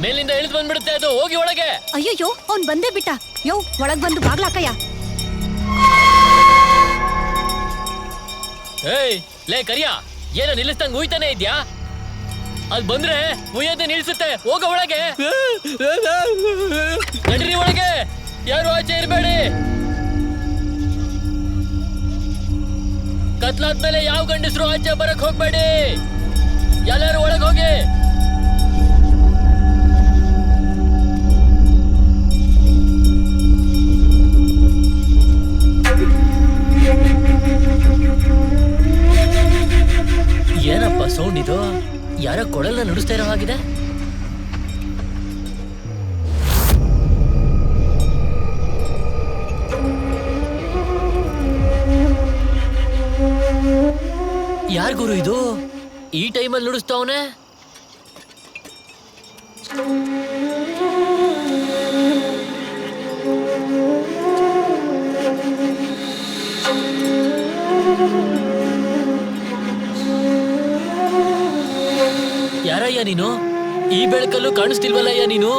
ಮೇಲಿಂದ ಇಳಿದು ಬಂದ್ಬಿಡುತ್ತೆ ಅದು. ಹೋಗಿ ಒಳಗೆ. ಅಯ್ಯಯ್ಯೋ ಅವ್ನ್ ಬಂದೇ ಬಿಟ್ಟ. ಯೋ ಒಳಗ್ ಬಂದು ಬಾಗ್ಲಾಕಯ್ಯ. ಏಯ್ ಲೇ ಕರಿಯ, ಏನೋ ನಿಲ್ಲಿಸ್ದಂಗ್ ಉಯ್ತಾನೆ ಇದ್ಯಾ? ಅದ್ ಬಂದ್ರೆ ಉಯ್ಯದೆ ನಿಲ್ಸುತ್ತೆ. ಹೋಗ ಒಳಗೆ. ನಡೀರಿ ಒಳಗೆ, ಯಾರು ಆಚೆ ಇರ್ಬೇಡಿ. ಕತ್ಲಾದ್ಮೇಲೆ ಯಾವ ಗಂಡಸರು ಆಚೆ ಬರಕ್ ಹೋಗ್ಬೇಡಿ. ಎಲ್ಲರೂ ಒಳಗೆ ಹೋಗಿ. ಏನಪ್ಪ ಸೌಂಡ್ ಇದು? ಯಾರೋ ಕೊಡಲ್ನ ನುಡಿಸ್ತಾ ಇರೋ ಹಾಗಿದೆ. ಯಾರ್ ಗುರು ಇದು ಈ ಟೈಮಲ್ಲಿ ನುಡಿಸ್ತಾವನೆ? ಯಾರಯ್ಯ ನೀನು? ಈ ಬೆಳಕಲ್ಲೂ ಕಾಣಿಸ್ತಿಲ್ವಲ್ಲಯ್ಯ ನೀನು?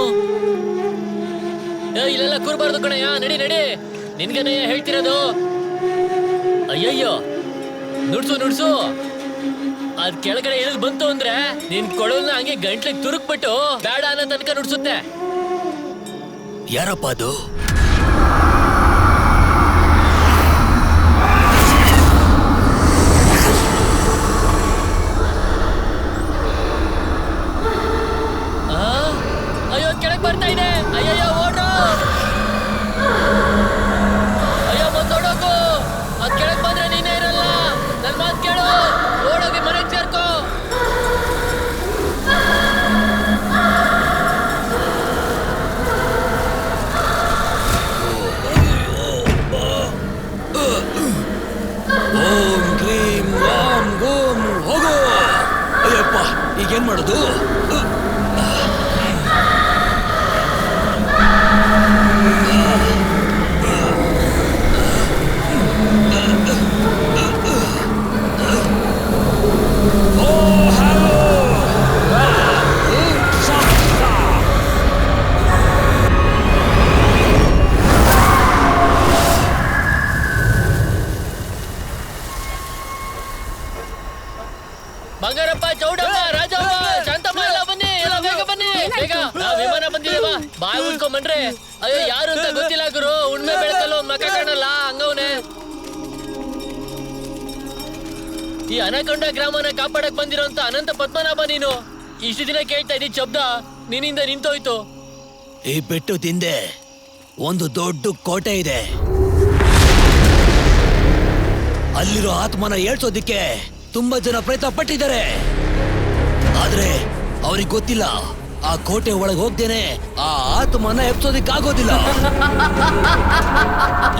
ಇಲ್ಲೆಲ್ಲ ಕೂರ್ಬಾರ್ದು ಕಣಯ್ಯ. ನಡಿ ನಡಿ, ನಿನ್ಗನಯ್ಯ ಹೇಳ್ತಿರೋದು. ಅಯ್ಯಯ್ಯೋ, ನುಡ್ಸು. ಅದ್ ಕೆಳಗಡೆ ಇಳಿದು ಬಂತು ಅಂದ್ರೆ ನಿನ್ ಕೊಳಲ್ನ ಹಂಗೆ ಗಂಟ್ಲಿಗೆ ತುರುಕ್ಬಿಟ್ಟು ಬೇಡ ಅನ್ನೋ ತನಕ ನುಡ್ಸುತ್ತೆ. ಯಾರಪ್ಪ ಅದು? ಅಯ್ಯೋ ಕೆಳಗೆ ಬರ್ತಾ ಇದೆ. ಅಯ್ಯಯ್ಯೋ ಓಡ್ರು. ಅಯ್ಯೋ ಬಂದೋಡೋಗು. ಅದ್ ಕೆಳಗೆ ಬಂದ್ರೆ ನೀನೇ ಇರಲ್ಲ. ನನ್ ಮಾತು ಕೇಳು. ಓಡೋಗಿ ಮನೆಗೆ ಸೇರ್ಕೋ. ಓಂ ಕ್ಲೀಂ ಓಂ ಗೋಂ ಹೋಗೋ. ಅಯ್ಯಪ್ಪ, ಈಗೇನ್ ಮಾಡೋದು? ಬಂಗಾರಪ್ಪ, ಚೌಡಮ್ಮ, ರಾಜಮ್ಮ, ಶಾಂತಮ್ಮ ಎಲ್ಲ ಬನ್ನಿ. ಎಲ್ಲ ಬೇಗ ಬನ್ನಿ, ಬೇಗ. ವಿಮಾನ ಬಂದಿದೆ, ಬಾ. ಬಾಯ್ ಉಳ್ಕೊಂಡ್ ಬನ್ರಿ. ಅಯ್ಯೋ ಯಾರು ಅಂತ ಗೊತ್ತಿಲ್ಲ ಗುರು. ಉಣ್ಮೆ ಬೆಳಕಲ್ಲ ಒಂದ್ ಮಕ ಕಾಣಲ್ಲ, ಹಂಗವನೆ. ಈ ಅನಕೊಂಡ ಗ್ರಾಮನ ಕಾಪಾಡಕ್ ಬಂದಿರೋಂತ ಅನಂತ ಪದ್ಮನಾಭ ನೀನು. ಇಷ್ಟು ದಿನ ಕೇಳ್ತಾ ಇದ್ದಿ ಶಬ್ದ ನಿನ್ನಿಂದ ನಿಂತೋಯ್ತು. ಈ ಪೆಟ್ಟು ತಿಂದೆ ಒಂದು ದೊಡ್ಡ ಕೋಟೆ ಇದೆ. ಅಲ್ಲಿರೋ ಆತ್ಮನ ಏಳ್ಸೋದಿಕ್ಕೆ ತುಂಬಾ ಜನ ಪ್ರಯತ್ನ ಪಟ್ಟಿದ್ದಾರೆ. ಆದ್ರೆ ಅವ್ರಿಗೆ ಗೊತ್ತಿಲ್ಲ, ಆ ಕೋಟೆ ಒಳಗೆ ಹೋಗ್ತೇನೆ ಆ ಆತ್ಮನ ಎಬ್ಸೋದಿಕ್ಕಾಗೋದಿಲ್ಲ.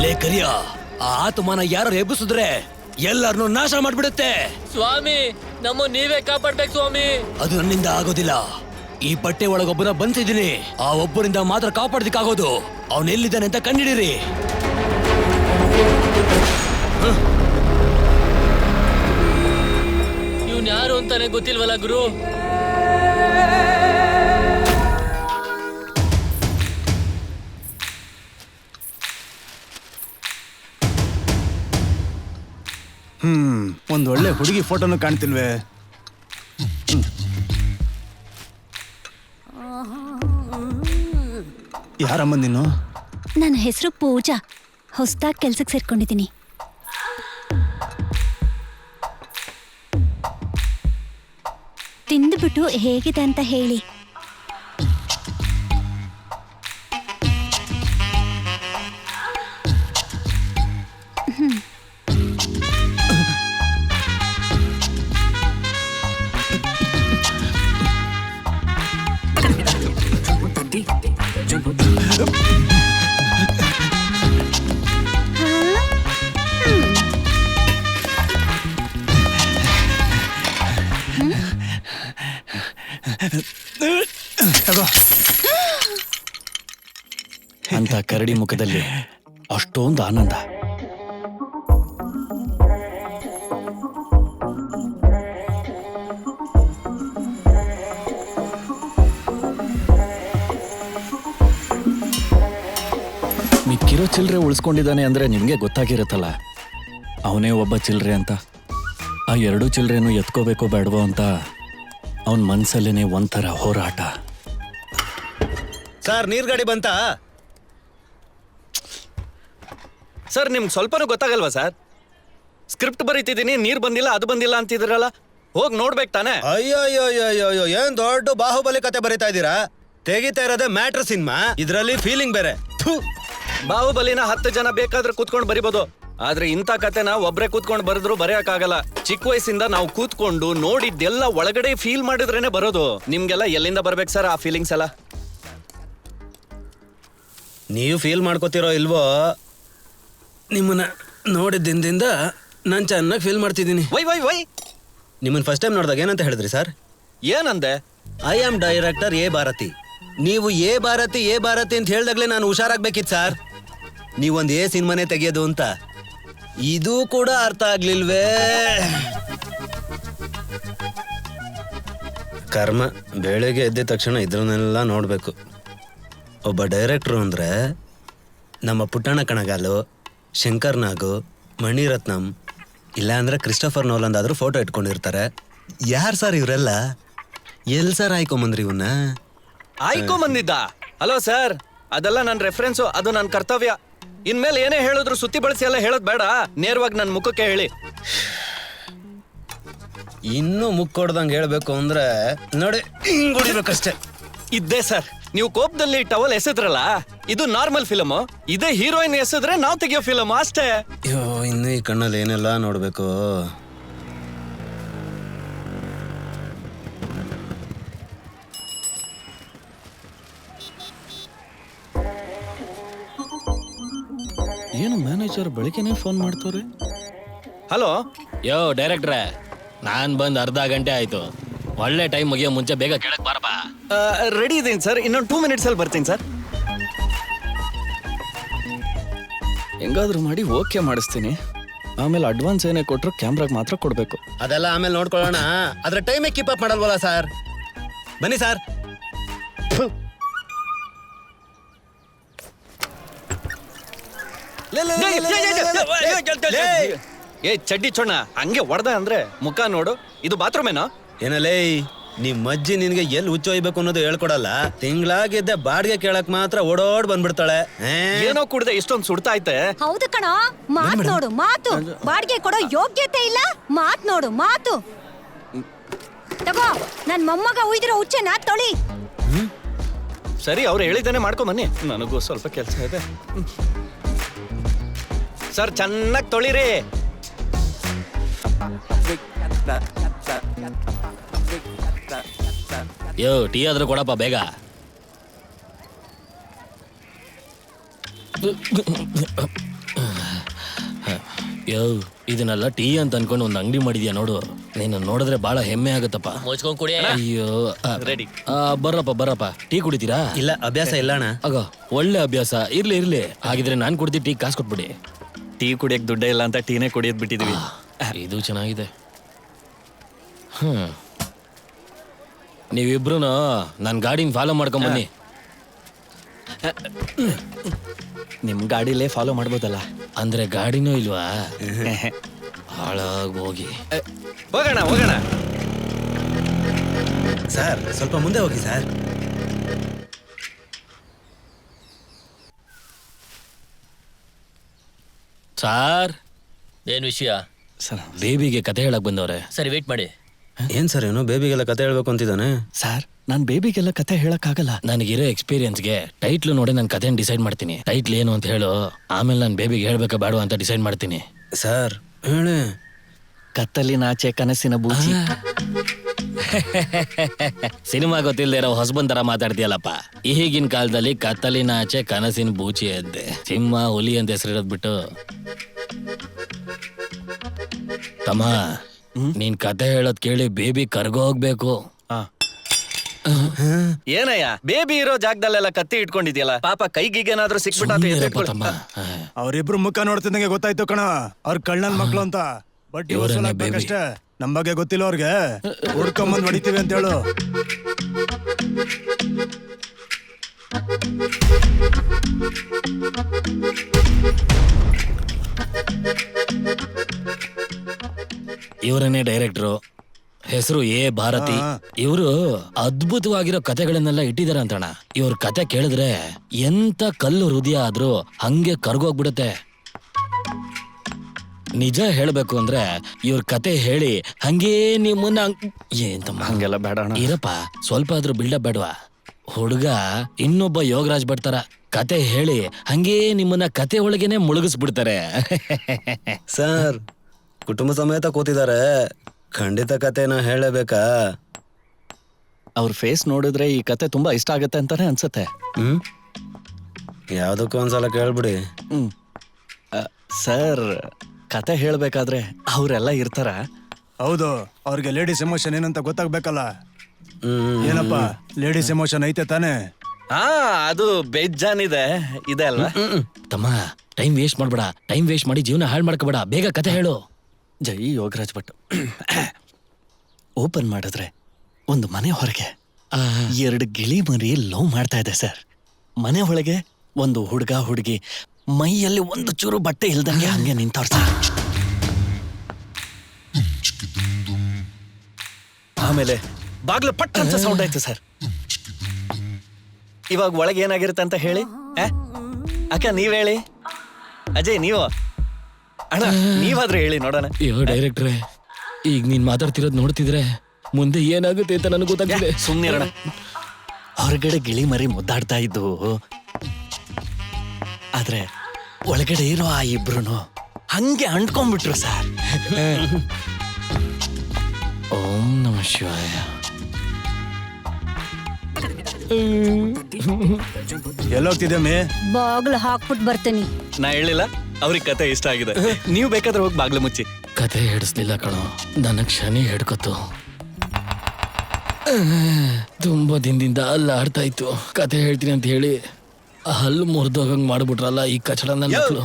ಲೇ ಕರಿಯ, ಆ ಆತ್ಮನ ಯಾರು ಎಬ್ಬಿಸಿದ್ರೆ ಎಲ್ಲರನ್ನು ನಾಶ ಮಾಡ್ಬಿಡುತ್ತೆ. ಸ್ವಾಮಿ, ನಮ್ಮ ನೀವೇ ಕಾಪಾಡ್ಬೇಕು ಸ್ವಾಮಿ. ಅದು ನನ್ನಿಂದ ಆಗೋದಿಲ್ಲ. ಈ ಪಟ್ಟೆ ಒಳಗೊಬ್ಬನ ಬಂದಿದ್ದೀನಿ. ಆ ಒಬ್ಬರಿಂದ ಮಾತ್ರ ಕಾಪಾಡೋದಿಕ್ಕಾಗೋದು. ಅವನ್ ಎಲ್ಲಿದ್ದಾನೆ ಅಂತ ಕಂಡಿಡಿರಿ. ಇವ್ನ್ ಯಾರು ಅಂತಾನೆ ಗೊತ್ತಿಲ್ವಲ್ಲ ಗುರು. ಒಂದ್ ಒಳ್ಳೆ ಹುಡುಗಿ ಫೋಟೋನು ಕಾಣ್ತಿಲ್ವೇ? ಯಾರಮ್ಮ ನೀನು? ನನ್ನ ಹೆಸರು ಪೂಜಾ. ಹೊಸದಾಗಿ ಕೆಲ್ಸಕ್ಕೆ ಸೇರ್ಕೊಂಡಿದ್ದೀನಿ. ತಿಂದುಬಿಟ್ಟು ಹೇಗಿದೆ ಅಂತ ಹೇಳಿ. ಅಂತ ಕರಡಿ ಮುಖದಲ್ಲಿ ಅಷ್ಟೊಂದು ಆನಂದ. ಇರೋ ಚಿಲ್ಲರೆ ಉಳಿಸ್ಕೊಂಡಿದ್ದಾನೆ ಅಂದ್ರೆ ನಿಮ್ಗೆ ಗೊತ್ತಾಗಿರುತ್ತಲ್ಲ ಅವನೇ ಒಬ್ಬ ಚಿಲ್ಲರೆ ಅಂತ. ಆ ಎರಡೂ ಚಿಲ್ಲರೆನೂ ಎತ್ಕೋಬೇಕೋ ಬೇಡವೋ ಅಂತ ಅವನ ಮನ್ಸಲ್ಲೇನೆ ಒಂಥರ ಹೋರಾಟ. ಸರ್ ನೀರ್ ಗಾಡಿ ಬಂತಾ? ಸರ್ ನಿಮ್ಗೆ ಸ್ವಲ್ಪನೂ ಗೊತ್ತಾಗಲ್ವಾ ಸರ್? ಸ್ಕ್ರಿಪ್ಟ್ ಬರೀತಿದ್ದೀನಿ, ನೀರ್ ಬಂದಿಲ್ಲ ಅದು ಬಂದಿಲ್ಲ ಅಂತಿದ್ರಲ್ಲ, ಹೋಗಿ ನೋಡ್ಬೇಕು ತಾನೆ. ಅಯ್ಯೋ ಅಯ್ಯೋ ಅಯ್ಯೋ ಅಯ್ಯೋ ಏನ್ ದೊಡ್ಡ ಬಾಹುಬಲಿ ಕತೆ ಬರೀತಾ ಇದ್ದೀರಾ? ತೆಗಿತಾ ಇರೋದೇ ಮ್ಯಾಟ್ರ್ ಸಿನಿಮಾ, ಇದ್ರಲ್ಲಿ ಫೀಲಿಂಗ್ ಬೇರೆ. ಥು. ಬಾಹುಬಲಿನ 10 ಜನ ಬೇಕಾದ್ರೆ ಕೂತ್ಕೊಂಡು ಬರಿಬೋದು, ಆದ್ರೆ ಇಂಥ ಕತೆನ ಒಬ್ರೆ ಕೂತ್ಕೊಂಡು ಬರೆದ್ರು ಬರೆಯಕ್ಕಾಗಲ್ಲ. ಚಿಕ್ಕ ವಯಸ್ಸಿಂದ ನಾವು ಕೂತ್ಕೊಂಡು ನೋಡಿದ್ದೆಲ್ಲ ಒಳಗಡೆ ಫೀಲ್ ಮಾಡಿದ್ರೇನೆ ಬರೋದು. ನಿಮ್ಗೆಲ್ಲ ಎಲ್ಲಿಂದ ಬರ್ಬೇಕು ಸರ್ ಆ ಫೀಲಿಂಗ್ಸ್ ಎಲ್ಲ? ನೀವು ಫೀಲ್ ಮಾಡ್ಕೋತಿರೋ ಇಲ್ವೋ, ನಿಮ್ಮನ್ನ ನೋಡಿದ ದಿನದಿಂದ ನಾನು ಚೆನ್ನಾಗಿ ಫೀಲ್ ಮಾಡ್ತಿದ್ದೀನಿ. ವೈ ವೈ ವೈ ನಿಮ್ಮನ್ನ ಫಸ್ಟ್ ಟೈಮ್ ನೋಡಿದಾಗ ಏನಂತ ಹೇಳಿದ್ರಿ ಸರ್? ಏನಂದೆ? I am director A Bharathi. ನೀವು ಎ ಭಾರತಿ ಅಂತ ಹೇಳ್ದಾಗ್ಲೇ ನಾನು ಹುಷಾರಾಗ್ಬೇಕಿತ್ತು ಸರ್. ನೀವೊಂದು ಎ ಸಿನಿಮಾನೇ ತೆಗಿಯೋದು ಅಂತ. ಇದು ಕೂಡ ಅರ್ಥ ಆಗ್ಲಿಲ್ವೇ? ಕರ್ಮ, ಬೆಳಗ್ಗೆ ಎದ್ದ ತಕ್ಷಣ ಇದ್ರನ್ನೆಲ್ಲ ನೋಡ್ಬೇಕು. ಒಬ್ಬ ಡೈರೆಕ್ಟ್ರು ಅಂದ್ರೆ ನಮ್ಮ ಪುಟ್ಟಣ್ಣ ಕಣಗಾಲು, ಶಂಕರ್ ನಾಗು, ಮಣಿರತ್ನಂ, ಇಲ್ಲಾಂದ್ರೆ ಕ್ರಿಸ್ಟೋಫರ್ ನೋಲಂದ್ ಆದ್ರೂ ಫೋಟೋ ಇಟ್ಕೊಂಡಿರ್ತಾರೆ. ಯಾರು ಸರ್ ಇವರೆಲ್ಲ? ಎಲ್ ಸರ್ ಆಯ್ಕೊಂಬಂದ್ರಿ ಇವನ್ನ? ಆಯ್ಕೊಂಬಂದಿದ್ದ? ಹಲೋ ಸರ್, ಅದೆಲ್ಲ ನನ್ನ ರೆಫರೆನ್ಸು, ಅದು ನನ್ನ ಕರ್ತವ್ಯ. ಇನ್ಮೇಲೆ ಏನೇ ಹೇಳಿದ್ರು ಸುತ್ತಿ ಬಳಸಿ ಎಲ್ಲ ಹೇಳೋದು ಬೇಡ, ನೇರವಾಗಿ ನನ್ನ ಮುಖಕ್ಕೆ ಹೇಳಿ. ಇನ್ನೂ ಮುಕ್ಕೊಡ್ದಂಗೆ ಹೇಳ್ಬೇಕು ಅಂದ್ರೆ ನೋಡಿ ಹಿಂಗ್ ಹೊಡಿಬೇಕಷ್ಟೇ. ಇದ್ದೇ ಸರ್, ನೀವು ಕೋಪದಲ್ಲಿ ಟವಲ್ ಎಸೆದ್ರಲ್ಲ, ಇದು ನಾರ್ಮಲ್ ಫಿಲಮು. ಇದೇ ಹೀರೋಯಿನ್ ಎಸೆದ್ರೆ ನಾವು ತೆಗಿಯೋ ಫಿಲಮ್ ಅಷ್ಟೇ. ಅಯ್ಯೋ, ಇನ್ನು ಈ ಕಣ್ಣಲ್ಲಿ ಏನೆಲ್ಲ ನೋಡ್ಬೇಕು. ಏನು ಮ್ಯಾನೇಜರ್ ಬೆಳಿಗ್ಗೆನೇ ಫೋನ್ ಮಾಡ್ತವ್ರೆ? ಹಲೋ ಯೋ ಡೈರೆಕ್ಟ್ರೆ, ನಾನ್ ಬಂದ್ ಅರ್ಧ ಗಂಟೆ ಆಯ್ತು. ಒಳ್ಳೆ ಟೈಮ್ ಮುಗಿಯೋ ಮುಂಚೆ ಬೇಗ ಕೆಳಕ್ ಬಾರಪ್ಪ. ರೆಡಿ ಇದ್ದೀನಿ ಸರ್, ಇನ್ನೊಂದು 2 minutes ಅಲ್ಲಿ ಬರ್ತೀನಿ ಸರ್. ಹೆಂಗಾದ್ರೂ ಮಾಡಿ ಓಕೆ ಮಾಡಿಸ್ತೀನಿ. ಆಮೇಲೆ ಅಡ್ವಾನ್ಸ್ ಏನೇ ಕೊಟ್ಟರು ಕ್ಯಾಮ್ರಾಗೆ ಮಾತ್ರ ಕೊಡಬೇಕು. ಅದೆಲ್ಲ ಆಮೇಲೆ ನೋಡ್ಕೊಳ್ಳೋಣ. ಅದ್ರ ಟೈಮೇ ಕೀಪ್ ಅಪ್ ಮಾಡಲ್ವಲ್ಲ ಸರ್? ಬನ್ನಿ ಸರ್. ಏ ಚಡ್ಡಿ ಚೊಣ್ಣ, ಹಂಗೆ ಹೊಡೆದ ಅಂದ್ರೆ ಮುಖ ನೋಡು. ಇದು ಬಾತ್ರೂಮ್ ಏನೋ? ಏನಲ್ಲೇ ನಿಮ್ ಅಜ್ಜಿ ನಿನ್ಗೆ ಎಲ್ಲಿ ಹುಚ್ಚೊಯ್ಬೇಕು ಅನ್ನೋದು ಹೇಳ್ಕೊಡಲ್ಲ. ತಿಂಗಳಾಗಿದ್ದೆ ಬಾಡಿಗೆ ಕೇಳಕ್ ಮಾತ್ರ ಓಡೋಡ್ ಬಂದ್ಬಿಡ್ತಾಳೆ. ಏನೋ ಕುಡ್ದೆ ಇಷ್ಟೊಂದು ಸುಡ್ತಾ ಐತೆ. ಹೌದು ಕಣ, ಮಾತ್ ನೋಡು ಮಾತು. ಬಾಡಿಗೆ ಕೊಡೋ ಯೋಗ್ಯತೆ ಇಲ್ಲ, ಮಾತ್ ನೋಡು ಮಾತು. ತಗೋ, ನನ್ ಮೊಮ್ಮಗ ಉಯ್ದಿರೋ ಹುಚ್ಚೆನ ತೊಳಿ. ಸರಿ, ಅವ್ರು ಹೇಳಿದ್ದೇನೆ ಮಾಡ್ಕೊಂಡ್ ಬನ್ನಿ, ನನಗೂ ಸ್ವಲ್ಪ ಕೆಲಸ ಇದೆ. ಸರ್ ಚೆನ್ನಾಗಿ ತೊಳಿರಿ. ಯೋ ಟೀ ಆದ್ರೂ ಕೊಡಪ್ಪ ಬೇಗ. ಯೋ ಇದನ್ನೆಲ್ಲ ಟೀ ಅಂತ ಅನ್ಕೊಂಡು ಒಂದು ಅಂಗಡಿ ಮಾಡಿದ್ಯಾ ನೋಡು. ನೀನು ನೋಡಿದ್ರೆ ಬಹಳ ಹೆಮ್ಮೆ ಆಗುತ್ತಪ್ಪ. ಮುಚ್ಕೊಂಡ್ ಕುಡಿ. ಅಯ್ಯೋ ರೆಡಿ. ಬರಪ್ಪ ಟೀ ಕುಡಿತೀರಾ? ಇಲ್ಲ, ಅಭ್ಯಾಸ ಇಲ್ಲ ಅಣ್ಣ. ಆಗ ಒಳ್ಳೆ ಅಭ್ಯಾಸ. ಇರ್ಲಿ ಹಾಗಿದ್ರೆ ನಾನ್ ಕುಡ್ದಿ ಟೀ ಕಾಸು ಕೊಟ್ಬಿಡಿ. ಟೀ ಕುಡಿಯಕ್ ದುಡ್ಡೇ ಇಲ್ಲ ಅಂತ ಟೀನೇ ಕುಡಿಯೋದ್ ಬಿಟ್ಟಿದೀವಿ. ಇದು ಚೆನ್ನಾಗಿದೆ. ನೀವಿಬ್ರು ನನ್ನ ಗಾಡಿನ ಫಾಲೋ ಮಾಡ್ಕೊಂಡ್ ಬನ್ನಿ. ನಿಮ್ಮ ಗಾಡಿಲೇ ಫಾಲೋ ಮಾಡ್ಬೋದಲ್ಲ? ಅಂದ್ರೆ ಗಾಡಿನೂ ಇಲ್ವಾ? ಹಾಳಾಗಿ ಹೋಗಿ. ಹೋಗೋಣ. ಸರ್ ಸ್ವಲ್ಪ ಮುಂದೆ ಹೋಗಿ ಸರ್. ಸಾರ್, ಏನ್ ವಿಷಯ? ಸರ್ ಬೇಬಿಗೆ ಕತೆ ಹೇಳಕ್ ಬಂದವ್ರೆ. ಸರಿ ವೇಟ್ ಮಾಡಿ. ಏನ್ ಸರ್, ಏನೋ ಬೇಬಿಗೆಲ್ಲ ಕತೆ ಹೇಳ್ಬೇಕು ಅಂತಿದ್ದಾನೆ. ಸರ್, ನಾನು ಬೇಬಿಗೆಲ್ಲ ಕತೆ ಹೇಳಕ್ಕಾಗಲ್ಲ. ನನಗಿರೋ ಎಕ್ಸ್ಪೀರಿಯನ್ಸ್ಗೆ ಟೈಟ್ಲ್ ನೋಡಿ ನಾನು ಕತೆನ ಡಿಸೈಡ್ ಮಾಡ್ತೀನಿ. ಟೈಟ್ಲ್ ಏನು ಅಂತ ಹೇಳು, ಆಮೇಲೆ ನಾನು ಬೇಬಿಗೆ ಹೇಳ್ಬೇಕಾ ಬೇಡ ಅಂತ ಡಿಸೈಡ್ ಮಾಡ್ತೀನಿ. ಸರ್ ಹೇಳಿ. ಕತ್ತಲಿನಾಚೆ ಕನಸಿನ ಬೂಚಿ. ಸಿನಿಮಾ ಗೊತ್ತಿಲ್ಲದೆ ಇರೋ ಹೊಸಬನ್ ತರ ಮಾತಾಡ್ತೀಯಲ್ಲಪ್ಪ. ಈಗಿನ ಕಾಲದಲ್ಲಿ ಕತ್ತಲಿನಾಚೆ ಕನಸಿನ ಬೂಚಿ ಅಂತೆ. ಸಿಂಹ ಹುಲಿ ಅಂತ ಹೆಸರಿರೋದ್ ಬಿಟ್ಟು ತಮ್ಮ, ನೀನ್ ಕತೆ ಹೇಳೋದ್ ಕೇಳಿ ಬೇಬಿ ಕರ್ಗೋಗ್ಬೇಕು. ಏನಯ್ಯ, ಬೇಬಿ ಇರೋ ಜಾಗದಲ್ಲೆಲ್ಲ ಕತ್ತಿ ಇಟ್ಕೊಂಡಿದ್ಯಲ್ಲ, ಪಾಪ ಕೈಗೀಗೇನಾದ್ರೂ ಸಿಕ್ಬಿಟ್ಟ. ತಮ್ಮ ಅವ್ರಿಬ್ರು ಮುಖ ನೋಡ್ತಿದ್ದಂಗೆ ಗೊತ್ತಾಯ್ತು ಕಣ, ಅವ್ರ ಕಳ್ಳನ್ ಮಕ್ಳು ಅಂತ. ಬಟ್ ಇವ್ರಷ್ಟೇ, ನಮ್ ಬಗ್ಗೆ ಗೊತ್ತಿಲ್ಲ ಅವ್ರಿಗೆ. ಹುಡ್ಕೊಂಬಂದ್ ಹೊಡಿತೀವಿ ಅಂತ ಹೇಳು. ಇವರನ್ನೇ ಡೈರೆಕ್ಟ್ರು, ಹೆಸರು ಎ ಭಾರತಿ. ಇವರು ಅದ್ಭುತವಾಗಿರೋ ಕತೆಗಳನ್ನೆಲ್ಲ ಇಟ್ಟಿದಾರ ಅಂತಣ್ಣ. ಇವ್ರ ಕತೆ ಕೇಳಿದ್ರೆ ಎಂತ ಕಲ್ಲು ಹೃದಯ ಆದ್ರೂ ಹಂಗೆ ಕರ್ಗೋಗ್ಬಿಡುತ್ತೆ. ನಿಜ ಹೇಳ್ಬೇಕು ಅಂದ್ರೆ ಇವ್ರ ಕತೆ ಹೇಳಿ ಹಂಗೇ ನಿಮ್ಮನ್ನ ಹಂಗೆಲ್ಲ ಬೇಡ ಅಣ್ಣ. ಇರಪ್ಪ, ಸ್ವಲ್ಪ ಆದ್ರೂ ಬಿಲ್ಡಪ್ ಬೇಡವಾ? ಹುಡುಗ ಇನ್ನೊಬ್ಬ ಯೋಗರಾಜ್ ಭಟ್ತರ ಕತೆ ಹೇಳಿ ಹಂಗೇ ನಿಮ್ಮನ್ನ ಕತೆ ಒಳಗೇನೆ ಮುಳುಗಿಸ್ಬಿಡ್ತಾರೆ. ಸರ್, ಕುಟುಂಬ ಸಮೇತ ಕೂತಿದ್ದಾರೆ, ಖಂಡಿತ ಕತೆನ ಹೇಳಬೇಕಾ? ಅವ್ರ ಫೇಸ್ ನೋಡಿದ್ರೆ ಈ ಕತೆ ತುಂಬಾ ಇಷ್ಟ ಆಗತ್ತೆ ಅಂತಾನೆ ಅನ್ಸುತ್ತೆ. ಯಾವ್ದಕ್ಕೂ ಒಂದ್ಸಲ ಕೇಳ್ಬಿಡಿ. ಸರ್, ಕತೆ ಹೇಳ್ಬೇಕಾದ್ರೆ ಅವರೆಲ್ಲ ಇರ್ತಾರ? ಹೌದು, ಅವ್ರಿಗೆ ಲೇಡೀಸ್ ಎಮೋಷನ್ ಏನಂತ ಗೊತ್ತಾಗ್ಬೇಕಲ್ಲ. ಏನಪ್ಪ, ಲೇಡೀಸ್ ಎಮೋಷನ್ ಐತೆ ತಾನೇ? ಹಾ, ಅದು ಬೇಜಾನಿದೆ ಇದೆ ಅಲ್ವಾ? ತಮ್ಮ, ಟೈಮ್ ವೇಸ್ಟ್ ಮಾಡ್ಬೇಡ. ಟೈಮ್ ವೇಸ್ಟ್ ಮಾಡಿ ಜೀವನ ಹಾಳು ಮಾಡ್ಕೋಬೇಡ. ಬೇಗ ಕತೆ ಹೇಳು. ಜೈ ಯೋಗರಾಜ್ ಭಟ್. ಓಪನ್ ಮಾಡಿದ್ರೆ ಒಂದು ಮನೆ ಹೊರಗೆ 2 ಗಿಳಿ ಮರಿ ಲವ್ ಮಾಡ್ತಾ ಇದೆ ಸರ್. ಮನೆ ಒಳಗೆ ಒಂದು ಹುಡುಗ ಹುಡುಗಿ ಮೈಯಲ್ಲಿ ಒಂದು ಚೂರು ಬಟ್ಟೆ ಇಲ್ದಂಗೆ ಹಂಗೆ ನಿಂತವ್ರ ಸರ್. ಆಮೇಲೆ ಬಾಗ್ಲು ಪಟ್ ಅಂತ ಸೌಂಡ್ ಆಯ್ತು ಸರ್. ಇವಾಗ ಒಳಗೆ ಏನಾಗಿರುತ್ತೆ ಅಂತ ಹೇಳಿ. ಅಕ್ಕ ನೀವ್ ಹೇಳಿ. ಅಜಯ್ ನೀವು ಅಣ್ಣ ನೀವಾದ್ರೂ ಹೇಳಿ ನೋಡೋಣ. ಅಯ್ಯೋ ಡೈರೆಕ್ಟ್ರೆ, ಈಗ ನೀನ್ ಮಾತಾಡ್ತಿರೋದ್ ನೋಡ್ತಿದ್ರೆ ಮುಂದೆ ಏನಾಗುತ್ತೆ ಅಂತ ನನಗೆ ಗೊತ್ತಾಗ್ತಿದೆ. ಸುಮ್ನಿರೋಣ. ಹೊರಗಡೆ ಗಿಳಿ ಮರಿ ಮುದ್ದಾಡ್ತಾ ಇದ್ದು, ಆದ್ರೆ ಒಳಗಡೆ ಇರೋ ಆ ಇಬ್ರು ಹಂಗೆ ಅಂಟ್ಕೊಂಡ್ಬಿಟ್ರು ಸರ್. ಓಂ ನಮ ಶಿವಾಯ. ಎಲ್ಲೋಗ್ತಿದ್ದೆ ಮೇ? ಬಾಗ್ಲು ಹಾಕ್ಬಿಟ್ಟು ಬರ್ತೀನಿ. ನಾ ಹೇಳಿಲ್ಲ ಅವ್ರಿಗೆ ಕತೆ ಇಷ್ಟ ಆಗಿದೆ. ನೀವು ಬೇಕಾದ್ರೆ ಹೋಗಿ ಬಾಗ್ಲು ಮುಚ್ಚಿ. ಕತೆ ಹಿಡಿಸ್ಲಿಲ್ಲ ಕಣೋ, ನನಗ್ ಶನಿ ಹಿಡ್ಕೊತು. ತುಂಬಾ ದಿನದಿಂದ ಹಲ್ಲು ಆಡ್ತಾ ಇತ್ತು. ಕತೆ ಹೇಳ್ತೀನಿ ಅಂತ ಹೇಳಿ ಹಲ್ಲು ಮುರಿದೋಗಂಗ್ ಮಾಡ್ಬಿಟ್ರಲ್ಲ ಈ ಕಚಡ ನನ್ನ ಮಕ್ಕಳು.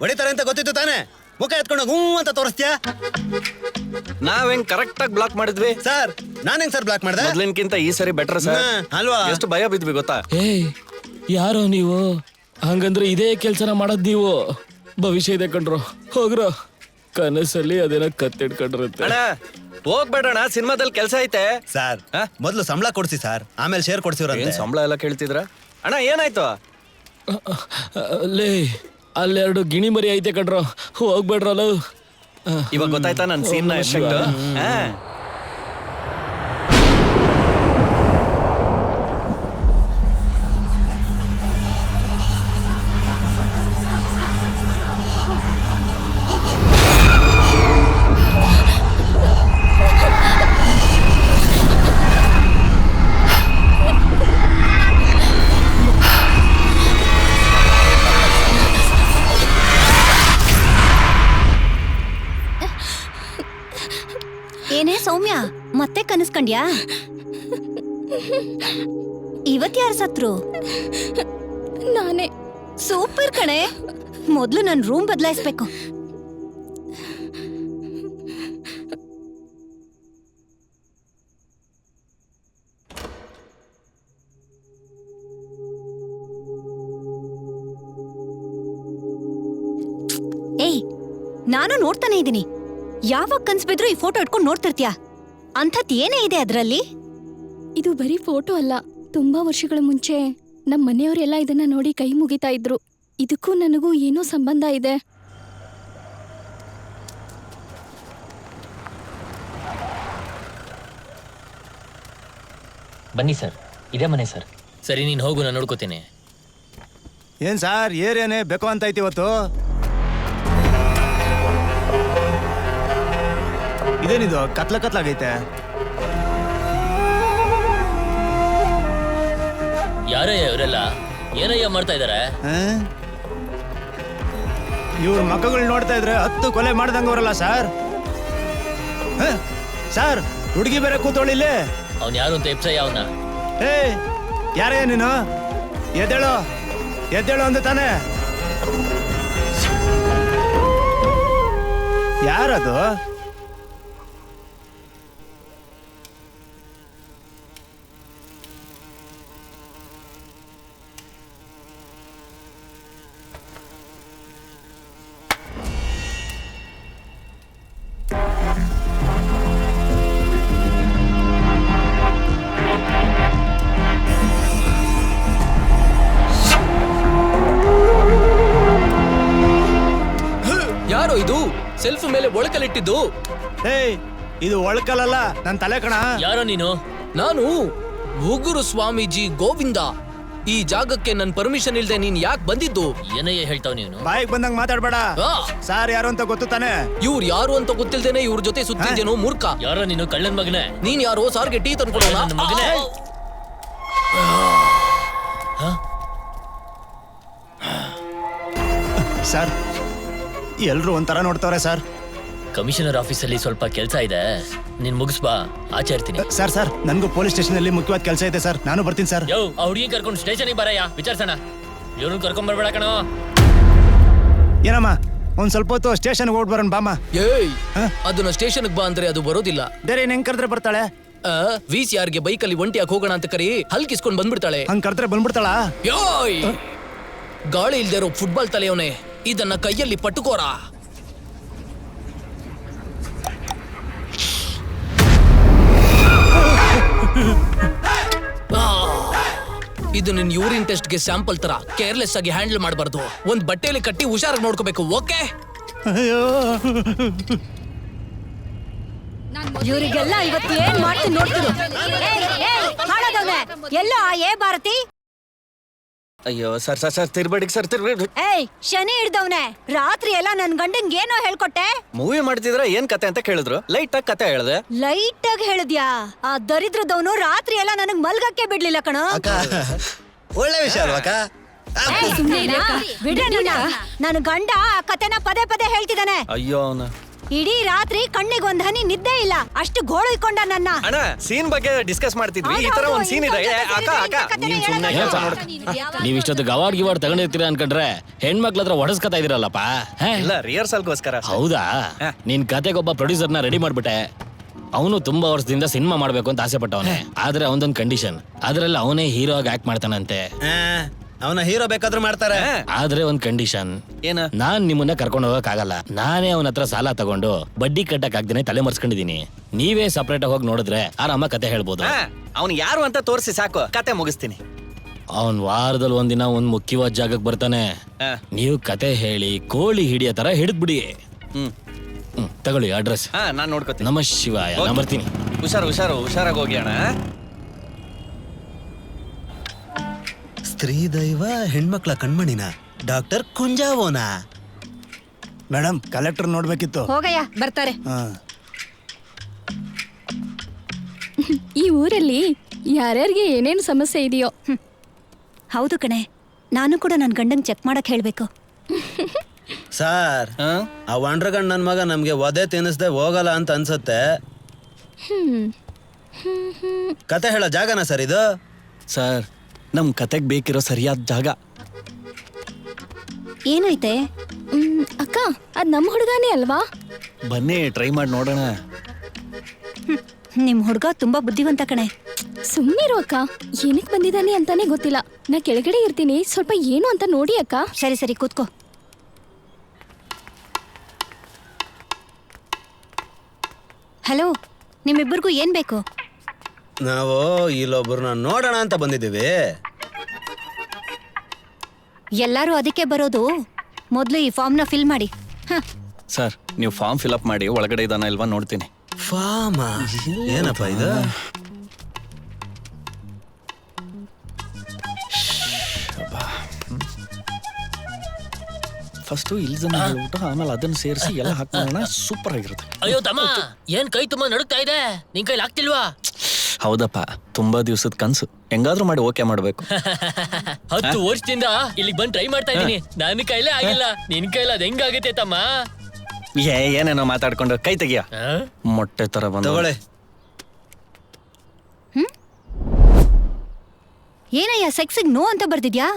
ಹೊಡಿತಾರೆ ಅಂತ ಗೊತ್ತಿತ್ತು ತಾನೆ? ಮುಖ ಎತ್ಕೊಂಡು ಹೂ ಅಂತ ತೋರಿಸ್ತೀಯಾ? ನಾವ್ ಹೆಂಗ್ ಕರೆಕ್ಟ್ ಆಗಿ ಬ್ಲಾಕ್ ಮಾಡಿದ್ವಿ ಸರ್, ನಾನ್ ಹೆಂಗ್ ಸರ್ ಬ್ಲಾಕ್ ಮಾಡ್ದೆ? ಮೊದ್ಲಿನ್ಕಿಂತ ಈ ಸರಿ ಬೆಟರ್ ಸರ್. ಅಲ್ವಾ? ಎಷ್ಟು ಭಯ ಬಿದ್ವಿ ಗೊತ್ತಾ? ಏಯ್, ಯಾರೋ ನೀವು? ಹಂಗಂದ್ರೆ ಇದೇ ಕೆಲ್ಸನ ಮಾಡೋದ್ ನೀವು? ಭವಿಷ್ಯ ಇದೆ ಕಣ್ರು, ಹೋಗ್ರೋ. ಕನಸಲ್ಲಿ ಅದೇನ ಕತ್ತಿಡ್ಕೊಂಡಿರುತ್ತೆ. ಅಣ್ಣ ಹೋಗ್ಬೇಡಣ, ಸಿನಿಮಾದಲ್ಲಿ ಕೆಲಸ ಐತೆ. ಸರ್, ಮೊದ್ಲು ಸಂಬಳ ಕೊಡ್ಸಿ ಸರ್, ಆಮೇಲೆ ಶೇರ್ ಕೊಡ್ಸಿವ್ರಂತೆ. ಸಂಬಳ ಎಲ್ಲ ಕೇಳ್ತಿದ್ರ? ಅಣ್ಣ ಏನಾಯ್ತು? ಲೇ, ಅಲ್ಲೆರಡು ಗಿಣಿ ಮರಿ ಐತೆ ಕಣ್ರು, ಹೋಗ್ಬೇಡ್ರಲ್ಲ. ಇವಾಗ ಗೊತ್ತಾಯ್ತಾ ನನ್ ಸೀನ್ ಎಫೆಕ್ಟ್? ಏನೇ ಸೌಮ್ಯ, ಮತ್ತೆ ಕನಸ್ಕಂಡ್ಯಾ? ಇವತ್ ಯಾರು ಸತ್ರು? ನಾನೇ. ಸೂಪರ್ ಕಣೆ. ಮೊದ್ಲು ನನ್ ರೂಮ್ ಬದಲಾಯಿಸ್ಬೇಕು. ಏಯ್, ನಾನು ನೋಡ್ತಾನೆ ಇದ್ದೀನಿ. ಯಾವಾಗ ಕನ್ಸ್ ಬಿದ್ರು ಈ ಫೋಟೋ ಇಟ್ಕೊಂಡು ನೋಡ್ತಿರ್ತೀಯ? ಅಂಥದ್ ಏನೇ ಇದೆ ಅದ್ರಲ್ಲಿ? ಇದು ಬರೀ ಫೋಟೋ ಅಲ್ಲ. ತುಂಬಾ ವರ್ಷಗಳ ಮುಂಚೆ ನಮ್ಮ ಮನೆಯವರೆಲ್ಲ ಇದನ್ನ ನೋಡಿ ಕೈ ಮುಗಿತಾ ಇದ್ರು. ಇದಕ್ಕೂ ನನಗೂ ಏನೋ ಸಂಬಂಧ ಇದೆ. ಬನ್ನಿ ಸರ್, ಇದೇ ಮನೆ ಸರ್. ಸರಿ, ನೀನ್ ಹೋಗು, ನಾನು ನೋಡ್ಕೋತೀನಿ. ಏನ್ ಸಾರ್, ಏರೇನೆ ಬೇಕು ಅಂತ ಐತಿ ಇವತ್ತು? ಇದೇನಿದು ಕತ್ಲಾಗೈತೆ? ಯಾರಯ್ಯ ಇವರೆಲ್ಲ? ಏನಯ್ಯ ಮಾಡ್ತಾ ಇದಾರೆ? ಇವ್ರ ಮಕ್ಕಳು ನೋಡ್ತಾ ಇದ್ರೆ 10 ಕೊಲೆ ಮಾಡ್ದಂಗವ್ರಲ್ಲ ಸರ್. ಸರ್, ಹುಡುಗಿ ಬೇರೆ ಕೂತೋಳಿಲ್ಲಿ. ಅವ್ನ್ ಯಾರು ಅಂತ ಎಪ್ಸಯ್ಯ ಅವನ್ನ. ಏ, ಯಾರಯ್ಯ ನೀನು? ಎದ್ದೇಳೋ ಎದ್ದೇಳೋ ಅಂದ ತಾನೆ? ಯಾರದು? ಸೆಲ್ಫ್ ಮೇಲೆ ಒಳಕಲ್ಲಿಟ್ಟಿದ್ದು. ಏಯ್ ಇದು ಒಳಕಲ್ಲ ನನ್ ತಲೆ ಕಣ. ಯಾರೋ ನೀನು? ನಾನು ಉಗುರು ಸ್ವಾಮೀಜಿ ಗೋವಿಂದ. ಈ ಜಾಗಕ್ಕೆ ನನ್ ಪರ್ಮಿಷನ್ ಇಲ್ದೆ ನೀನ್ ಯಾಕೆ ಬಂದಿದ್ದು? ಏನಯ್ಯ ಹೇಳ್ತಾವ್ ನೀನು? ಬಾಯಿಗೆ ಬಂದಂಗ್ ಮಾತಾಡ್ಬೇಡ. ಆ, ಸಾರ್ ಯಾರು ಅಂತ ಗೊತ್ತು ತಾನೆ? ಇವ್ರು ಯಾರು ಅಂತ ಗೊತ್ತಿಲ್ದೇನೆ ಇವ್ರ ಜೊತೆ ಸುತ್ತಿದ್ದೇನೋ ಮೂರ್ಖ. ಯಾರೋ ನೀನು ಕಳ್ಳನ್ ಮಗನೇ? ನೀನ್ ಯಾರೋ ಸಾರ್ಗೆ ಟೀ ತಂದ್ಕೊಡೋಣ. ನನ್ನ ಮಗನೇ. ಸರ್ ಎಲ್ರು ಒಂಥರ ನೋಡ್ತಾವ್ರೆ ಸರ್. ಕಮಿಷನರ್ ಆಫೀಸಲ್ಲಿ ಸ್ವಲ್ಪ ಕೆಲಸ ಇದೆ, ನೀನ್ ಮುಗಿಸ್ಬಾ, ಆಚೆ ಇರ್ತೀನಿ. ಸರ್ ನನ್ಗೂ ಪೊಲೀಸ್ ಸ್ಟೇಷನ್ ಅಲ್ಲಿ ಮುಖ್ಯವಾದ ಕೆಲಸ ಇದೆ ಸರ್, ನಾನು ಬರ್ತೀನಿ ಸರ್. ಯೋ ಆ ಹುಡುಗಿ ಕರ್ಕೊಂಡು ಸ್ಟೇಷನ್ಗೆ ಬರಯ್ಯ, ವಿಚಾರಿಸೋಣ. ಇವ್ರನ್ನ ಕರ್ಕೊಂಡ್ ಬರ್ಬೇಡ ಕಣೋ. ಏನಮ್ಮ ಒಂದ್ ಸ್ವಲ್ಪ ಹೊತ್ತು ಸ್ಟೇಷನ್ಗೆ ಹೋಗಿ ಬರೋಣ ಬಾಮ. ಏಯ್, ಅದನ್ನ ಸ್ಟೇಷನ್ಗೆ ಬಾ ಅಂದ್ರೆ ಅದು ಬರೋದಿಲ್ಲ. ಬೇರೆ ಹೆಂಗ್ ಕರೆದ್ರೆ ಬರ್ತಾಳೆ? VCRಗೆ ಬೈಕಲ್ಲಿ ಒಂಟಿಯಾಗಿ ಹೋಗೋಣ ಅಂತ ಕರಿ ಹಲ್ಕಿಸ್ಕೊಂಡ್ ಬಂದ್ಬಿಡ್ತಾಳೆ. ಹಂಗ್ ಕರೆದ್ರೆ ಬಂದ್ಬಿಡ್ತಾಳ? ಯೋಯ್, ಗಾಳಿ ಇಲ್ದೇ ಇರೋ ಫುಟ್ಬಾಲ್ ತಲೆಯವನೇ, ಇದನ್ನ ಕೈಯಲ್ಲಿ ಪಟ್ಟುಕೋರ. ಇದು ನಿನ್ ಯೂರಿನ್ ಟೆಸ್ಟ್ಗೆ ಸ್ಯಾಂಪಲ್ ತರ ಕೇರ್ಲೆಸ್ ಆಗಿ ಹ್ಯಾಂಡಲ್ ಮಾಡಬಾರ್ದು. ಒಂದ್ ಬಟ್ಟೆಯಲ್ಲಿ ಕಟ್ಟಿ ಹುಷಾರಾಗಿ ನೋಡ್ಕೋಬೇಕು, ಓಕೆ? ಅಯ್ಯೋ ಇವರಿಗೆಲ್ಲ ಇವತ್ತು ಏನ್ ಮಾಡ್ತೀನಿ ನೋಡ್ತಿರು. ಹಾಳಾದವ್ನೆ ಎಲ್ಲ ಏ ಭಾರತಿ. ಅಯ್ಯೋ ಸರ್ ತಿರ್ಬೇಡಿ ಸರ್, ತಿರ್ಬೇಡಿ. ಏಯ್ ಶನಿ ಹಿಡ್ದವ್ನೆ, ರಾತ್ರಿ ಎಲ್ಲ ನನ್ ಗಂಡಂಗ್ ಏನೋ ಹೇಳ್ಕೊಟ್ಟೆ. ಮೂವಿ ಮಾಡ್ತಿದ್ರ ಏನ್ ಕತೆ ಅಂತ ಕೇಳಿದ್ರು, ಲೈಟ್ ಆಗಿ ಕತೆ ಹೇಳ್ದೆ. ಲೈಟ್ ಆಗಿ ಹೇಳಿದ್ಯಾ? ಆ ದರಿದ್ರದವನು ರಾತ್ರಿ ಎಲ್ಲ ನನಗ್ ಮಲ್ಗಕ್ಕೆ ಬಿಡ್ಲಿಲ್ಲ ಕಣೋ. ಒಳ್ಳೆ ವಿಷಯ ಅಲ್ವಾಕ? ಏಯ್, ಸುಮ್ನೆ ಇರು ಅಕ್ಕ. ಬಿಡ್ರೆ ನೀನ. ನನ್ ಗಂಡ ಆ ಕತೆನ ಪದೇ ಪದೇ ಹೇಳ್ತಿದ್ದಾನೆ. ಅಯ್ಯೋ ಅವನ ಇಡೀ ರಾತ್ರಿ ಕಣ್ಣಿಗೆ ಒಂದ್ ಹನಿ ನಿದ್ದೆ ಇಲ್ಲ, ಅಷ್ಟು ಗೋಳು ಇಕ್ಕೊಂಡ ನನ್ನ. ಅಣ್ಣ ಸೀನ್ ಬಗ್ಗೆ ಡಿಸ್ಕಸ್ ಮಾಡ್ತಿದ್ವಿ, ಈ ತರ ಒಂದ್ ಸೀನ್ ಇದೆ. ಅಕ್ಕ ನೀನ್ ಸುಮ್ನೆ ಕೆಲಸ ನೋಡ. ನೀವ್ ಇಷ್ಟೊತ್ತಿಗೆ ಅವಾರ್ಡ್ ಗಿವಾರ್ಡ್ ತಗೊಂಡಿರ್ತೀರ ಅನ್ಕೊಂಡ್ರೆ ಹೆಣ್ಮಕ್ಳ ಹತ್ರ ಹೊಡಸ್ಕೊತಾ ಇದೀರಲ್ಲಪ್ಪ. ಇಲ್ಲ ರಿಹರ್ಸಲ್ಗೋಸ್ಕರ. ಹೌದಾ? ನಿನ್ ಕತೆಗೊಬ್ಬ ಪ್ರೊಡ್ಯೂಸರ್ನ ರೆಡಿ ಮಾಡ್ಬಿಟ್ಟೆ. ಅವನು ತುಂಬಾ ವರ್ಷದಿಂದ ಸಿನಿಮಾ ಮಾಡ್ಬೇಕು ಅಂತ ಆಸೆ ಪಟ್ಟವನೆ. ಆದ್ರೆ ಅವನದೊಂದ್ ಕಂಡೀಷನ್, ಅದ್ರಲ್ಲಿ ಅವನೇ ಹೀರೋ ಆಗಿ ಆಕ್ಟ್ ಮಾಡ್ತಾನಂತೆ. ಅವನ ಹೀರೋ ಬೇಕಾದ್ರೂ ಮಾಡ್ತಾರೆ. ಆದ್ರೆ ಒಂದ್ ಕಂಡೀಷನ್. ಏನ? ನಾನ್ ನಿಮ್ಮನ್ನ ಕರ್ಕೊಂಡು ಹೋಗಕ್ ಆಗಲ್ಲ. ನಾನೇ ಅವನ ಹತ್ರ ಸಾಲ ತಗೊಂಡು ಬಡ್ಡಿ ಕಟ್ಟಕ್ ಆಗ್ದೇನೆ ತಲೆ ಮರ್ಸ್ಕೊಂಡಿದೀನಿ. ನೀವೇ ಸಪರೇಟ್ ಆಗಿ ಹೋಗಿ ನೋಡಿದ್ರೆ ಆರಾಮ ಕತೆ ಹೇಳ್ಬೋದು. ಅವ್ನು ಯಾರು ಅಂತ ತೋರಿಸಿ ಸಾಕು, ಕತೆ ಮುಗಿಸ್ತೀನಿ. ಅವನ್ ವಾರದಲ್ಲಿ ಒಂದಿನ ಒಂದ್ ಮುಖ್ಯವಾದ ಜಾಗಕ್ಕೆ ಬರ್ತಾನೆ. ನೀವು ಕತೆ ಹೇಳಿ ಕೋಳಿ ಹಿಡಿಯೋ ತರ ಹಿಡಿದ್ಬಿಡಿ. ತಗೊಳ್ಳಿ ಅಡ್ರೆಸ್. ನಾನ್ ನೋಡ್ಕೋತೀನಿ. ನಮ ಶಿವಾಯ. ನಾ ಬರ್ತೀನಿ. ಹುಷಾರಾಗಿ ಹೋಗಿ ಅಣ್ಣ. ಸ್ತ್ರೀ ದೈವ ಹೆಣ್ಮಕ್ಳ ಕಣ್ಮಣಿನ ಡಾಕ್ಟರ್ ಕುಂಜಾವೋನಾ. ಮೇಡಮ್ ಕಲೆಕ್ಟರ್ ನೋಡ್ಬೇಕಿತ್ತು. ಹೋಗಯ್ಯ, ಬರ್ತಾರೆ. ಈ ಊರಲ್ಲಿ ಯಾರ್ಯಾರಿಗೆ ಏನೇನು ಸಮಸ್ಯೆ ಇದೆಯೋ. ಹೌದು ಕಣೆ, ನಾನು ಕೂಡ ನನ್ ಗಂಡಂಗ್ ಚೆಕ್ ಮಾಡಕ್ ಹೇಳ್ಬೇಕು. ಸಾರ್, ಆ ವಂಡ್ರಗಂಡ್ ನನ್ ಮಗ ನಮ್ಗೆ ಒದೆ ತಿನ್ನಿಸ್ದೆ ಹೋಗಲ್ಲ ಅಂತ ಅನ್ಸುತ್ತೆ. ಕತೆ ಹೇಳೋ ಜಾಗನ ಸರ್ ಇದು? ಸರ್, ನಮ್ ಕತೆಗ್ ಬೇಕಿರೋ ಸರಿಯಾದ ಜಾಗ. ಏನೈತೆ? ಅಕ್ಕ, ಅದ್ ನಮ್ಮ ಹುಡುಗಾನೇ ಅಲ್ವಾ? ಬನ್ನಿ ಟ್ರೈ ಮಾಡಿ ನೋಡೋಣ. ನಿಮ್ ಹುಡ್ಗ ತುಂಬಾ ಬುದ್ಧಿವಂತ ಕಣೆ. ಸುಮ್ಮನಿರು ಅಕ್ಕ, ಏನಕ್ಕೆ ಬಂದಿದ್ದಾನೆ ಅಂತಾನೆ ಗೊತ್ತಿಲ್ಲ. ನಾ ಕೆಳಗಡೆ ಇರ್ತೀನಿ, ಸ್ವಲ್ಪ ಏನು ಅಂತ ನೋಡಿ ಅಕ್ಕ. ಸರಿ ಕೂತ್ಕೋ. ಹಲೋ, ನಿಮ್ಮಿಬ್ಬರಿಗೂ ಏನ್ ಬೇಕು? ನಾವು ಇಲ್ಲೊಬ್ಬರನ್ನ ನೋಡೋಣ ಅಂತ ಬಂದಿದ್ದೀವಿ. ಎಲ್ಲಾರು ಅದಕ್ಕೆ ಬರೋದು. ಮೊದ್ಲು ಈ ಫಾರ್ಮ್ನ ಫಿಲ್ ಮಾಡಿ. ಸರ್, ನೀವು ಫಾರ್ಮ್ ಫಿಲ್ ಅಪ್ ಮಾಡಿ, ಒಳಗಡೆ ಇದಾನ ಇಲ್ವಾ ನೋಡ್ತೀನಿ. ಫಾರ್ಮ ಏನಪ್ಪ ಇದು? ಫಸ್ಟ್ ಇಲ್ಸನ್ನ ಹೇಳ್ಬಿಟ್ಟು ಆಮೇಲೆ ಅದನ್ನ ಸೇರಿಸಿ ಎಲ್ಲ ಹಾಕೋಣ, ಸೂಪರ್ ಆಗಿರುತ್ತೆ. ಅಯ್ಯೋ ತಮ್ಮ, ಏನ್ ಕೈ ತುಂಬಾ ನಡುಗ್ತಾ ಇದೆ, ನಿನ್ ಕೈಲಿ ಆಗ್ತಿಲ್ವಾ? ಹೌದಪ್ಪ, ತುಂಬಾ ದಿವಸದ ಕನ್ಸು, ಹೆಂಗಾದ್ರೂ ಮಾಡಿ ಓಕೆ ಮಾಡ್ಬೇಕು. 10 ವರ್ಷದಿಂದ ಇಲ್ಲಿಗೆ ಬಂದು ಟ್ರೈ ಮಾಡ್ತಾ ಇದೀನಿ, ನನ್ನ ಕೈಲೇ ಆಗಿಲ್ಲ. ನಿನ್ ಕೈಲಿ ಅದ್ ಹೆಂಗಾಗತ್ತೆ ತಮ್ಮ? ಏನೇನೋ ಮಾತಾಡ್ಕೊಂಡು ಕೈ ತೆಗಿಯ, ಮೊಟ್ಟೆ ತರ ಬಂದ. ಏನಯ್ಯ ಸೆಕ್ಸಿಗ್ ನೋ ಅಂತ ಬರ್ದಿದ್ಯಾ?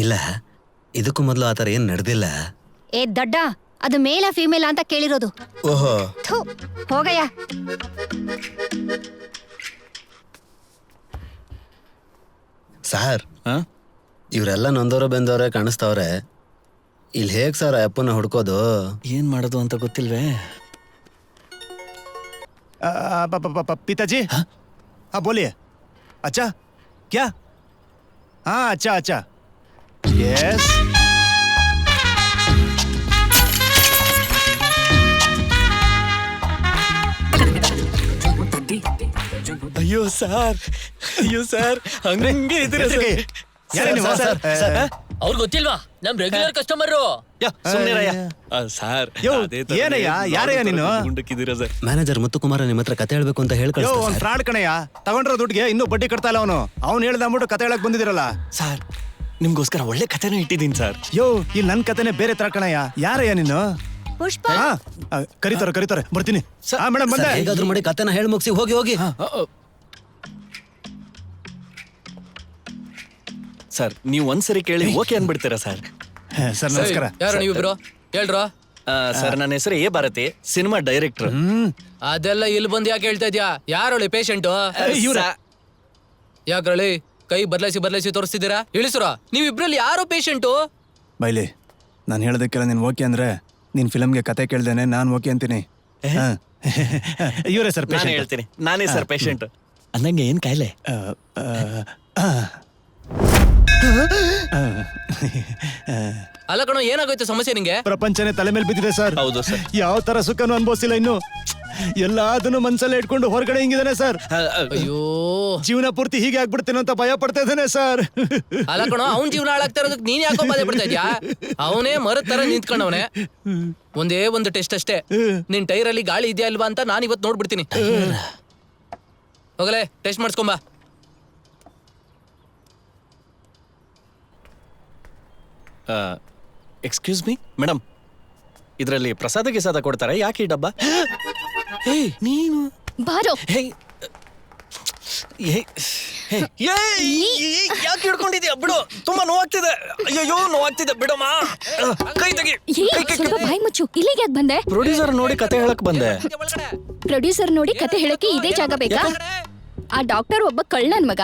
ಇಲ್ಲ, ಇದಕ್ಕೂ ಮೊದಲು ಆತರ ಏನ್ ನಡೆದಿಲ್ಲ. ಏ ದಡ್ಡ, ಅದು ಮೇಲ ಫಿಮೇಲ ಅಂತ ಕೇಳಿರೋದು. ಓಹೋ, ಥು, ಹೋಗಯ್ಯ. ಸಾರ್, ಇವರೆಲ್ಲ ನೊಂದವ್ರೆ ಬೆಂದವ್ರೆ ಕಾಣಿಸ್ತವ್ರೆ. ಇಲ್ಲಿ ಹೇಗ್ ಸರ್ ಅಪ್ಪನ ಹುಡ್ಕೋದು? ಏನ್ ಮಾಡೋದು ಅಂತ ಗೊತ್ತಿಲ್ವೇ? पिताजी हाँ बोलिए. अच्छा क्या? हाँ अच्छा यस. ಅಯ್ಯೋ ಸರ್ ಹಂಗೆ ಇದ್ದೀರಾ ಯಾರೇ ನೀವು? ಸರ್, ಅವ್ರಿಗೆ ಗೊತ್ತಿಲ್ವಾ ನಮ್ ರೆಗ್ಯುಲರ್ ಕಸ್ಟಮರ್. ಸರ್ ಯೋ, ಏನಯ್ಯ? ಯಾರಯ್ಯ ನೀನು? ಗುಂಡಕ್ಕಿದ್ದೀರಾ ಸರ್? ಮ್ಯಾನೇಜರ್ ಮುತ್ತುಕುಮಾರ ನಿಮ್ಮ ಹತ್ರ ಕತೆ ಹೇಳ್ಬೇಕು ಅಂತ ಯೋ, ಹೇಳ್ಕಳ್ಸ ಅವ್ನ್ ಫ್ರಾಡ್ ಕಣಯ್ಯ. ತಗೊಂಡ್ರೋ ದುಡ್ಡಿಗೆ ಇನ್ನೂ ಬಡ್ಡಿ ಕಟ್ತಾ ಇಲ್ಲ ಅವನು. ಅವ್ನು ಹೇಳ್ದ ಅಂದ್ಬಿಟ್ಟು ಕತೆ ಹೇಳಕ್ ಬಂದಿದಿರಲ್ಲ. ಸರ್ ನಿಮ್ಗೋಸ್ಕರ ಒಳ್ಳೆ ಕಥೆನೂ ಇಟ್ಟಿದ್ದೀನಿ ಸರ್. ಯೋ, ಇಲ್ಲಿ ನನ್ ಕತೆನೆ ಬೇರೆ ತರ ಕಣಯ್ಯ. ಯಾರಯ್ಯ ನೀನು? ಪುಷ್ಪ ಹಾ, ಕರೀತಾರೆ ಬರ್ತೀನಿ. ಹಾ ಮೇಡಮ್ ಬಂದೆ. ಹೇಗಾದ್ರೂ ಮಾಡಿ ಕತೆನ ಹೇಳಿ ಮುಗಿಸಿ ಹೋಗಿ ಸರ್ ನೀವು ಒಂದ್ಸರಿ ಕೇಳಿ ಓಕೆ ಅನ್ಬಿಡ್ತೀರಾ ಸರ್? ಸರ್ ನಮಸ್ಕಾರ. ಯಾರು ನೀವಿಬ್ರು ಹೇಳ್ರ? ಸರ್ ನನ್ನ ಹೆಸರು ಎ ಭಾರತಿ, ಸಿನಿಮಾ ಡೈರೆಕ್ಟರ್. ಅದೆಲ್ಲ ಇಲ್ಲಿ ಬಂದು ಯಾಕೆ ಹೇಳ್ತಾ ಇದ್ಯಾ? ಯಾರೊಳ್ಳಿ ಪೇಷಂಟ್? ಯಾಕ್ರಳಿ ಕೈ ಬದಲಾಯಿಸಿ ತೋರಿಸ್ತಿದ್ದೀರಾ? ಇಳಿಸ್ರ ನೀವಿಬ್ರಲ್ಲಿ ಯಾರೋ ಪೇಷಂಟು? ಬೈಲಿ, ನಾನು ಹೇಳೋದಕ್ಕೆಲ್ಲ ನೀನ್ ಓಕೆ ಅಂದ್ರೆ ನೀನ್ ಫಿಲಮ್ಗೆ ಕತೆ ಕೇಳ್ದೇನೆ ನಾನು ಓಕೆ ಅಂತೀನಿ. ಇವರೇ ಸರ್ ನಾನು ಪೇಷಂಟ್. ಹೇಳ್ತೀನಿ, ನಾನೇ ಸರ್ ಪೇಷಂಟ್. ಅಂದಂಗೆ ಏನ್ ಕಾಯಿಲೆ? ಅಲ್ಲ ಕಣೋ, ಏನಾಗೋಯ್ತು ಸಮಸ್ಯೆ ನಿಂಗೆ? ಪ್ರಪಂಚನೇ ತಲೆ ಮೇಲೆ ಬಿದ್ದಿದೆ ಸರ್. ಹೌದು ಸರ್. ಯಾವ ತರ ಸುಖನೂ ಅನ್ಭವಿಸಿಲ್ಲ ಇನ್ನು. ಎಲ್ಲದನ್ನು ಮನ್ಸಲ್ಲೇ ಇಟ್ಕೊಂಡು ಹೊರಗಡೆ ಹಿಂಗಿದಾನೆ ಸರ್. ಅಯ್ಯೋ, ಜೀವನ ಪೂರ್ತಿ ಹೀಗೆ ಆಗ್ಬಿಡ್ತೇನೆ ಅಂತ ಭಯ ಪಡ್ತಾ ಇದ್ದಾನೆ ಸರ್. ಅಲ್ಲ ಕಣೋ, ಅವ್ನ್ ಜೀವನ ಹಾಳಾಗ್ತಾ ಇರೋದಕ್ಕೆ ನೀನ್ ಯಾಕೋ ಬಾಧೆ ಪಡ್ತಾ ಇದ್ಯಾ? ಅವನೇ ಮರದ ತರ ನಿಂತ್ಕೊಂಡವನೆ. ಒಂದೇ ಒಂದು ಟೆಸ್ಟ್ ಅಷ್ಟೇ. ನಿನ್ ಟೈರ್ ಅಲ್ಲಿ ಗಾಳಿ ಇದೆಯಾ ಇಲ್ವಾ ಅಂತ ನಾನು ಇವತ್ತು ನೋಡ್ಬಿಡ್ತೀನಿ. ಹೋಗಲೇ ಟೆಸ್ಟ್ ಮಾಡಿಸ್ಕೊಂಬಾ. ಎಕ್ಸ್ಕ್ಯೂಸ್ ಮೀ ಮೇಡಮ್, ಇದರಲ್ಲಿ ಪ್ರಸಾದ ಗಿಸಾದ ಕೊಡ್ತಾರೆ, ಯಾಕೆ ಈ ಡಬ್ಬ? ನೀನು ಬಾರೋ. ಯಾಕೆ ಹಿಡ್ಕೊಂಡಿದ್ಯಾ? ಬಿಡು, ತುಂಬಾ ನೋವಾಗ್ತಿದೆ. ಅಯ್ಯೋ ನೋವಾಗ್ತಿದೆ, ಬಿಡಮ್ಮ. ಕೈ ತೆಗಿ. ಸ್ವಲ್ಪ ಬಾಯಿ ಮುಚ್ಚು. ಇಲ್ಲಿಗೆ ಯಾಕೆ ಬಂದೆ? ಪ್ರೊಡ್ಯೂಸರ್ ನೋಡಿ ಕತೆ ಹೇಳಕ್ ಬಂದೆ. ಪ್ರೊಡ್ಯೂಸರ್ ನೋಡಿ ಕತೆ ಹೇಳಕ್ಕೆ ಇದೇ ಜಾಗ ಬೇಕಾ? ಆ ಡಾಕ್ಟರ್ ಒಬ್ಬ ಕಳ್ಳನ್ ಮಗ,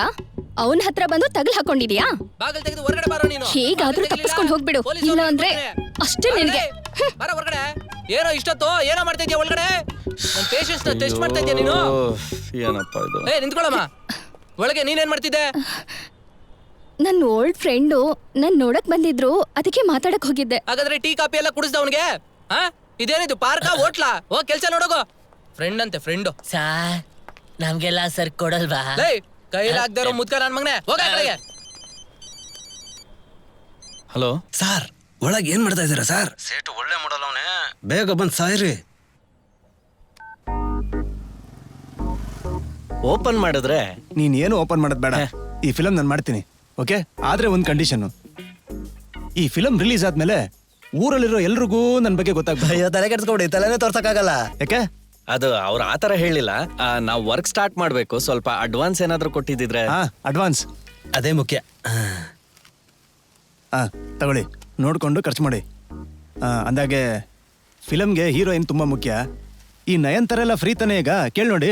ಅವನ ಹತ್ರ ಬಂದು ತಗಲ್ ಹಾಕೊಂಡಿದ್ಯಾ? ಬಾಗಿಲು ತೆಗೆದು ಹೊರಗಡೆ ಬಾರೋ ನೀನು. ಹೇಗಾದ್ರೂ ತಪ್ಪಿಸ್ಕೊಂಡು ಹೋಗ್ಬಿಡು, ಇಲ್ಲ ಅಂದ್ರೆ ಅಷ್ಟೇ ನಿನಗೆ. ಬಾರ ಹೊರಗಡೆ. ಏನೋ ಇಷ್ಟೊತ್ತು ಏನೋ ಮಾಡ್ತಾ ಇದ್ಯಾ ಒಳಗಡೆ? ನನ್ ಪೇಷಂಟ್ಸ್ ನ ಟೆಸ್ಟ್ ಮಾಡ್ತಾ ಇದ್ಯಾ ನೀನು? ಏನಪ್ಪ ಇದು? ನಿಂತ್ಕೊಳ್ಳಮ್ಮ. ಒಳಗೆ ನೀನೇನ್ ಮಾಡ್ತಿದ್ದೆ? ನನ್ನ ಓಲ್ಡ್ ಫ್ರೆಂಡು ನನ್ ನೋಡಕ್ ಬಂದಿದ್ರು, ಅದಕ್ಕೆ ಮಾತಾಡಕ್ ಹೋಗಿದ್ದೆ. ಹಾಗಾದ್ರೆ ಟೀ ಕಾಪಿ ಎಲ್ಲ ಕುಡಿಸ್ದ ಅವನಿಗೆ? ಇದೇನಿದು ಪಾರ್ಕಾ ಹೋಟ್ಲಾ? ಹೋಗ್ ಕೆಲ್ಸ ನೋಡೋಗೋ. ಫ್ರೆಂಡ್ ಅಂತೆ ಫ್ರೆಂಡು. ಸಾರ್ ನಮ್ಗೆಲ್ಲ ಸರ್ ಕೊಡಲ್ವಾ? ಕೈಲಾಗ್ದೇ ಇರೋ ಮುದ್ಕ ನನ್ ಮಗನೇ, ಹೋಗ ಆ ಕಡೆಗೆ. ಹಲೋ ಸರ್, ಒಳಗೆ ಏನ್ ಮಾಡ್ತಾ ಇದ್ದೀರಾ ಸರ್? ಸೇಟು ಒಳ್ಳೆ ಮಾಡಲ್ಲ ಅವನೇ. ಬೇಗ ಬಂದ್ ಸಾಯ್ರಿ. ಓಪನ್ ಮಾಡಿದ್ರೆ ನೀನ್ ಏನು ಓಪನ್ ಮಾಡೋದ್ ಬೇಡ. ಈ ಫಿಲಮ್ ನಾನು ಮಾಡ್ತೀನಿ, ಓಕೆ? ಆದ್ರೆ ಒಂದ್ ಕಂಡೀಷನ್. ಈ ಫಿಲಮ್ ರಿಲೀಸ್ ಆದ್ಮೇಲೆ ಊರಲ್ಲಿರೋ ಎಲ್ರಿಗೂ ನನ್ ಬಗ್ಗೆ ಗೊತ್ತಾಗ್ಬೇಕು. ಅಯ್ಯೋ, ತಲೆ ಕೆಡ್ಸ್ಕೊಬಿಡಿ, ತಲೆನೇ ತೋರ್ಸಕ್ಕಾಗಲ್ಲ. ಯಾಕೆ? ಅದು ಅವ್ರು ಆತರ ಹೇಳಿಲ್ಲ. ನಾವು ವರ್ಕ್ ಸ್ಟಾರ್ಟ್ ಮಾಡ್ಬೇಕು, ಸ್ವಲ್ಪ ಅಡ್ವಾನ್ಸ್ ಏನಾದ್ರು ಕೊಟ್ಟಿದ್ರೆ. ಅಡ್ವಾನ್ಸ್ ಅದೇ ಮುಖ್ಯ. ತಗೊಳ್ಳಿ, ನೋಡ್ಕೊಂಡು ಖರ್ಚು ಮಾಡಿ. ಅಂದಾಗೆ ಫಿಲಮ್ಗೆ ಹೀರೋಯಿನ್ ತುಂಬಾ ಮುಖ್ಯ. ಈ ನಯನ್ತಾರ ಎಲ್ಲ ಫ್ರೀ ತಾನೇ ಈಗ? ಕೇಳಿ ನೋಡಿ.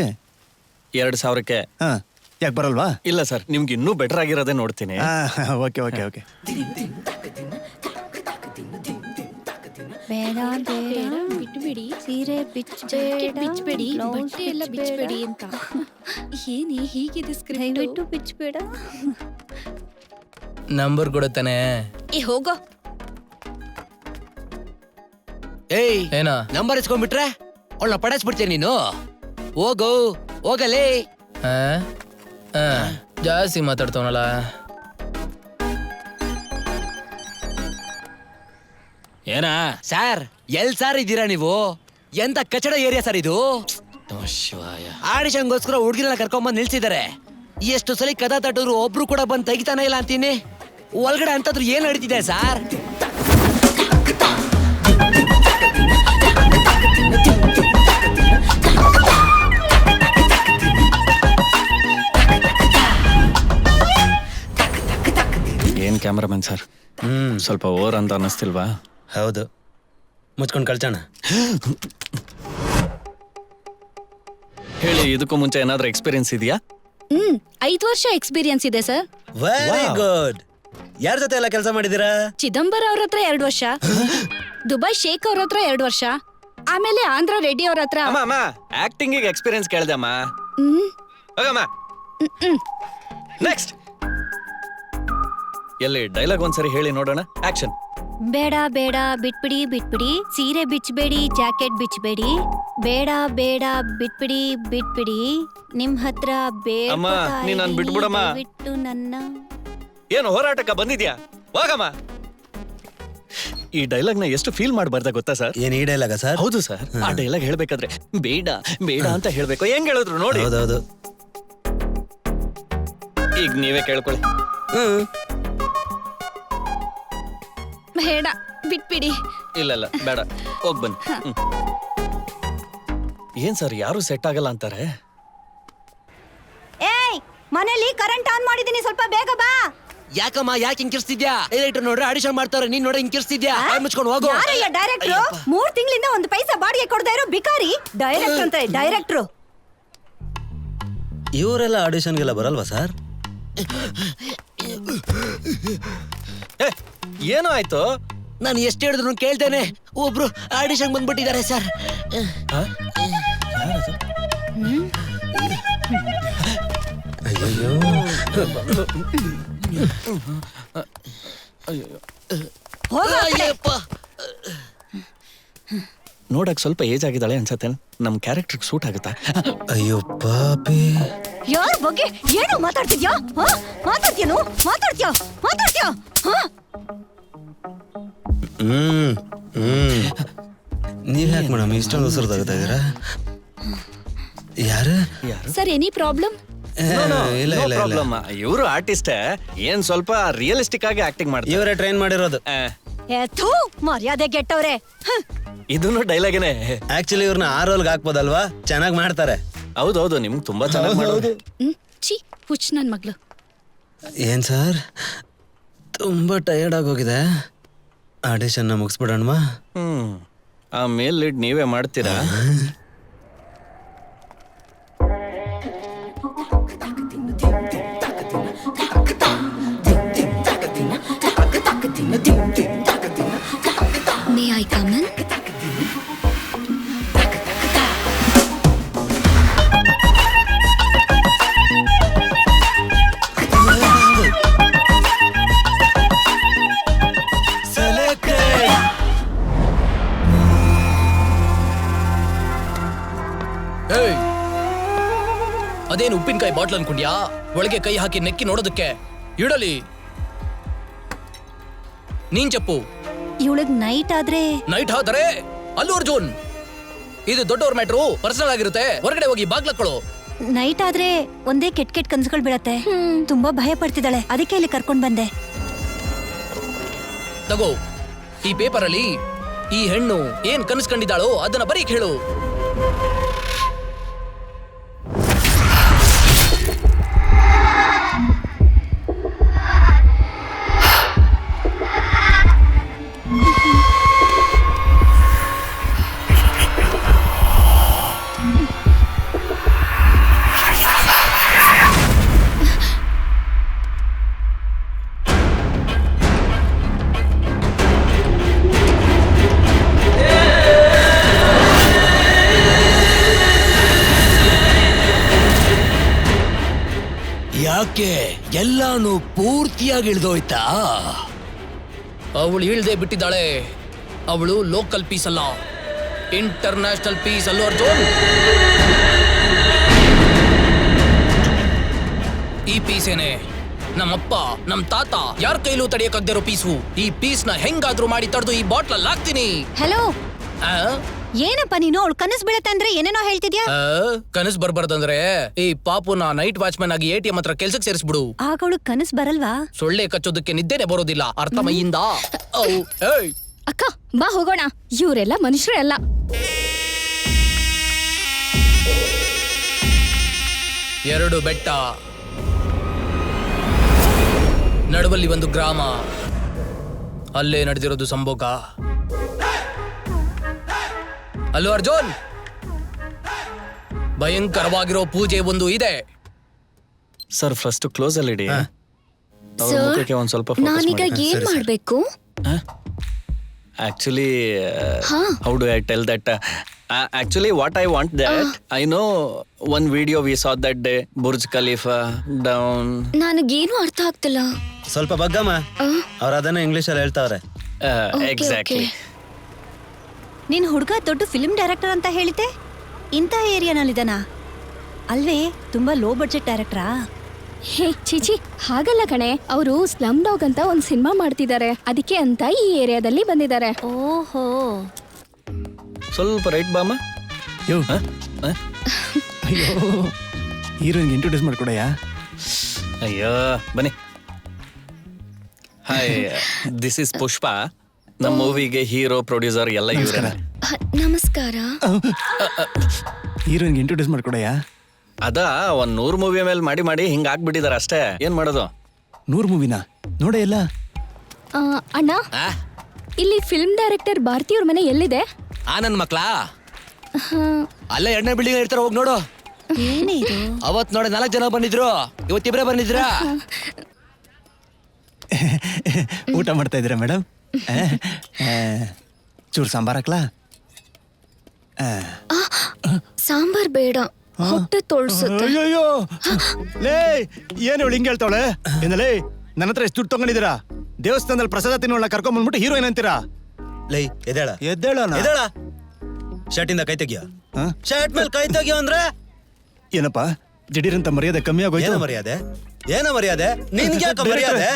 2,000ಕ್ಕೆ. ಯಾಕೆ ಬರಲ್ವಾ? ಇಲ್ಲ ಸರ್, ನಿಮ್ಗೆ ಇನ್ನೂ ಬೆಟರ್ ಆಗಿರೋದೇ ನೋಡ್ತೀನಿ. Okay okay okay. ಬೇಡ ಬೇಡ ಬಿಟ್ಬಿಡಿ, ಸೀರೆ ಬಿಚ್ಬೇಡಿ, ಬಟ್ಟೆ ಎಲ್ಲ ಬಿಚ್ಬೇಡಿ ಅಂತ. ಏನೇ ಹೀಗಿದೆ ಸ್ಕ್ರಿಪ್ಟ್? ದಯವಿಟ್ಟು ಬಿಚ್ಚಬೇಡ. ನಂಬರ್ ಕೊಡುತ್ತಾನೆ. ಹೋಗೋ. ಏಯ್, ಏನೋ ನಂಬರ್ ಇಸ್ಕೊಂಡ್ಬಿಟ್ರೆ ಅವಳನ್ನ ಪಡಿಸ್ಬಿಡ್ತೀನಿ ನೀನು. ಹೋಗಲೇ. ಜಾಸ್ತಿ ಮಾತಾಡ್ತವನಲ್ಲ. ಏನಾ ಸರ್, ಎಲ್ ಸಾರ್ ಇದ್ದೀರಾ ನೀವು? ಎಂತ ಕಚಡ ಏರಿಯಾ ಸರ್ ಇದು. ಶಿವಾಯ. ಆಡಿಷನ್ಗೋಸ್ಕರ ಹುಡುಗಿರನ್ನ ಕರ್ಕೊಂಡ್ಬಂದು ನಿಲ್ಸಿದ್ದಾರೆ. ಎಷ್ಟು ಸಲ ಕದ ತಟ್ಟೋರು ಒಬ್ರು ಕೂಡ ಬಂದು ತೆಗಿತಾನೆ ಇಲ್ಲ ಅಂತೀನಿ. ಒಳಗಡೆ ಅಂತಂದ್ರು ಏನ್ ನಡೀತಿದೆ ಸರ್? ಏನ್ ಕ್ಯಾಮ್ರಾಮನ್ ಸರ್, ಸ್ವಲ್ಪ ಓವರ್ ಅಂತ ಅನ್ನಿಸ್ತಿಲ್ವಾ? ಹೌದು, ಮುಚ್ಕೊಂಡು ಕಳ್ಸೋಣ. ಹೇಳಿ, ಇದಕ್ಕೂ ಮುಂಚೆ ಏನಾದ್ರೂ ಎಕ್ಸ್ಪೀರಿಯನ್ಸ್ ಇದೆಯಾ? 5 ವರ್ಷ ಎಕ್ಸ್ಪೀರಿಯನ್ಸ್ ಇದೆ ಸರ್. Very good. ಯಾರ ಜೊತೆ ಎಲ್ಲ ಕೆಲಸ ಮಾಡಿದೀರಾ? ಚಿದಂಬರ ಅವ್ರ ಹತ್ರ 2 ವರ್ಷ, ದುಬೈ ಶೇಖ್ ಅವ್ರ ಹತ್ರ 2 ವರ್ಷ, ಆಮೇಲೆ ಆಂಧ್ರ ರೆಡ್ಡಿ ಅವ್ರ ಹತ್ರ. ಅಮ್ಮ ಆಕ್ಟಿಂಗ್ ಎಕ್ಸ್ಪೀರಿಯನ್ಸ್ ಕೇಳ್ದೆ ಅಮ್ಮ. ಹೋಗಮ್ಮ. ನೆಕ್ಸ್ಟ್. ಎಲ್ಲಿ ಡೈಲಾಗ್ ಒಂದ್ಸರಿ ಹೇಳಿ ನೋಡೋಣ. ಆಕ್ಷನ್. ಬೇಡ ಬೇಡ ಬಿಟ್ಬಿಡಿ ಬಿಟ್ಬಿಡಿ, ಸೀರೆ ಬಿಚ್ಚಬೇಡಿ, ಜಾಕೆಟ್ ಬಿಚ್ಚಬೇಡಿ, ಬೇಡ ಬೇಡ ಬಿಟ್ಬಿಡಿ ಬಿಟ್ಬಿಡಿ, ನಿಮ್ ಹತ್ರ ಅಮ್ಮ, ನೀನ್ ನನ್ ಬಿಟ್ಬಿಡಮ್ಮ. ಬಿಟ್ಟು ನನ್ನ ಏನು ಹೋರಾಟಕ್ಕ ಬಂದಿದ್ಯಾ? ಹೋಗಮ್ಮ. ಈ ಡೈಲಾಗ್ ನ ಎಷ್ಟು ಫೀಲ್ ಮಾಡಬಾರ್ದ ಗೊತ್ತಾ ಸರ್? ಏನ್ ಈ ಡೈಲಾಗ ಸರ್? ಹೌದು ಸರ್. ಆ ಡೈಲಾಗ್ ಹೇಳ್ಬೇಕಾದ್ರೆ ಬೇಡ ಬೇಡ ಅಂತ ಹೇಳ್ಬೇಕು. ಹೆಂಗ್ ಹೇಳಿದ್ರು ನೋಡಿ. ಹೌದೌದು. ಈಗ ನೀವೇ ಕೇಳ್ಕೊಳ್ಳಿ. ಬೇಡ ಬಿಟ್ಬಿಡಿ. ಇಲ್ಲ ಬೇಡ, ಹೋಗ್ ಬನ್ನಿ. ಏನ್ ಸರ್, ಯಾರು ಸೆಟ್ ಆಗಲ್ಲ ಅಂತಾರೆ? ಏಯ್, ಮನೇಲಿ ಕರೆಂಟ್ ಆನ್ ಮಾಡಿದೀನಿ, ಸ್ವಲ್ಪ ಬೇಗ ಬಾ. ಯಾಕಮ್ಮ ಯಾಕೆ ಹಿಂಗ್ ಕಿರ್ಸ್ತಿದ್ಯಾ? ಡೈರೆಕ್ಟರ್ ನೋಡ್ರೆ ಆಡಿಷನ್ ಮಾಡ್ತಾರೆ, ನೀನ್ ನೋಡ್ರೆ ಹಿಂಗ್ ಕಿರ್ಸ್ತಿದ್ಯಾ? ಮುಚ್ಕೊಂಡು ಹೋಗು. ಯಾರಯ್ಯ ಡೈರೆಕ್ಟ್ರು? 3 ತಿಂಗಳಿಂದ ಒಂದು ಪೈಸಾ ಬಾಡಿಗೆ ಕೊಡದೇ ಇರೋ ಬಿಕಾರಿ ಡೈರೆಕ್ಟರ್ ಅಂತ. ಡೈರೆಕ್ಟ್ರು ಇವರೆಲ್ಲ ಆಡಿಷನ್ಗೆಲ್ಲ ಬರಲ್ವಾ ಸರ್? ಏನೋ ಆಯ್ತು? ನಾನು ಎಷ್ಟು ಹೇಳಿದ್ರು ಕೇಳ್ತೇನೆ. ಒಬ್ರು ಆಡಿಷನ್ ಬಂದ್ಬಿಟ್ಟಿದ್ದಾರೆ ಸರ್. ಅಯ್ಯೋ, ಅಯ್ಯಪ್ಪ. ನೋಡಕ್ ಸ್ವಲ್ಪ ಏಜ್ ಆಗಿದ್ದಾಳೆ ಅನ್ಸತ್ತೆ. ನಮ್ ಕ್ಯಾರೆಕ್ಟರ್ ಸೂಟ್ ಆಗುತ್ತಾ? ಅಯ್ಯೋ ಪಾಪಿ. ಯಾರ ಬಗ್ಗೆ ಏನೋ ಮಾತಾಡ್ತಿದ್ಯಾ? ಮಾತಾಡ್ತೀಯನು? ಮಾತಾಡ್ತೀಯ? ನೀವ್ ಯಾಕೆ ಮೇಡಮ್ ಇಷ್ಟೊಂದು ಉಸಿರು ತಗೋತಾ ಇದೀರಾ? ಯಾರು? Sir any problem? ಇಲ್ಲ ಇಲ್ಲ ಪ್ರಾಬ್ಲಮ್. ಇವರು ಆರ್ಟಿಸ್ಟ್, ಏನ್ ಸ್ವಲ್ಪ ರಿಯಲಿಸ್ಟಿಕ್ ಆಗಿ ಆಕ್ಟಿಂಗ್ ಮಾಡ್ತಾರೆ. ಇವರೇ ಟ್ರೈನ್ ಮಾಡಿರೋದು. ಥೂ, ಮರ್ಯಾದೆ ಗೆಟ್ಟವ್ರೆ. ಇದನ್ನು ಡೈಲಾಗೇನೆ. ಆಕ್ಚುಲಿ ಇವ್ರನ್ನ ಆ ರೋಲ್ಗೆ ಹಾಕ್ಬೋದಲ್ವಾ? ಚೆನ್ನಾಗಿ ಮಾಡ್ತಾರೆ. ಹೌದೌದು, ನಿಮ್ಗೆ ತುಂಬಾ ಚೆನ್ನಾಗಿ ಮಾಡೋದು. ಛೀ, ಹುಚ್ಚ ನನ್ ಮಗ್ಳು. ಏನ್ ಸರ್, ತುಂಬಾ ಟಯರ್ಡ್ ಆಗೋಗಿದೆ. ಆಡಿಷನ್ ಮುಗಿಸ್ಬಿಡೋಣವಾ? ಆ ಮೇಲ್ ಲೀಡ್ ನೀವೇ ಮಾಡ್ತೀರಾ? May I come in? ಅದೇನು ಉಪ್ಪಿನಕಾಯಿ ಬಾಟ್ಲ್ ಅನ್ಕೊಂಡ್ಯಾ? ಒಳಗೆ ಕೈ ಹಾಕಿ ನೆಕ್ಕಿ ನೋಡೋದಕ್ಕೆ ಇಡಲಿ. ನೀನ್ చెప్పు. ಇವಳಿಗೆ ನೈಟ್ ಆದ್ರೆ ಅಲ್ಲು ಅರ್ಜುನ್, ಇದು ದೊಡ್ಡವ್ರ ಮ್ಯಾಟ್ರು, ಪರ್ಸನಲ್ ಆಗಿರುತ್ತೆ. ಹೊರಗಡೆ ಹೋಗಿ ಬಾಗ್ಲಕ್ಕಳು. ನೈಟ್ ಆದ್ರೆ ಒಂದೇ ಕೆಟ್ಟ ಕನ್ಸುಗಳು ಬೀಳತ್ತೆ. ತುಂಬಾ ಭಯ ಪಡ್ತಿದ್ದಾಳೆ, ಅದಕ್ಕೆ ಇಲ್ಲಿ ಕರ್ಕೊಂಡ್ ಬಂದೆ. ತಗೋ, ಈ ಪೇಪರ್ ಅಲ್ಲಿ ಈ ಹೆಣ್ಣು ಏನ್ ಕನಸ್ಕೊಂಡಿದ್ದಾಳೋ ಅದನ್ನ ಬರೀಕ್ ಹೇಳು. ಯಾಕೆ ಎಲ್ಲಾನು ಪೂರ್ತಿಯಾಗಿ ಇಳ್ದೋಯ್ತಾ? ಅವಳು ಇಳ್ದೆ ಬಿಟ್ಟಿದ್ದಾಳೆ. ಅವಳು ಲೋಕಲ್ ಪೀಸ್ ಅಲ್ಲ, ಇಂಟರ್ನ್ಯಾಷನಲ್ ಪೀಸ್. ಅಲ್ಲು ಅರ್ಜುನ್, ಈ ಪೀಸೇನೆ ನಮ್ಮಪ್ಪ ನಮ್ ತಾತ ಯಾರ ಕೈಲೂ ತಡೆಯಕ್ಕಾಗ್ದಿರೋ ಪೀಸು. ಈ ಪೀಸ್ ನ ಹೆಂಗಾದ್ರೂ ಮಾಡಿ ತಡೆದು ಈ ಬಾಟ್ಲ್ ಹಾಕ್ತೀನಿ. ಹಲೋ, ಏನಪ್ಪ ನೀನು? ಅವಳು ಕನಸು ಬೀಳತ್ತೆ ಅಂದ್ರೆ ಏನೇನೋ ಹೇಳ್ತಿದ್ಯಾ? ಕನಸು ಬರ್ಬಾರ್ದಂದ್ರೆ ಈ ಪಾಪುನ ನೈಟ್ ವಾಚ್ಮನ್ ಆಗಿ ATM ಹತ್ರ ಕೆಲ್ಸಕ್ಕೆ ಸೇರಿಸ್ಬಿಡು. ಆಗ ಅವಳು ಕನಸು ಬರಲ್ವಾ? ಸೊಳ್ಳೆ ಕಚ್ಚೋದಕ್ಕೆ ನಿದ್ದೆನೆ ಬರೋದಿಲ್ಲ, ಅರ್ಥ ಮೈಯಿಂದ. ಅಕ್ಕ ಬಾ ಹೋಗೋಣ. ಇವರೆಲ್ಲ ಮನುಷ್ಯರೇ ಅಲ್ಲ. ಎರಡು ಬೆಟ್ಟ, ನಡುವಲ್ಲಿ ಒಂದು ಗ್ರಾಮ, ಅಲ್ಲೇ ನಡೆದಿರೋದು ಸಂಭೋಗ. ಅಲ್ಲು ಅರ್ಜುನ್, ಭಯಂಕರವಾಗಿರೋ ಪೂಜೆ ಒಂದು ಇದೆ. ಸರ್ ಫಸ್ಟ್ ಕ್ಲೋಸ್ ಅಲ್ಲಿ ಇಡಿ. ಒಂದ್ ಸ್ವಲ್ಪ ನಾನೀಗ ಏನ್ ಮಾಡ್ಬೇಕು? Actually how do I tell that? Actually, what I want that I know one video we saw that day, Burj Khalifa down. ನನಗೇನು ಅರ್ಥ ಆಗ್ತಿಲ್ಲ. ಸ್ವಲ್ಪ ಬಗ್ಗಮ್ಮ, ಅವ್ರ ಅದನ್ನ ಇಂಗ್ಲಿಷ್ ಅಲ್ಲಿ ಹೇಳ್ತಾವ್ರೆ. ಎಕ್ಸಾಕ್ಟ್ಲಿ. ನಿನ್ ಹುಡುಗ ದೊಡ್ಡ ಫಿಲ್ಮ್ ಡೈರೆಕ್ಟರ್ ಅಂತ ಹೇಳಿದ್ದೆ, ಇಂಥ ಏರಿಯಾನಲ್ಲಿದ್ದಾನ ಅಲ್ವೇ? ತುಂಬಾ ಲೋ ಬಡ್ಜೆಟ್ ಡೈರೆಕ್ಟರಾ? ಹೇ ಚಿಚಿ, ಹಾಗಲ್ಲ ಕಣೆ. ಅವರು ಸ್ಲಮ್ ಡಾಗ್ ಅಂತ ಒಂದು ಸಿನಿಮಾ ಮಾಡ್ತಿದ್ದಾರೆ, ಅದಕ್ಕೆ ಅಂತ ಈ ಏರಿಯಾದಲ್ಲಿ ಬಂದಿದ್ದಾರೆ. ಓಹೋ, ಸ್ವಲ್ಪ ರೈಟ್ ಬಾಮ. ಯೋ ಅಯ್ಯೋ, ಹೀರೋಯಿನ್ಗೆ ಇಂಟ್ರೊಡ್ಯೂಸ್ ಮಾಡ್ಕೊಡಯ್ಯ. ಅಯ್ಯೋ ಬನ್ನಿ. ಹಾಯ್, ದಿಸ್ ಇಸ್ ಪುಷ್ಪ. ನಮ್ಮ ಮೂವಿಗೆ ಹೀರೋ ಪ್ರೊಡ್ಯೂಸರ್ ಎಲ್ಲ ಇವರೇ. ನಮಸ್ಕಾರ. ಹೀರೋಯಿನ್ಗೆ ಇಂಟ್ರೊಡ್ಯೂಸ್ ಮಾಡ್ಕೊಡಯ್ಯ. ಅದ ಒಂದ್ 100 ಮೂವಿ ಮೇಲೆ ಮಾಡಿ ಮಾಡಿ ಹಿಂಗ ಆಗ್ಬಿಟ್ಟಿದಾರ ಅಷ್ಟೇ. ಏನ್ ಮಾಡೋದು? 100 ಮೂವಿನ ನೋಡೇ ಇಲ್ಲ. ಅಣ್ಣ, ಇಲ್ಲಿ ಫಿಲ್ಮ್ ಡೈರೆಕ್ಟರ್ ಭಾರತಿ ಅವ್ರ ಮನೆ ಎಲ್ಲಿದೆ? ನನ್ ಮಕ್ಳಾ ಅಲ್ಲೇ 2ನೇ ಬಿಲ್ಡಿಂಗ್ ಇರ್ತಾರ, ಹೋಗಿ ನೋಡು. ಏನೇ ಇದು? ಅವತ್ ನೋಡಿ 4 ಜನ ಬಂದಿದ್ರು, ಇವತ್ತಿಬ್ರೇ ಬಂದಿದ್ರಾ? ಊಟ ಮಾಡ್ತಾ ಇದ್ದೀರಾ ಮೇಡಮ್? ಚೂರು ಸಾಂಬಾರ್ ಹಾಕ್ಲಾ? ಸಾಂಬಾರ್ ಬೇಡ, ಹೊಟ್ಟೆ ತೋಳ್ಸುತ್ತೆ. ಅಯ್ಯೋ ಲೇ, ಏನು ಇವಳು ಹಿಂಗೆ ಹೇಳ್ತಾವಳೆ? ಏನಲೇ, ನನ್ನ ಹತ್ರ ಎಷ್ಟು ದುಡ್ಡು ತಗೊಂಡಿದ್ದೀರಾ? ದೇವಸ್ಥಾನದಲ್ಲಿ ಪ್ರಸಾದ ತಿನ್ನೋಳ ಕರ್ಕೊಂಡ್ ಬಂದ್ಬಿಟ್ಟು ಹೀರೋಯಿನ್ ಅಂತೀರಾ? ಲೈ ಎದ್ದೇಳ ಎದ್ದೇಳೋಣ. ಎದ್ದೇಳ. ಶರ್ಟಿಂದ ಕೈ ತೆಗಿಯ. ಶರ್ಟ್ ಮೇಲೆ ಕೈ ತೆಗಿಯೋ ಅಂದ್ರೆ ಏನಪ್ಪ ದಿಢೀರಂತ ಮರ್ಯಾದೆ ಕಮ್ಮಿ ಆಗೋಯ್ತು? ಏನ ಮರ್ಯಾದೆ? ಏನ ಮರ್ಯಾದೆ? ನಿನ್ಗೆ ಯಾಕೆ ಮರ್ಯಾದೆ?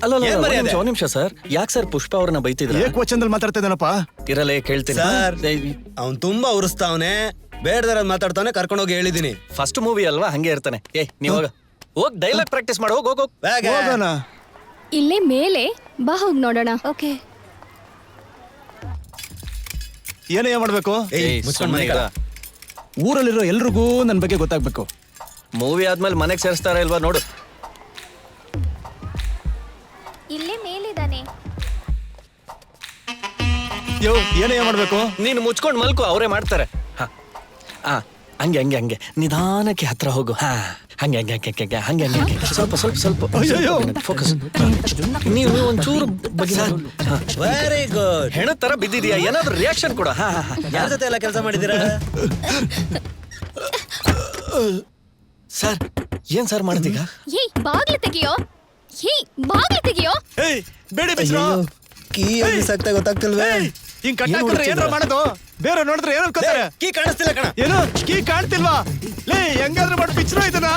ಅಲ್ಲ ಏನ್ ಮರ್ಯಾದೆ? ಒಂದ್ ನಿಮಿಷ ಸರ್. ಯಾಕೆ ಸರ್ ಪುಷ್ಪ ಅವ್ರನ್ನ ಬೈತಿದ್ರ? ಏಕವಚನದಲ್ಲಿ ಮಾತಾಡ್ತಾ ಇದ್ದಾನಪ್ಪ. ಇರಲೇ ಕೇಳ್ತೀನಿ ಸರ್, ಅವ್ನ್ ತುಂಬಾ ಉರಿಸ್ತಾವನೆ, ಬೇಡದರ ಮಾತಾಡ್ತಾನೆ, ಕರ್ಕೊಂಡೋಗಿ ಹೇಳಿದೀನಿ. ಫಸ್ಟ್ ಮೂವಿ ಅಲ್ವಾ, ಹಂಗೆ ಇರ್ತಾನೆ. ನೀವ್ ಹೋಗ್ ಡೈಲಾಗ್ ಪ್ರಾಕ್ಟೀಸ್ ಮಾಡಿ. ಹೋಗ್ ಹೋಗೋಣ. ಇಲ್ಲೇ ಮೇಲೆ ಬಾ, ಹೋಗಿ ನೋಡೋಣ. ಓಕೆ. ಏನೇ ಮಾಡ್ಬೇಕು? ಮುಚ್ಕೊಂಡ್ ಮನೆ ಕಡ. ಊರಲ್ಲಿರೋ ಎಲ್ರಿಗೂ ನನ್ನ ಬಗ್ಗೆ ಗೊತ್ತಾಗ್ಬೇಕು. ಮೂವಿ ಆದ್ಮೇಲೆ ಮನೆಗ್ ಸೇರಿಸ್ತಾರ ಇಲ್ವಾ ನೋಡು. ಇಲ್ಲೇ ಮೇಲಿದಾನೆ. ಯೋ, ಏನೇ ಮಾಡ್ಬೇಕು? ನೀನು ಮುಚ್ಕೊಂಡ್ ಮಲ್ಕು, ಅವರೇ ಮಾಡ್ತಾರೆ. ಹಂಗೆ ಹಂಗೆ ಹಂಗೆ ನಿಧಾನಕ್ಕೆ ಹತ್ರ ಹೋಗು. ಹಂಗೆ ಹಂಗೆ ಹಂಗೆ ಹಂಗೆ ಹಂಗೆ ಹಂಗೆ ಸ್ವಲ್ಪ ಸ್ವಲ್ಪ ಸ್ವಲ್ಪ ಫೋಕಸ್. ನೀವು ಒಂಚೂರು ವೆರಿ ಗುಡ್. ಹೆಣ ತರ ಬಿದ್ದಿದ್ಯಾ, ಏನಾದ್ರು ರಿಯಾಕ್ಷನ್ ಕೊಡ. ಯಾರ ಜೊತೆ ಎಲ್ಲ ಕೆಲಸ ಮಾಡಿದ್ದೀರಾ? ಸರ್, ಏನ್ ಸರ್ ಮಾಡ್ತೀಗ? ಏಯ್, ಬಾಗ್ಲು ತೆಗಿಯೋ. ಏಯ್, ಬಾಗ್ಲು ತೆಗಿಯೋ. ಏಯ್, ಬೇಡಿ ಬಿಸ್ರು. ಕೀ ಸಕ್ತ ಗೊತ್ತಾಗ್ತಿಲ್ವೇ? ಹಿಂಗ್ ಕಟ್ಟಾಕ್ರೆ ಏನ್ರ ಮಾಡೋದು? ಬೇರೆ ನೋಡಿದ್ರೆ ಏನ್ ಅನ್ಕೋತಾರೆ? ಕೀ ಕಾಣಿಸ್ತಿಲ್ಲ ಕಣ. ಏನು ಕೀ ಕಾಣ್ತಿಲ್ವಾ? ಲೇ, ಹೆಂಗಾದ್ರೂ ಮಾಡಿ ಬಿಚ್ರು ಇದನ್ನ.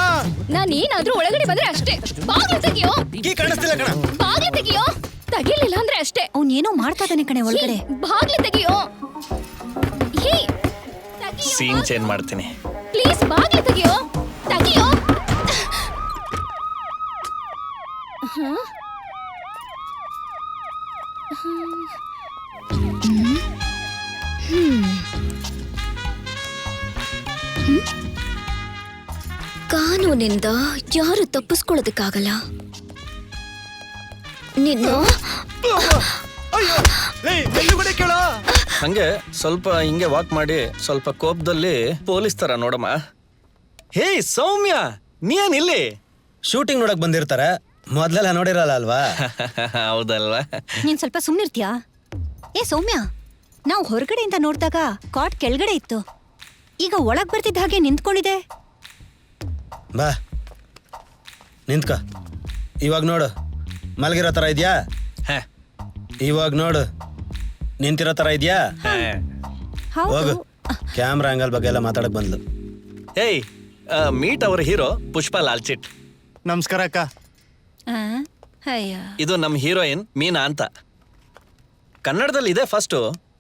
ನಾನ್ ಏನಾದ್ರೂ ಒಳಗಡೆ ಬಂದ್ರೆ ಅಷ್ಟೇ. ಬಾಗ್ಲು ತೆಗಿಯೋ. ಕೀ ಕಾಣಿಸ್ತಿಲ್ಲ ಕಣ. ಬಾಗ್ಲು ತೆಗಿಯೋ. ತೆಗಿಲಿಲ್ಲ ಅಂದ್ರೆ ಅಷ್ಟೇ. ಅವ್ನ್ ಏನೋ ಮಾಡ್ತಾ ಇದ್ದಾನೆ ಕಣೆ ಒಳಗಡೆ. ಬಾಗ್ಲು ತೆಗಿಯೋ. ಏಯ್, ತೆಗಿಯೋ. ಸೀನ್ ಚೇಂಜ್ ಮಾಡ್ತೀನಿ. ಪ್ಲೀಸ್ ಬಾಗ್ಲು ತೆಗಿಯೋ. ತೆಗಿಯೋ. ಕಾನೂನಿಂದ ಯಾರು ತಪ್ಪಿಸ್ಕೊಳ್ಳೋದಕ್ಕಾಗಲ್ಲ. ನಿನ್ನ ಅಯ್ಯೋ, ಲೇ, ಮೆಲ್ಲುಗಡೆ ಕೇಳೋ. ಹಂಗೆ ಸ್ವಲ್ಪ ಹಿಂಗೆ ವಾಕ್ ಮಾಡಿ, ಸ್ವಲ್ಪ ಕೋಪದಲ್ಲಿ ಪೊಲೀಸ್ ತರ ನೋಡಮ್ಮ. ಹೇ ಸೌಮ್ಯ, ನೀನ್ ಇಲ್ಲಿ? ಶೂಟಿಂಗ್ ನೋಡಕ್ ಬಂದಿರ್ತಾರೆ, ಮೊದ್ಲೆಲ್ಲ ನೋಡಿರಲ್ಲ ಅಲ್ವಾ? ಹೌದಲ್ವಾ? ನೀನ್ ಸ್ವಲ್ಪ ಸುಮ್ನಿರ್ತೀಯಾ? ಏ ಸೌಮ್ಯ, ನಾವು ಹೊರಗಡೆಯಿಂದ ನೋಡಿದಾಗ ಕಾಟ್ ಕೆಳಗಡೆ ಇತ್ತು, ಈಗ ಒಳಗ್ ಬರ್ತಿದ್ದ ಹಾಗೆ ನಿಂತ್ಕೊಂಡಿದೆ. ಬಾ ನಿಂತ್ಕ. ಇವಾಗ ನೋಡು, ಮಲಗಿರೋ ತರ ಇದ್ಯಾ? ಇವಾಗ ನೋಡು, ನಿಂತಿರೋ ತರ ಇದ್ಯಾ? ಹೌದು. ಹೋಗು. ಕ್ಯಾಮ್ರಾ ಆಂಗಲ್ ಬಗ್ಗೆ ಎಲ್ಲ ಮಾತಾಡಕ್ ಬಂದ್ಲು. ಏಯ್, ಮೀಟ್ ಅವರ್ ಹೀರೋ ಪುಷ್ಪ ಲಾಲ್ಚಿಟ್. ನಮಸ್ಕಾರ ಅಕ್ಕ. ಅಯ್ಯ, ಇದು ನಮ್ ಹೀರೋಯಿನ್ ಮೀನಾ ಅಂತ. ಕನ್ನಡದಲ್ಲಿ ಇದೆ ಫಸ್ಟ್,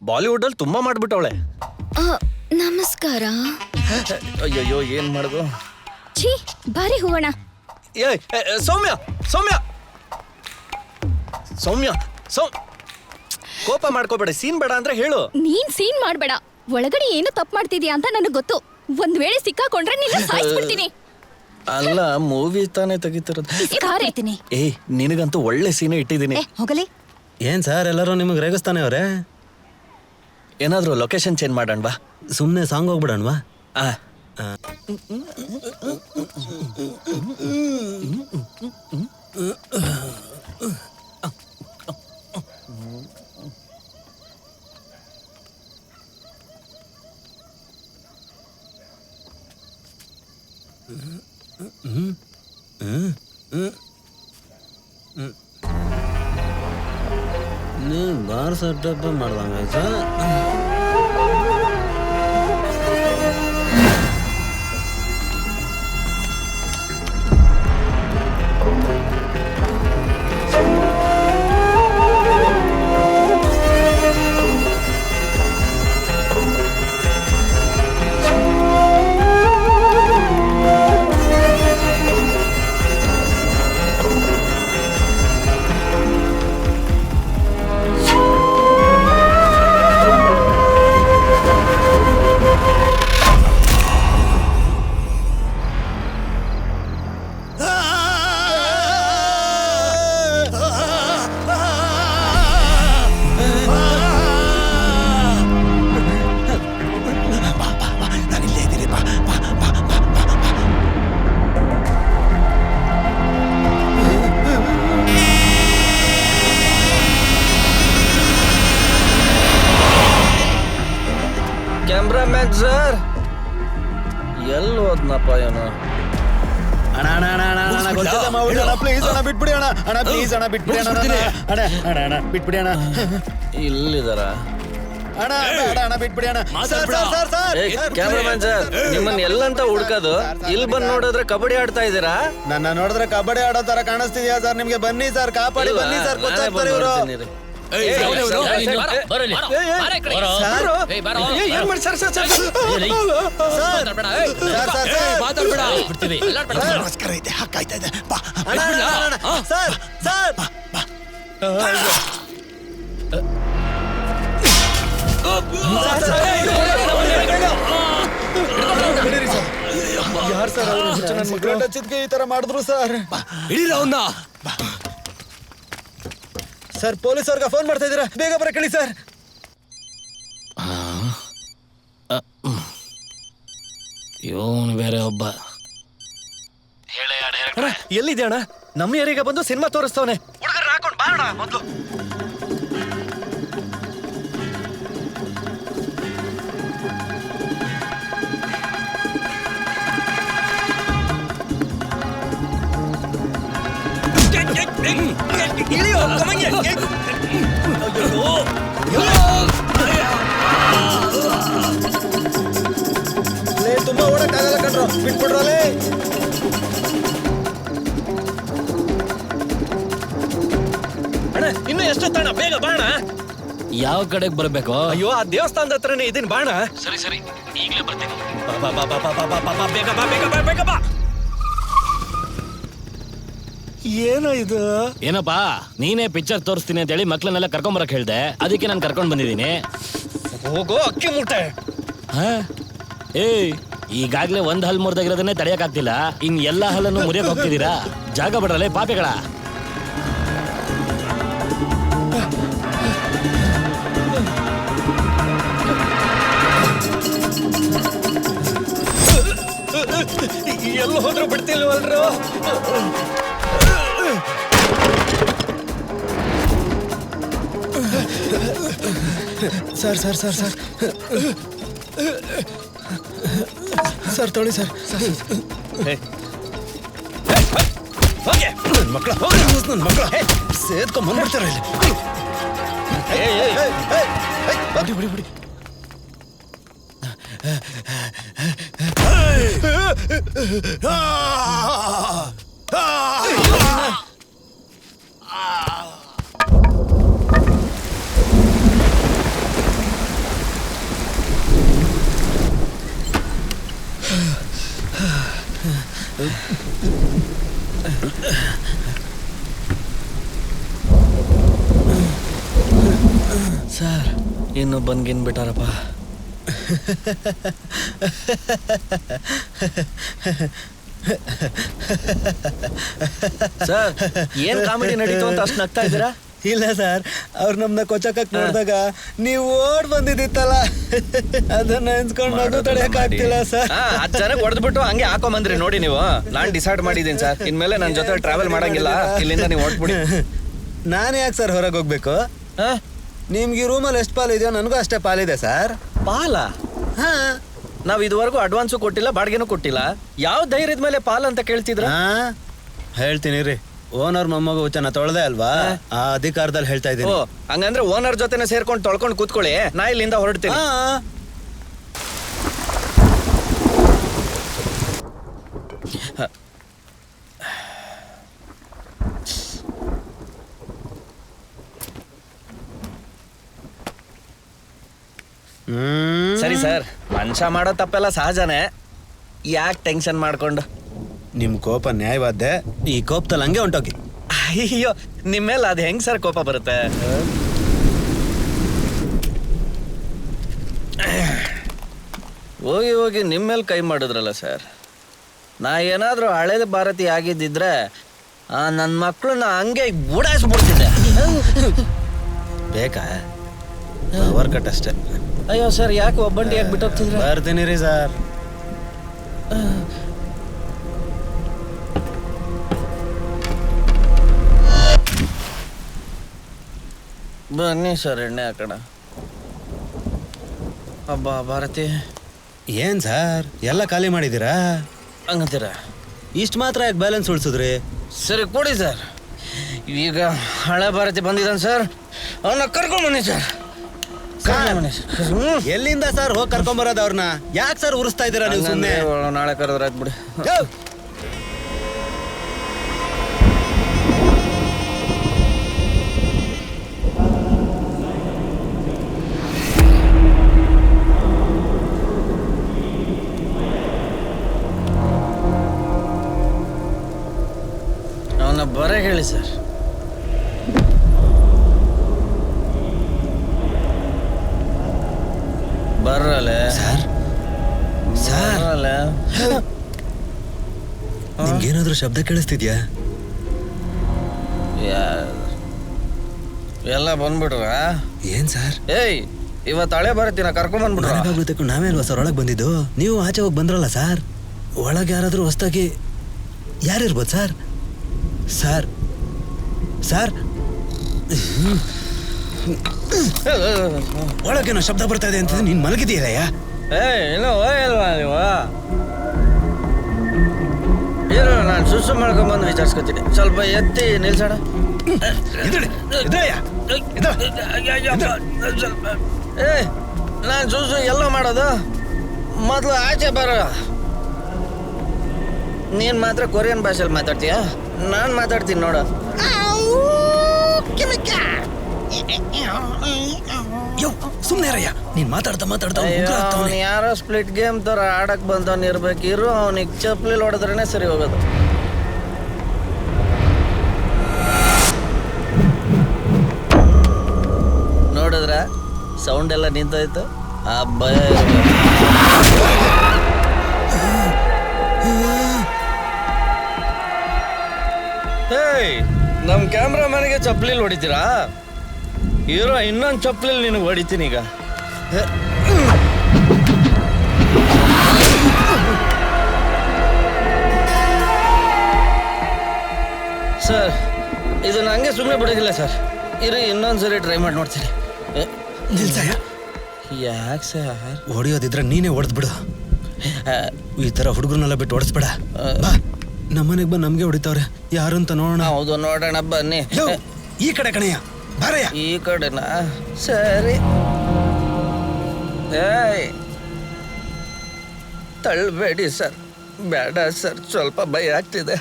ಬಾಲಿವುಡ್ ಅಲ್ಲಿ ತುಂಬಾ ಮಾಡ್ಬಿಟ್ಟವಳೆ. ನಮಸ್ಕಾರ. ಅಯ್ಯಯ್ಯೋ, ಏನ್ ಮಾಡುದು? ಛೀ, ಬಾರಿ ಹೋಗೋಣ. ಏಯ್, ಸೌಮ್ಯ ಸೌಮ್ಯ ಸೌಮ್ಯ ಕೋಪ ಮಾಡ್ಕೋಬೇಡ, ಸೀನ್ ಬೇಡ ಅಂದ್ರೆ ಹೇಳು. ನೀನ್ ಸೀನ್ ಮಾಡ್ಬೇಡ. ಒಳಗಡೆ ಏನು ತಪ್ಪು ಮಾಡ್ತಿದ್ಯಾ ಅಂತ ನನಗೆ ಗೊತ್ತು. ಒಂದ್ ವೇಳೆ ಸಿಕ್ಕಾಕೊಂಡ್ರೆ ನಿನ್ನ ಸಾಯಿಸ್ಬಿಡ್ತೀನಿ. ಅಲ್ಲ, ಮೂವಿ ತಾನೇ ತೆಗಿತಿರೋದು. ಏಯ್, ನಿನಗಂತೂ ಒಳ್ಳೆ ಸೀನ್ ಇಟ್ಟಿದ್ದೀನಿ. ಹೋಗಲಿ. ಏನ್ ಸರ್, ಎಲ್ಲರೂ ನಿಮಗೆ ರೇಗಿಸ್ತಾನೆ ಅವ್ರೆ? ಏನಾದ್ರೂ ಲೊಕೇಶನ್ ಚೇಂಜ್ ಮಾಡೋಣವಾ? ಸುಮ್ನೆ ಸಾಂಗ್ ಹೋಗ್ಬಿಡೋಣವಾ? ಡಬ್ಬ ಮಾಡ್ದಂಗಾಯ್ತು. ಕ್ಯಾಮ್ರಾಮ್ಯಾನ್ ಸರ್ ಎಲ್ಲಿ ಹೋದ್ನಪ್ಪ ಏನೋ. ಅಣ್ಣ ಅಣ್ಣ ಅಣ್ಣ ಅಣ್ಣ ಅಣ್ಣ ಗೊತ್ತಿಲ್ಲ ಮಾಡ್ಬಿಡಿ ಅಣ್ಣ, ಪ್ಲೀಸ್ ಅಣ್ಣ ಬಿಟ್ಬಿಡಿ ಅಣ್ಣ, ಅಣ್ಣ ಪ್ಲೀಸ್ ಅಣ್ಣ ಬಿಟ್ಬಿಡಿ ಅಣ್ಣ, ಅಣ್ಣ ಅಣ್ಣ ಅಣ್ಣ ಬಿಟ್ಬಿಡಿ ಅಣ್ಣ, ಇಲ್ಲಿದಾರ ಅಣ್ಣ ಬೇಡ ಅಣ್ಣ ಬಿಟ್ಬಿಡಿ ಅಣ್ಣ. Sir sir sir sir cameraman sir ನಿಮ್ಮನ್ನ ಎಲ್ಲಂತ ಹುಡ್ಕೋದು ಇಲ್ಲಿ ಬಂದ್ ನೋಡಿದ್ರೆ ಕಬಡ್ಡಿ ಆಡ್ತಾ ಇದ್ದೀರಾ? ನನ್ನ ನೋಡಿದ್ರೆ ಕಬಡ್ಡಿ ಆಡೋ ತರ ಕಾಣಿಸ್ತಿದ್ಯಾ ಸರ್ ನಿಮ್ಗೆ? ಬನ್ನಿ ಸರ್ ಕಾಪಾಡಿ ಬನ್ನಿ ಸರ್, ಕೊಚ್ಚಾಕ್ತಾರೆ ಇವರು. ನಮಸ್ಕಾರ ಇದೆ, ಹಾಕಾಯ್ತಾ ಇದೆ. ಬಾ ಸರ್ ಸರ್ ಯಾರು ಸರ್ ಅವರು? ನನ್ನ ಮಗಳ ಟಚ್ಗೆ ಈ ತರ ಮಾಡಿದ್ರು ಸರ್. ಹಿಡೀರ ಅವನ್ನ. ಸರ್ ಪೊಲೀಸ್ ಅವ್ರಿಗೆ ಫೋನ್ ಮಾಡ್ತಾ ಇದ್ದೀರಾ, ಬೇಗ ಬರ ಕೇಳಿ ಸರ್. ಇವನು ಬೇರೆ ಒಬ್ಬ. ಎಲ್ಲಿದೆ ಅಣ್ಣ? ನಮ್ಮ ಏರಿಯಾಗೆ ಬಂದು ಸಿನಿಮಾ ತೋರಿಸ್ತವನೆ. ಹುಡುಗರನ್ನ ಹಾಕೊಂಡು ಬಾಣ ಮೊದಲು. ತುಂಬಾ ಓಡಕ್ ಆಗಲ್ಲ ಕಣ್ರು, ಬಿಟ್ಬಿಡ್ರಲ್ಲೇ. ಅಣ್ಣ ಇನ್ನು ಎಷ್ಟೊತ್ತಣ್ಣ? ಬೇಗ ಬಾಣ. ಯಾವ ಕಡೆಗೆ ಬರ್ಬೇಕು? ಅಯ್ಯೋ ಆ ದೇವಸ್ಥಾನದ ಹತ್ರನೇ ಇದೀನಿ, ಬಾಣ. ಸರಿ ಸರಿ ಈಗಲೇ ಬರ್ತೀನಿ. ಬೇಗ ಬಾ ಬೇಗ ಬಾ ಬೇಗ ಬಾ. ಏನೋ ಇದು? ಏನಪ್ಪಾ ನೀನೇ ಪಿಕ್ಚರ್ ತೋರಿಸ್ತೀನಿ ಅಂತ ಹೇಳಿ ಮಕ್ಳನ್ನೆಲ್ಲ ಕರ್ಕೊಂಬರಕ್ ಹೇಳ್ದೆ, ಅದಕ್ಕೆ ನಾನು ಕರ್ಕೊಂಡ್ ಬಂದಿದ್ದೀನಿ. ಹೋಗೋ ಅಕ್ಕಿ ಮೂಟೆ. ಏಯ್ ಈಗಾಗ್ಲೇ ಒಂದ್ ಹಲ್ ಮುರಿದಾಗಿರೋದನ್ನೇ ತಡೆಯಕ್ ಆಗ್ತಿಲ್ಲ, ಇನ್ ಎಲ್ಲಾ ಹಲ್ಲನ್ನು ಮುರಿಯಕ್ ಹೋಗ್ತಿದ್ದೀರಾ? ಜಾಗ ಬಿಡ್ರಲ್ಲೇ ಪಾಪಿಗಳ. ಎಲ್ಲ ಹೋದ್ರು ಬಿಡ್ತಿಲ್ವಲ್ರು? Sir sir sir sir sir ತೊಳಿ ಸರ್. ನನ್ನ ಮಕ್ಕಳ ನನ್ನ ಮಕ್ಕಳ ಸೇದ್ಕೊಂಡ್ ಬಂದ್ಬಿಡ್ತಾರ ಇಲ್ಲಿ. ಬಿಡಿ ಬಿಡಿ ಬಿಡಿ. ಸರ್ ಇನ್ನು ಬಂದ್ಗಿನ್ ಬಿಟ್ಟಾರಪ್ಪ. ಸರ್ ಏನ್ ಕಾಮಿಡಿ ನಡೀತು ಅಂತ ಅಷ್ಟು ನಗ್ತಾ ಇದ್ದೀರಾ? ಇಲ್ಲ ಸರ್, ಅವ್ರು ನಮ್ನ ಕೊಚ್ಚಕ್ ನೋಡಿದಾಗ ನೀವು ಓಡ್ ಬಂದಿದ್ದಿತ್ತಲ್ಲ, ಅದನ್ನ ನೆನ್ಸ್ಕೊಂಡು ನಗು ತಡೆಯಕ್ ಆಗ್ತಿಲ್ಲ ಸರ್. ಅದ್ ಜನಕ್ಕೆ ಹೊಡೆದ್ಬಿಟ್ಟು ಹಂಗೆ ಹಾಕೊಂಬಂದ್ರಿ ನೋಡಿ ನೀವು. ನಾನ್ ಡಿಸೈಡ್ ಮಾಡಿದೀನಿ ಸರ್, ಇನ್ಮೇಲೆ ನನ್ನ ಜೊತೆ ಟ್ರಾವೆಲ್ ಮಾಡಂಗಿಲ್ಲ, ಇಲ್ಲಿಂದ ನೀವು ಹೊರಟ್ಬಿಡಿ. ನಾನು ಯಾಕೆ ಸರ್ ಹೊರಗೆ ಹೋಗ್ಬೇಕು? ನಿಮ್ಗೆ ರೂಮಲ್ಲಿ ಎಷ್ಟು ಪಾಲು ಇದೆಯೋ ನನಗೂ ಅಷ್ಟೇ ಪಾಲಿದೆ ಸರ್. ಪಾಲ? ಹಾ, ನಾವ್ ಇದುವರೆಗೂ ಅಡ್ವಾನ್ಸು ಕೊಟ್ಟಿಲ್ಲ, ಬಾಡಿಗೆನೂ ಕೊಟ್ಟಿಲ್ಲ. ಯಾವ ಧೈರ್ಯದ ಮೇಲೆ ಪಾಲ್ ಅಂತ ಕೇಳ್ತಿದ್ರ? ಹೇಳ್ತೀನಿ ರೀ. ಓನರ್ ಮೊಮ್ಮಗ ಹುಚ್ಚನ ತೊಳ್ದೆ ಅಲ್ವಾ ಆ ಅಧಿಕಾರದಲ್ಲಿ ಹೇಳ್ತಾ ಓ ಇದ್ದೀನಿ. ಹಂಗಂದ್ರೆ ಓನರ್ ಜೊತೆನೆ ಸೇರ್ಕೊಂಡು ತೊಳ್ಕೊಂಡು ಕೂತ್ಕೊಳ್ಳಿ, ನಾ ಇಲ್ಲಿಂದ ಹೊರಡ್ತೀನಿ. ಸರಿ ಸರ್, ಮನುಷ್ಯ ಮಾಡೋ ತಪ್ಪೆಲ್ಲ ಸಹಜನೇ, ಯಾಕೆ ಟೆನ್ಷನ್ ಮಾಡ್ಕೊಂಡು. ನಿಮ್ ಕೋಪ ನ್ಯಾಯವಾದ್ದೆ, ಈ ಕೋಪದಲ್ಲಿ ಹಂಗೆ ಹೊಂಟೋಗಿ. ಅಯ್ಯೋ ನಿಮ್ಮೇಲೆ ಅದು ಹೆಂಗ್ ಸರ್ ಕೋಪ ಬರುತ್ತೆ? ಹೋಗಿ ಹೋಗಿ ನಿಮ್ಮೇಲೆ ಕೈ ಮಾಡಿದ್ರಲ್ಲ ಸರ್. ನಾ ಏನಾದ್ರೂ ಹಳೇದ ಭಾರತಿ ಆಗಿದ್ದಿದ್ರೆ ನನ್ನ ಮಕ್ಕಳನ್ನ ಹಂಗೆ ಬುಡಾಯಿಸ್ಬಿಡ್ತಿದ್ದೆ. ಬೇಕಾ ಪವರ್ ಕಟ್ ಅಷ್ಟೇ. ಅಯ್ಯೋ ಸರ್, ಯಾಕೆ ಒಬ್ಬಂಟಿಯಾಗಿ ಬಿಟ್ಟೋಗ್ತಿದ್ರೆ? ಬರ್ತೀನಿ ರೀ ಸರ್. ಬನ್ನಿ ಸರ್, ಎಣ್ಣೆ ಹಾಕೋಣ. ಅಬ್ಬಾ ಭಾರತಿ, ಏನ್ ಸರ್ ಎಲ್ಲ ಖಾಲಿ ಮಾಡಿದ್ದೀರಾ? ಹಂಗಂತೀರ? ಇಷ್ಟು ಮಾತ್ರ ಯಾಕೆ ಬ್ಯಾಲೆನ್ಸ್ ಉಳಿಸಿದ್ರಿ? ಸರಿ ಕೊಡಿ ಸರ್. ಈಗ ಹಳೆ ಭಾರತಿ ಬಂದಿದ್ದಾನೆ ಸರ್, ಅವನ್ನ ಕರ್ಕೊಂಬನ್ನಿ ಸರ್. ಎಲ್ಲಿಂದ ಸರ್ ಹೋಗಿ ಕರ್ಕೊಂಬರೋದು ಅವ್ರನ್ನ? ಯಾಕೆ ಸರ್ ಉರಿಸ್ತಾ ಇದ್ದೀರಾ ನೀವು ಸುಮ್ಮನೆ? ನಾಳೆ ಕರೆದ್ರೆ ಆಯ್ತು ಬಿಡಿ. ಅವನ್ನ ಬರ ಹೇಳಿ ಸರ್. ಬರಲ್ಲ ಸರ್ ಸರ್ ಬರಲ್ಲ. ನಿಮ್ಗೇನಾದ್ರೂ ಶಬ್ದ ಕೇಳಿಸ್ತಿದ್ಯಾ? ಎಲ್ಲ ಬಂದ್ಬಿಟ್ರ? ಏನ್ ಸರ್? ಏಯ್, ಇವತ್ತು ಹಳೆ ಭಾರತಿನ ಕರ್ಕೊಂಬಂದ್ಬಿಟ್ರ? ಬಾಗ್ಲು ನಾವೇ ಅಲ್ವಾ ಸರ್ ಒಳಗೆ ಬಂದಿದ್ದು? ನೀವು ಆಚೆ ಹೋಗಿ ಬಂದ್ರಲ್ಲ ಸರ್. ಒಳಗೆ ಯಾರಾದ್ರೂ ಹೊಸ್ದಾಗಿ ಯಾರಿರ್ಬೋದು ಸರ್? ಸರ್ ಸರ್ ಒಳಗೇನೋ ಶಬ್ದ ಬರ್ತಾ ಇದೆ ಅಂತ ನೀನ್ ಮಲಗಿದೀಯಲ್ಲಯ್ಯ? ಇನ್ನೂ ಹೋಯಲ್ವಾ ನೀವು? ಇರು, ನಾನು ಸುಸು ಮಾಡ್ಕೊಂಬಂದು ವಿಚಾರಿಸ್ಕೊತೀನಿ. ಸ್ವಲ್ಪ ಎತ್ತಿ ನಿಲ್ಸೋಣ. ಏ, ನಾನು ಸುಸು ಎಲ್ಲ ಮಾಡೋದು ಮೊದಲು ಆಚೆ ಬರೋ. ನೀನ್ ಮಾತ್ರ ಕೊರಿಯನ್ ಭಾಷೆಯಲ್ಲಿ ಮಾತಾಡ್ತೀಯ, ನಾನು ಮಾತಾಡ್ತೀನಿ ನೋಡು. ಸುಮ್ಮನೆ ರಯ್ಯ, ನೀನ್ ಮಾತಾಡ್ತಾ ಮಾತಾಡ್ತಾ ಯಾರೋ ಸ್ಪ್ಲಿಟ್ ಗೇಮ್ ತರ ಆಡಕ್ ಬಂದವನ್ ಇರ್ಬೇಕು. ಇರು, ಅವನಿಗೆ ಚಪ್ಪಲಿ ಹೊಡೆದ್ರೇನೆ ಸರಿ ಹೋಗೋದು. ನೋಡಿದ್ರ ಸೌಂಡ್ ಎಲ್ಲ ನಿಂತೋಯ್ತು. ಆ ಭಯ ಹೇಯ್, ನಮ್ ಕ್ಯಾಮ್ರಾಮನ್ಗೆ ಚಪ್ಪಲಿಲ್ ಹೊಡಿತೀರಾ? ಇರೋ, ಇನ್ನೊಂದು ಚಪ್ಪಲಿಲ್ ನಿನಗೆ ಹೊಡಿತೀನಿ ಈಗ. ಸರ್, ಇದನ್ನ ಹಂಗೆ ಸುಮ್ಮನೆ ಬಿಡೋದಿಲ್ಲ ಸರ್. ಇರಿ, ಇನ್ನೊಂದ್ಸರಿ ಟ್ರೈ ಮಾಡಿ ನೋಡ್ತೀನಿ. ನಿಲ್ಸಯ್ಯ. ಯಾಕೆ ಸರ್? ಹೊಡಿಯೋದಿದ್ರೆ ನೀನೇ ಹೊಡೆದ್ಬಿಡು. ಈ ತರ ಹುಡುಗರನ್ನೆಲ್ಲ ಬಿಟ್ಟು ಹೊಡೆಸ್ಬೇಡ. ನಮ್ಮನೆಗೆ ಬಂದು ನಮ್ಗೆ ಹೊಡಿತಾವ್ರೆ, ಯಾರು ಅಂತ ನೋಡೋಣ. ಹೌದು, ನೋಡೋಣ ಬನ್ನಿ. ಈ ಕಡೆ ಕಣಯ್ಯ, ಬಾರಯ್ಯ. ಈ ಕಡೆನಾ? ಸರಿ. ಏಯ್, ತಳ್ಳಬೇಡಿ ಸರ್, ಬೇಡ ಸರ್, ಸ್ವಲ್ಪ ಭಯ ಆಗ್ತಿದೆ.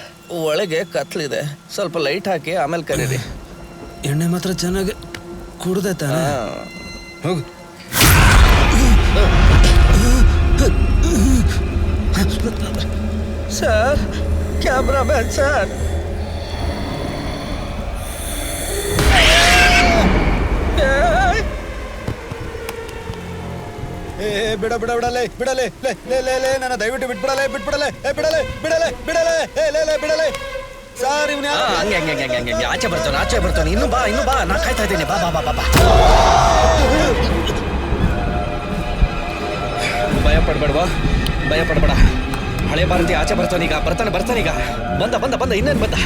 ಒಳಗೆ ಕತ್ಲಿದೆ, ಸ್ವಲ್ಪ ಲೈಟ್ ಹಾಕಿ ಆಮೇಲೆ ಕರೀರಿ. ಎಣ್ಣೆ ಮಾತ್ರ ಚೆನ್ನಾಗಿ ಕುಡ್ದೆ ತಾನೆ? ಹೋಗು. Sir, cameraman sir. ಬಿಡ ಬಿಡ ಬಿಡಲೇ ಬಿಡಲೇ ಲೇ ಲೇ ಲೇ ಲೇ ನನ್ನ ದಯವಿಟ್ಟು ಬಿಟ್ಬಿಡಲೇ ಬಿಟ್ಬಿಡಲೇ ಬಿಡಲೇ ಬಿಡಲೇ ಬಿಡಲೇ ಲೇ ಲೇ ಬಿಡಲೇ. ಸರ್ ಇವ್ನ ಹಂಗೆ ಹಂಗೆ ಹಂಗೆ ಹಂಗೆ ಆಚೆ ಬರ್ತಾನೆ. ಇನ್ನು ಬಾ, ನಾ ಕಾಯ್ತಾ ಇದ್ದೀನಿ. ಬಾ ಬಾ ಬಾ ಬಾ. ಭಯ ಪಡ್ಬೇಡ. ಹಳೆ ಭಾರತಿ ಆಚೆ ಬರ್ತಾನೀಗ. ಬರ್ತಾನೀಗ. ಬಂದ ಇನ್ನೇನು ಬಂದ.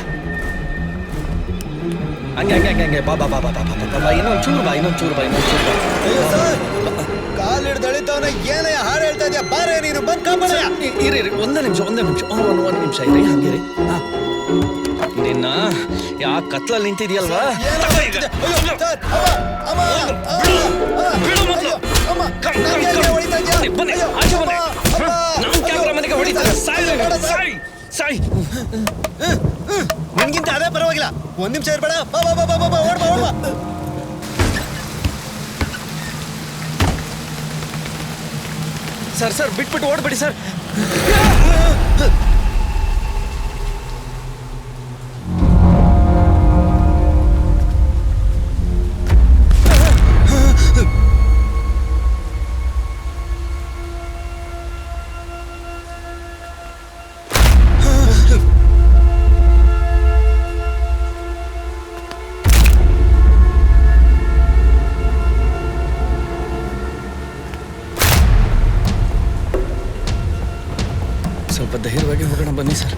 ಹಂಗೆ ಬಾ ಬಾ ಬಾ ಬಾ ಬಾ ಬಾ. ಇನ್ನೊಂದು ಚೂರು ಬಾ. ಕಾಲ್ ಹಿಡ್ದು ಅಳಿತವನ ಏನಯ್ಯ ಹಾಡು ಹೇಳ್ತಾ ಇದೆಯಾ? ಬಾರೇ ನೀನು, ಬಂದ್ ಕಾಪಾಡ. ಇರಿ, ಒಂದೇ ನಿಮಿಷ. ಒಂದು ನಿಮಿಷ ಇರಿ, ಹಂಗೆ ರೀ. ನಿನ್ನ ಯಾ ಕತ್ಲಲ್ಲಿ ನಿಂತಿದ್ಯಲ್ವಾ ನಿನ್ಗಿಂತ ಅದೇ ಪರವಾಗಿಲ್ಲ. ಒಂದ್ ನಿಮಿಷ ಇರ್ಬೇಡ. ಓಡ್ಬಾ. ಸರ್ ಬಿಟ್ಬಿಟ್ಟು ಓಡ್ಬೇಡಿ ಸರ್. ಸ್ವಲ್ಪ ಧೈರ್ಯವಾಗಿ ಹೋಗೋಣ ಬನ್ನಿ ಸರ್.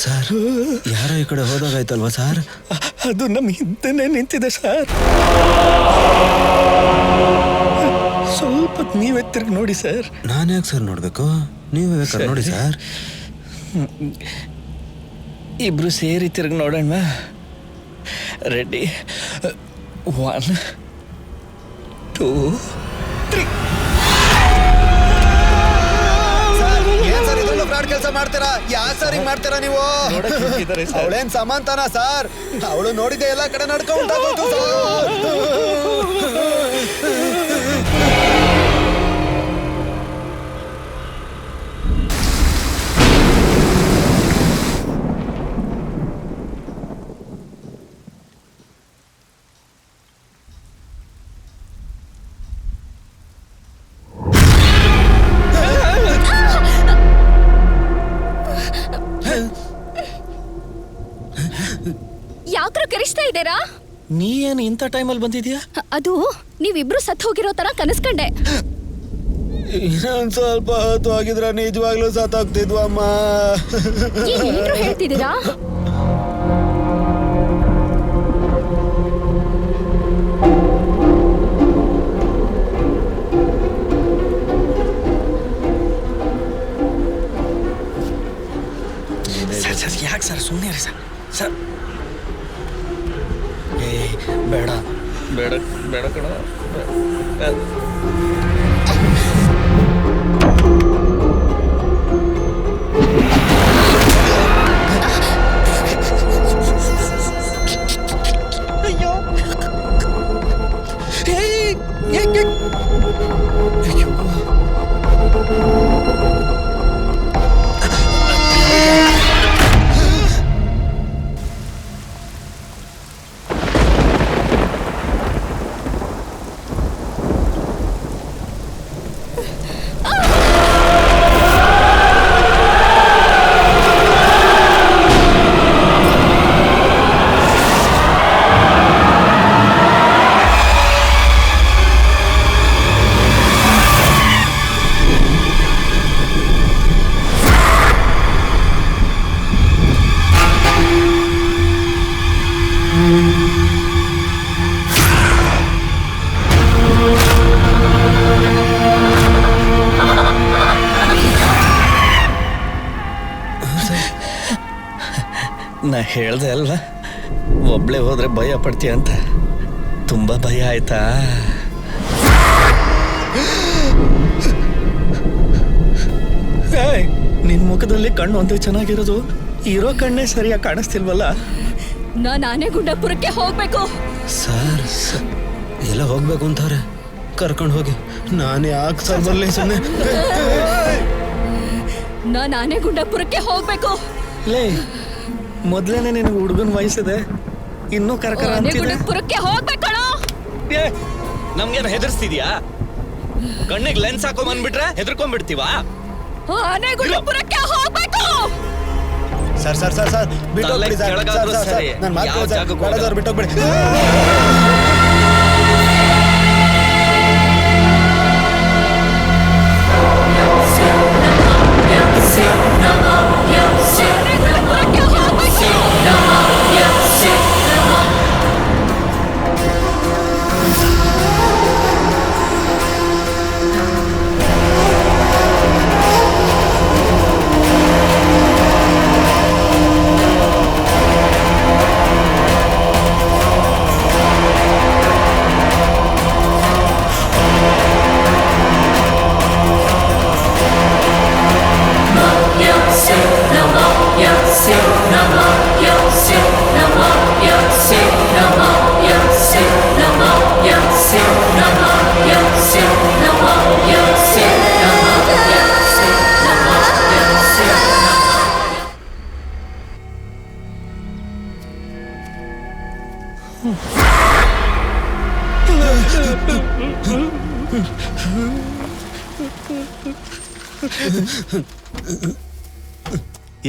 ಸರ್, ಯಾರೋ ಈ ಕಡೆ ಹೋದಾಗಾಯ್ತಲ್ವಾ ಸರ್? ಅದು ನಮ್ಮ ಹಿಂದೆನೇ ನಿಂತಿದೆ ಸರ್. ಸ್ವಲ್ಪ ನೀವೇ ತಿರ್ಗಿ ನೋಡಿ ಸರ್. ನಾನು ಯಾಕೆ ಸರ್ ನೋಡ್ಬೇಕು? ನೀವೇ ಬೇಕಾದ್ರೆ ನೋಡಿ ಸರ್. ಇಬ್ರು ಸೇರಿ ತಿರ್ಗಿ ನೋಡೋಣ. ರೆಡಿ? 1 2 3. ಫ್ರಾಡ್ ಕೆಲಸ ಮಾಡ್ತೀರಾ? ಯಾಕೆ ಸರ್ ಹಿಂಗ್ ಮಾಡ್ತೀರಾ ನೀವು? ಅವಳೇನ್ ಸಮಾಂತನ ಸರ್? ಅವಳು ನೋಡಿದೆ ಎಲ್ಲ ಕಡೆ ನಡ್ಕೊಂಡಾಗೋಯ್ತು ಯಾಕ್ರೋ ಕೆರಿಸ್ತಾ ಇದ್ದೀರಾ? ನೀ ಏನು ಇಂಥ ಟೈಮಲ್ಲಿ ಬಂದಿದ್ಯಾ? ಅದು ನೀವಿಬ್ರು ಸತ್ ಹೋಗಿರೋ ತರ ಕನಸ್ಕಂಡೆ. ಇನ್ನೊಂದ್ ಸ್ವಲ್ಪ ಹೊತ್ತು ಆಗಿದ್ರೆ ನಿಜವಾಗ್ಲೂ ಸತ್ತೋಗ್ತಿದ್ವು ಅಮ್ಮ. ಏನ್ರು ಹೇಳ್ತಿದ್ದೀರಾ? ಸರ್ ಯಾಕೆ ಸರ್ ಸುಮ್ಮನೆ ರೀ ಸರ್. ಸರ್ ಬೇಡ ಬೇಡ ಬೇಡ ಕಣ. ನಾ ಹೇಳ್ದೆ ಅಲ್ವಾ ಒಬ್ಳೆ ಹೋದ್ರೆ ಭಯ ಪಡ್ತೀಯ ಅಂತ. ತುಂಬಾ ಭಯ ಆಯ್ತಾ? ನಿನ್ ಮುಖದಲ್ಲಿ ಕಣ್ಣು ಒಂದೇ ಚೆನ್ನಾಗಿರೋದು, ಇರೋ ಕಣ್ಣೇ ಸರಿಯಾಗಿ ಕಾಣಿಸ್ತಿಲ್ವಲ್ಲ. ನಾನು ಆನೆಗುಂಡಪುರಕ್ಕೆ ಹೋಗ್ಬೇಕು. ಸರ್ ಎಲ್ಲ ಹೋಗ್ಬೇಕು ಅಂತವ್ರೆ, ಕರ್ಕೊಂಡು ಹೋಗಿ. ನಾನು ಯಾಕೆ ಸರ್ ಬರ್ಲಿ ಸುಮ್ಮನೆ? ನಾನು ಆನೆಗುಂಡಪುರಕ್ಕೆ ಹೋಗ್ಬೇಕು. ಲೇ ಮೊದ್ಲೇನೆ ನಿನಗೆ ಹುಡುಗನ ವಯಸ್ಸಿದೆ ಇನ್ನೂ ಕರ್ಕರ ಅಂತಿದೆ. ಪುರಕ್ಕೆ ಹೋಗ್ಬೇಕಣ. ಏ ನಮ್ಗೇನು ಹೆದರ್ಸ್ತಿದ್ಯಾ? ಕಣ್ಣಿಗೆ ಲೆನ್ಸ್ ಹಾಕೋ ಬಂದ್ಬಿಟ್ರೆ ಹೆದರ್ಕೊಂಡ್ಬಿಡ್ತೀವಾ? ಪುರಕ್ಕೆ ಹೋಗ್ಬೇಕು. ಸರ್ ಸರ್ ಸರ್ ಸರ್ ಬಿಟ್ಟೋಗ್ಬಿಡಿ ಸರ್. ಕೆಳಗಾದ್ರೂ ಸರ್, ಸರ್, ಸರಿ. ನನ್ ಮಾತು ಯಾವ ಕೇಳಿ ಸರ್. ಜಾಗಕ್ಕೂ ಬೇಡ ಸರ್, ಬಿಟ್ಟೋಗ್ಬಿಡಿ.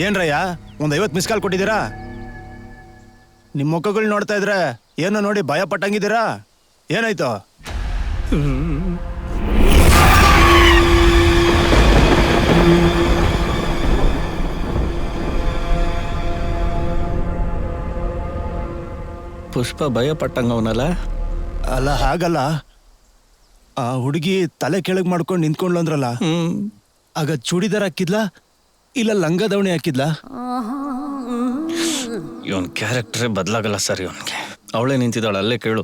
ಏನ್ರಯ್ಯ ಒಂದ್ 50 ಮಿಸ್ ಕಾಲ್ ಕೊಟ್ಟಿದ್ದೀರಾ? ನಿಮ್ ಮುಖಗಳು ನೋಡ್ತಾ ಇದ್ರೆ ಏನೋ ನೋಡಿ ಭಯ ಪಟ್ಟಂಗಿದ್ದೀರಾ? ಏನಾಯ್ತು? ಪುಷ್ಪ ಭಯ ಪಟ್ಟಂಗವನಲ್ಲ. ಅಲ್ಲ ಹಾಗಲ್ಲ, ಆ ಹುಡುಗಿ ತಲೆ ಕೆಳಗ್ ಮಾಡ್ಕೊಂಡು ನಿಂತ್ಕೊಂಡ್ಲು ಅಂದ್ರಲ್ಲ, ಆಗ ಚೂಡಿದಾರ್ ಹಾಕಿದ್ಲಾ ಇಲ್ಲ ಲಂಗ ದಾವಣಿ ಹಾಕಿದ್ಲಾ? ಇವನ್ ಕ್ಯಾರೆಕ್ಟರೇ ಬದಲಾಗಲ್ಲ ಸರ್ ಇವನ್ಗೆ. ಅವಳೇ ನಿಂತಿದ್ದಾಳ, ಅಲ್ಲೇ ಕೇಳು.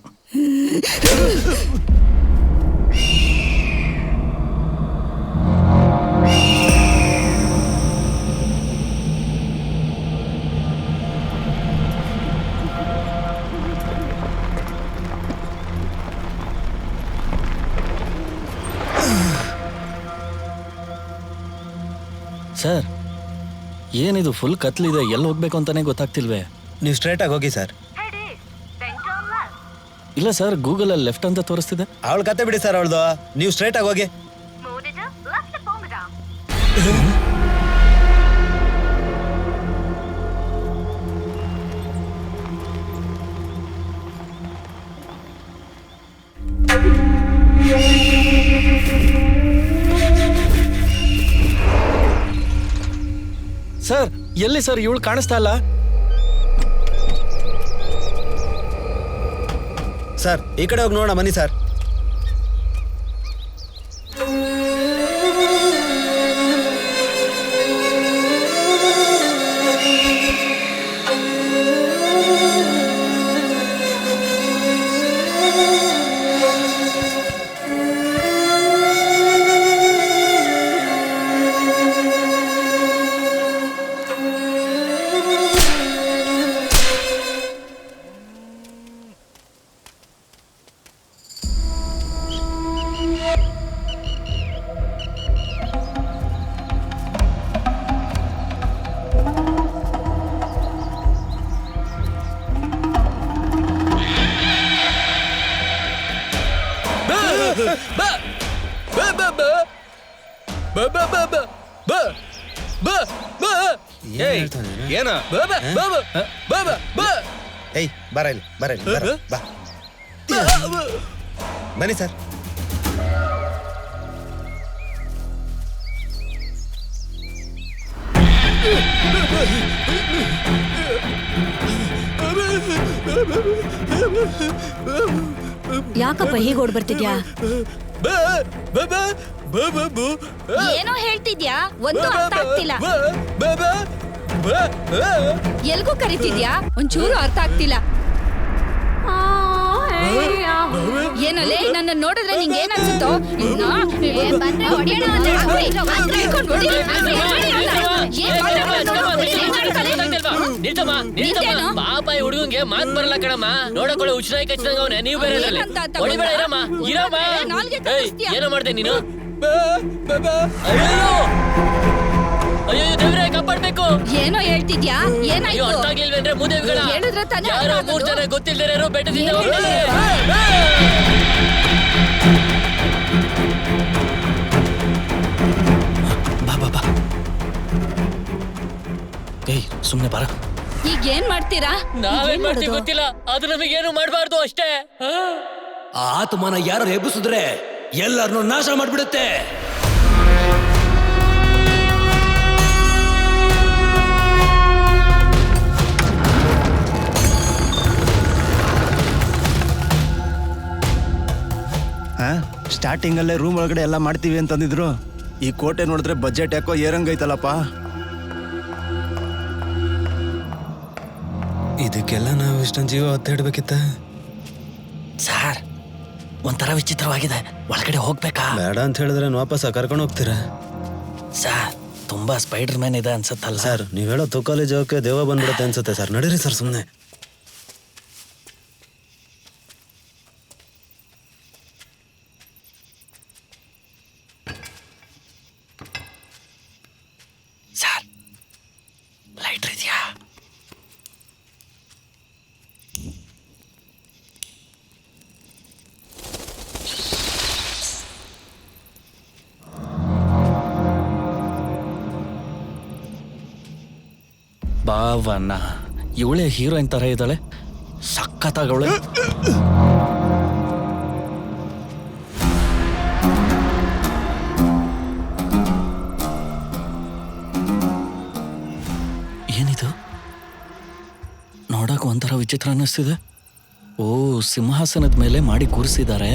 ಸರ್ ಏನಿದು ಫುಲ್ ಕತ್ಲಿದೆ, ಎಲ್ಲಿ ಹೋಗ್ಬೇಕು ಅಂತಾನೆ ಗೊತ್ತಾಗ್ತಿಲ್ವೇ? ನೀವು ಸ್ಟ್ರೈಟ್ ಆಗಿ ಹೋಗಿ ಸರ್. ಇಲ್ಲ ಸರ್, ಗೂಗಲ್ ಅಲ್ಲಿ ಲೆಫ್ಟ್ ಅಂತ ತೋರಿಸ್ತಿದೆ. ಅವಳ ಕತೆ ಬಿಡಿ ಸರ್, ಅವಳ್ದು. ನೀವು ಸ್ಟ್ರೈಟ್ ಆಗಿ ಹೋಗಿ. ಸರ್ ಎಲ್ಲಿ ಸರ್? ಇವಳು ಕಾಣಿಸ್ತಾ ಇಲ್ಲ ಸರ್. ಈ ಕಡೆ ಹೋಗಿ ನೋಡೋಣ ಬನ್ನಿ ಸರ್. ಏನ? ಏಯ್ ಬರ ಇಲ್ಲಿ, ಬರ ಇಲ್ಲಿ, ಬರ, ಬಾ. ಬನ್ನಿ ಸರ್. ಯಾಕಪ್ಪ ಹೀಗೆ ಓಡ್ ಬರ್ತಿದ್ಯಾ? ಏನೋ ಹೇಳ್ತಿದ್ಯಾ, ಒಂದು ಅರ್ಥ ಆಗ್ತಿಲ್ಲ. ಎಲ್ಗೂ ಕರಿತಿದ್ಯಾ, ಒಂಚೂರು ಅರ್ಥ ಆಗ್ತಿಲ್ಲ. ಏನಲ್ಲೇ ನನ್ನ ನೋಡಿದ್ರೆ ನಿಂಗೆ ಏನ್ ಅನ್ಸುತ್ತೋ? ಪಾಪ ಈ ಹುಡುಗಂಗೆ ಮಾತ್ ಬರಲ್ಲ ಕಣಮ್ಮ. ನೋಡಕೊಳ್ಳೋ ಉಚ್ಚನಾಯಿ ಕಚ್ಚಿದಂಗ ಅವನೇ. ನೀವು ಬೇರೆ ಹೊಡಿಬೇಡ, ಇರಮ್ಮ ಇರಮ್ಮ. ಏನೋ ಮಾಡ್ದೆ ನೀನು? ಅಯ್ಯೋ ಅಯ್ಯೋ ದೇವ್ರೆ ಕಾಪಾಡ್ಬೇಕು. ಏನೋ ಹೇಳ್ತಿದ್ಯಾ? ಅಯ್ಯೋ ಏನಾಯ್ತು? ಅರ್ಥ ಆಗ್ಲಿಲ್ವೇನ್ರೆ ಮೂದೇವಿಗಳ? ಹೇಳಿದ್ರೆ ತಾನೇ ಯಾರೋ ಅರ್ಥ 3 ಜನ ಆಗೋದು. ಗೊತ್ತಿಲ್ದಿರೋ ಬೆಟ್ಟದಿಂದ ಏನ್ ಹೋಗ್ತಾರೆ. ಬಾ ಬಾ ಬಾ. ಏಯ್ ಸುಮ್ನೆ ಬಾರ. ಈಗ ಏನ್ ಮಾಡ್ತೀರಾ? ನಾವೇನ್ ಮಾಡ್ತೀವಿ ಗೊತ್ತಿಲ್ಲ, ಅದು ನಮಗೇನು ಮಾಡಬಾರ್ದು ಅಷ್ಟೇ. ಆ ಆತ್ಮನ ಯಾರು ಎಬ್ಬಿಸಿದ್ರೆ ಎಲ್ಲರನ್ನೂ ನಾಶ ಮಾಡ್ಬಿಡುತ್ತೆ. ಸ್ಟಾರ್ಟಿಂಗ್ ಅಲ್ಲೇ ರೂಮ್ ಒಳಗಡೆ ಎಲ್ಲ ಮಾಡ್ತೀವಿ ಅಂತಂದಿದ್ರು. ಈ ಕೋಟೆ ನೋಡಿದ್ರೆ ಬಜೆಟ್ ಯಾಕೋ ಏರಂಗೈತಲ್ಲಪ್ಪ. ಇದಕ್ಕೆಲ್ಲ ನಾವು ಇಷ್ಟೊಂದು ಜೀವ ಒತ್ತಿಡ್ಬೇಕಿತ್ತ? ಸರ್ ಒಂಥರ ವಿಚಿತ್ರವಾಗಿದೆ, ಒಳಗಡೆ ಹೋಗ್ಬೇಕಾ? ಬೇಡ ಅಂತ ಹೇಳಿದ್ರೆ ವಾಪಸ್ ಕರ್ಕೊಂಡು ಹೋಗ್ತೀರಾ? ಸರ್ ತುಂಬಾ ಸ್ಪೈಡರ್ ಮ್ಯಾನ್ ಇದೆ ಅನ್ಸತ್ತಲ್ಲ ಸರ್ ನೀವು ಹೇಳೋ ತುಕಾಲಿ ಜೋಕೆ ದೇವ ಬಂದ್ಬಿಡುತ್ತೆ ಅನ್ಸುತ್ತೆ ಸರ್. ನಡೀರಿ ಸರ್ ಸುಮ್ಮನೆ. ಸರ್ ಲೈಟ್ರ್ ಇದೆಯಾ? ಭಾವನ ಇವಳೆ ಹೀರೋಯಿನ್ ತರ ಇದ್ದಾಳೆ, ಸಖತ್ತಾಗವಳೆ. ಏನಿದು ನೋಡಕ್ ಒಂಥರ ವಿಚಿತ್ರ ಅನ್ನಿಸ್ತಿದೆ. ಓ ಸಿಂಹಾಸನದ ಮೇಲೆ ಮಾಡಿ ಕೂರಿಸಿದ್ದಾರೆ.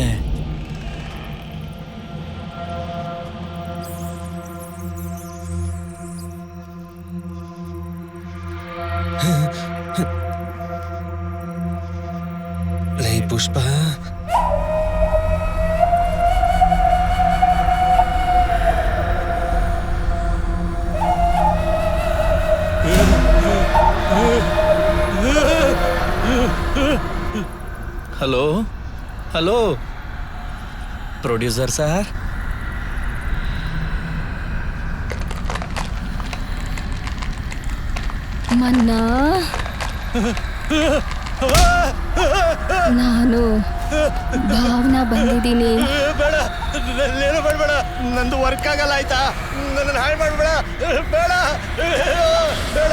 ಲೈ ಪುಷ್ಪ, ಹಲೋ ಹಲೋ ಪ್ರೊಡ್ಯೂಸರ್ ಸರ್, ಮನ್ನಾ, ನಾನು ಭಾವನಾ ಬಂದಿದ್ದೀನಿ. ಬೇಡ, ಏನು ಮಾಡಬೇಡ, ನಂದು ವರ್ಕ್ ಆಗಲ್ಲ ಆಯ್ತಾ? ನನ್ನ ಹಾಳು ಮಾಡಬೇಡ, ಬೇಡ ಬೇಡ.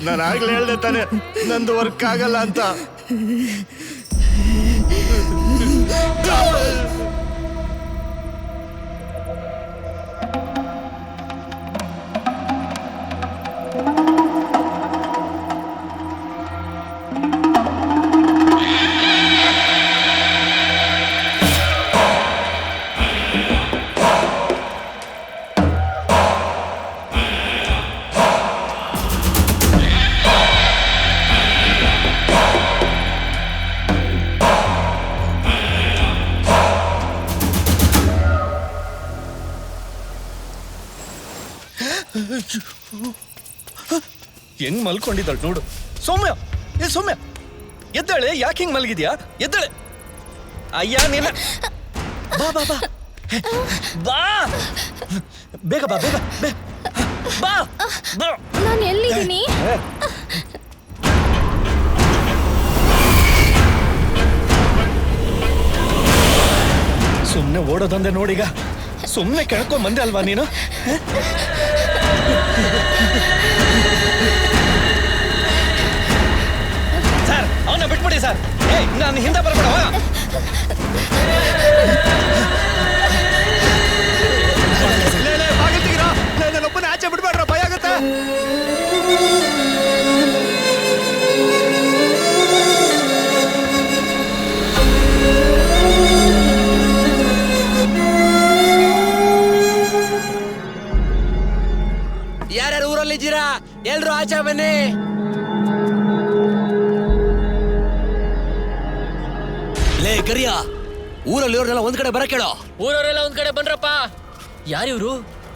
ನಾನು ಆಗ್ಲೇ ಹೇಳ್ದೆ ತಾನೆ ನಂದು ವರ್ಕ್ ಆಗಲ್ಲ ಅಂತ. ಹೆಂಗ್ ಮಲ್ಕೊಂಡಿದ್ದಾಳೆ ನೋಡು. ಸೌಮ್ಯ, ಏ ಸೌಮ್ಯ ಎದ್ದಾಳೆ, ಯಾಕೆ ಹಿಂಗ್ ಮಲಗಿದ್ಯಾ? ಎದ್ದಾಳೆ. ಅಯ್ಯ ನೀನ ಬಾ ಬಾ ಬಾ ಬಾ, ಬೇಗ ಬಾ, ಬೇಗ ಬಾ ಬಾ. ನಾನು ಎಲ್ಲಿದ್ದೀನಿ? ಸುಮ್ನೆ ಓಡೋದಂದೆ ನೋಡೀಗ. ಸುಮ್ನೆ ಕೇಳ್ಕೊಂಡ್ ಬಂದೆ ಅಲ್ವಾ ನೀನು? ಸರ್ ಅವನ ಬಿಟ್ಬಿಡಿ ಸರ್. ಏಯ್ ನಾನು ಹಿಂದೆ ಬರ್ಬೇಡ. ನನ್ನೊಬ್ಬನ ಆಚೆ ಬಿಡ್ಬೇಡ್ರ, ಭಯ ಆಗತ್ತೆ. ಯಾರ್ಯಾರು ಊರಲ್ಲಿದ್ದೀರಾ? ಎಲ್ರು ಆಚೆ ಬನ್ನಿ. ಲೇ ಕರಿಯ, ಊರಲ್ಲಿರೋರೆಲ್ಲ ಒಂದ್ ಕಡೆ ಬರ ಕೇಳೋ. ಊರವರೆಲ್ಲ ಒಂದ್ ಕಡೆ ಬನ್ರಪ್ಪ. ಯಾರಿವ್ರು?